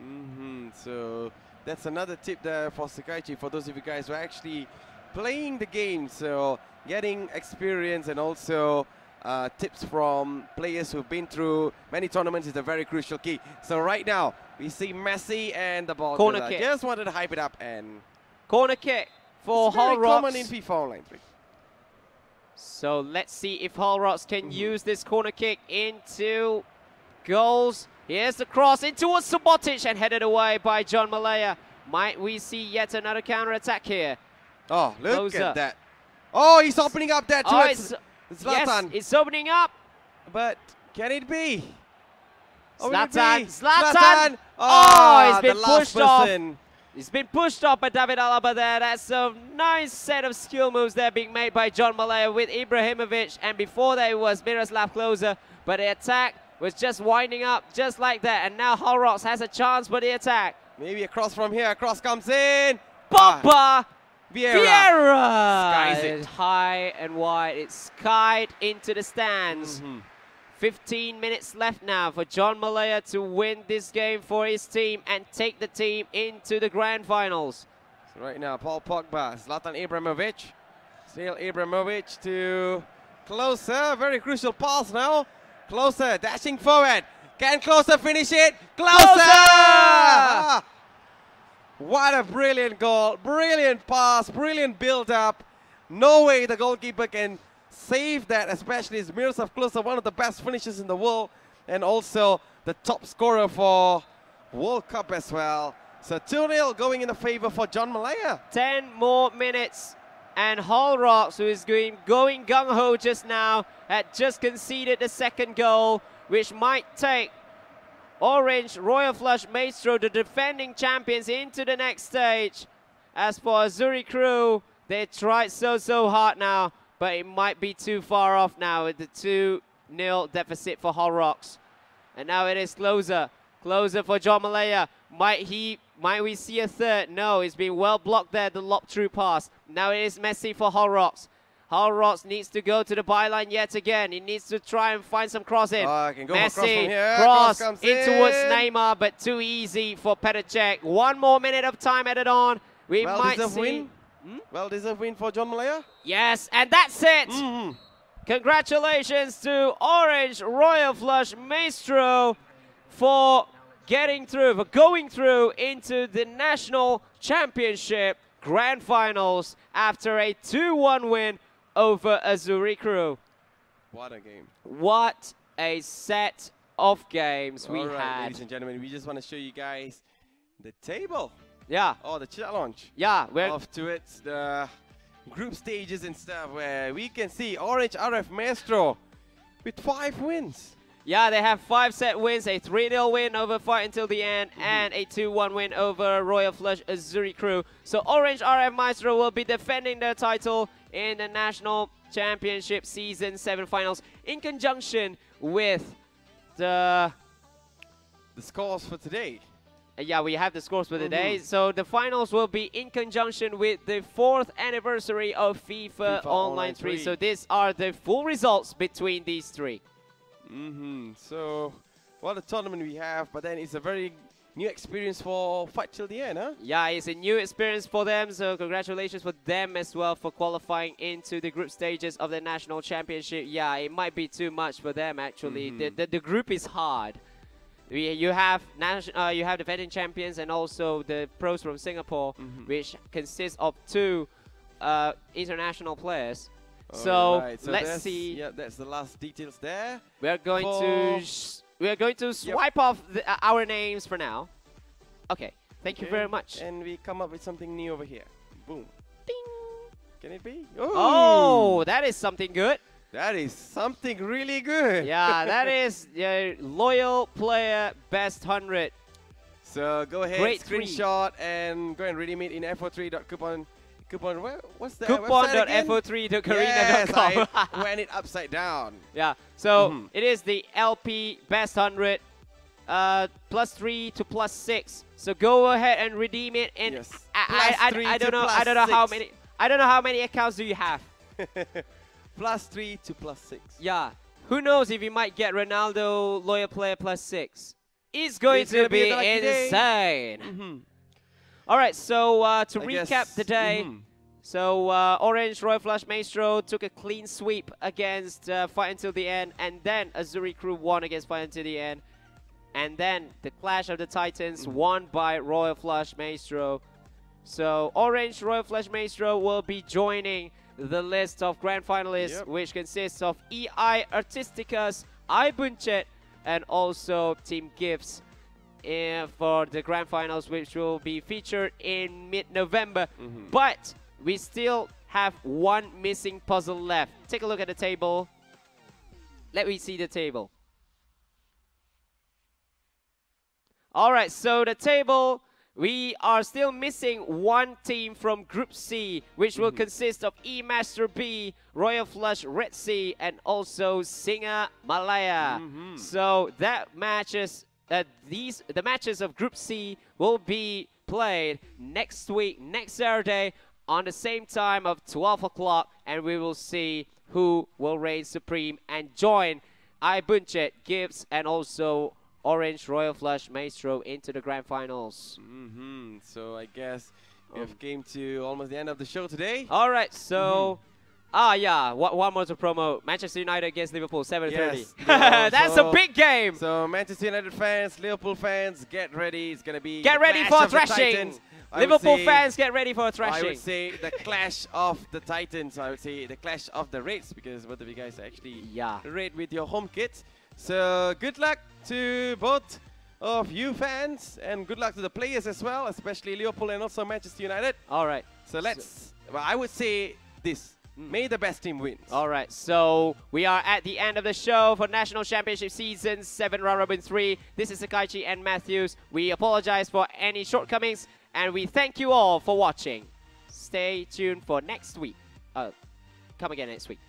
[SPEAKER 3] So that's another tip there for Sekaiichi, for those of you guys who are actually playing the game. So getting experience and also tips from players who've been through many tournaments is a very crucial key. So right now, we see Messi and the ball.
[SPEAKER 2] Corner kick.
[SPEAKER 3] Just wanted to hype it up. And
[SPEAKER 2] corner kick for Holrox.
[SPEAKER 3] It's very common in FIFA Online 3.
[SPEAKER 2] So let's see if Holrox can use this corner kick into goals. Here's the cross in towards Subotic and headed away by John Malaya. Might we see yet another counter-attack here?
[SPEAKER 3] Oh, look at that. Oh, he's opening up that towards Zlatan.
[SPEAKER 2] Yes, it's opening up.
[SPEAKER 3] But can it be?
[SPEAKER 2] Zlatan! Oh, he's been pushed off. He's been pushed off by David Alaba there. That's a nice set of skill moves there being made by John Malaya with Ibrahimovic. And before that, it was Miroslav Klose. But the attack was just winding up just like that. And now Holrox has a chance for the attack.
[SPEAKER 3] Maybe a cross from here. A cross comes in.
[SPEAKER 2] Pogba!
[SPEAKER 3] Vieira! Skies it.
[SPEAKER 2] High and wide. It's skied into the stands. 15 minutes left now for John Malaya to win this game for his team and take the team into the grand finals.
[SPEAKER 3] So right now, Paul Pogba, Zlatan Ibrahimovic. Still Ibrahimovic to Klose. Very crucial pass now. Klose dashing forward. Can Klose finish it? Klose! What a brilliant goal. Brilliant pass. Brilliant build-up. No way the goalkeeper can save that, especially as Miroslav Klose, one of the best finishers in the world, and also the top scorer for World Cup as well. So 2-0 going in the favor for John Malaya.
[SPEAKER 2] 10 more minutes, and Holrox, who is going gung-ho just now, had just conceded the second goal, which might take Orange Royal Flush Maestro, the defending champions, into the next stage. As for Azuri crew, they tried so hard now, but it might be too far off now with the 2-0 deficit for Holrox. And now it is Klose. Klose for John Malaya. Might we see a third? No, it's been well blocked there, the lob through pass. Now it is Messi for Holrox. Holrox needs to go to the byline yet again. He needs to try and find some cross in. Messi, cross in towards Neymar, but too easy for Petr Cech. 1 more minute of time added on. We might see...
[SPEAKER 3] win. Well-deserved win for John Malaya.
[SPEAKER 2] Yes, and that's it. Congratulations to Orange Royal Flush Maestro for going through into the National Championship Grand Finals after a 2-1 win over Azuri crew.
[SPEAKER 3] What a game.
[SPEAKER 2] What a set of games we had.
[SPEAKER 3] Ladies and gentlemen, we just want to show you guys the table.
[SPEAKER 2] Yeah.
[SPEAKER 3] Oh, the challenge.
[SPEAKER 2] Yeah. We're
[SPEAKER 3] off to it, the group stages and stuff, where we can see Orange RF Maestro with 5 wins.
[SPEAKER 2] Yeah, they have 5 set wins, a 3-0 win over Fight Until the End, and a 2-1 win over Royal Flush Azuri crew. So Orange RF Maestro will be defending their title in the National Championship Season 7 finals in conjunction with the
[SPEAKER 3] scores for today.
[SPEAKER 2] Yeah, we have the scores for today. So the finals will be in conjunction with the 4th anniversary of FIFA Online 3. So these are the full results between these three.
[SPEAKER 3] So what a tournament we have, but then it's a very new experience for Fight Till the End, huh?
[SPEAKER 2] Yeah, it's a new experience for them, so congratulations for them as well for qualifying into the group stages of the National Championship. Yeah, it might be too much for them actually. The group is hard. You have the defending champions and also the pros from Singapore, which consists of 2 international players. So let's see.
[SPEAKER 3] Yeah, that's the last details there.
[SPEAKER 2] We are going to swipe off our names for now. Okay, thank you very much.
[SPEAKER 3] And we come up with something new over here. Boom.
[SPEAKER 2] Ding.
[SPEAKER 3] Can it be?
[SPEAKER 2] Oh, that is something good.
[SPEAKER 3] That is something really good.
[SPEAKER 2] Yeah, that is loyal player best 100.
[SPEAKER 3] So go ahead, screenshot and go and redeem it in F.U.T.E. Coupon, what's that?
[SPEAKER 2] Coupon.F.U.T.E.Garena.com.
[SPEAKER 3] Yes, I went it upside down.
[SPEAKER 2] Yeah, so it is the LP best 100, +3 to +6. So go ahead and redeem it. And I don't know how many accounts do you have.
[SPEAKER 3] +3 to +6.
[SPEAKER 2] Yeah. Who knows if you might get Ronaldo loyal player +6. It's going to be insane. All right, so to recap the day, so Orange Royal Flush Maestro took a clean sweep against Fight Until the End, and then Azuri Crew won against Fight Until the End, and then the Clash of the Titans won by Royal Flush Maestro. So Orange Royal Flush Maestro will be joining the list of grand finalists, which consists of EI Artisticas, iBunchet, and also Team Gifts for the grand finals, which will be featured in mid-November. But we still have one missing puzzle left. Take a look at the table. Let me see the table. All right, so the table, we are still missing one team from Group C, which will consist of E-Master B, Royal Flush Red Sea, and also Singer Malaya. So that matches, the matches of Group C will be played next week, next Saturday, on the same time of 12 o'clock, and we will see who will reign supreme and join iBunchet, Gibbs, and also Orange Royal Flush Maestro into the grand finals.
[SPEAKER 3] So I guess we have came to almost the end of the show today.
[SPEAKER 2] All right, so one more to promote. Manchester United against Liverpool, 7:30.
[SPEAKER 3] Yes,
[SPEAKER 2] that's a big game.
[SPEAKER 3] So Manchester United fans, Liverpool fans, get ready. It's gonna be
[SPEAKER 2] ready for thrashing. Liverpool fans, get ready for thrashing.
[SPEAKER 3] I would say the clash of the Titans. I would say the clash of the Reds, because both of you guys are actually red with your home kits. So good luck to both of you fans, and good luck to the players as well, especially Liverpool and also Manchester United.
[SPEAKER 2] All right.
[SPEAKER 3] So I would say this. May the best team win.
[SPEAKER 2] All right, so we are at the end of the show for National Championship Season 7 Round Robin 3. This is Sekaiichi and Matthews. We apologize for any shortcomings, and we thank you all for watching. Stay tuned for next week. Come again next week.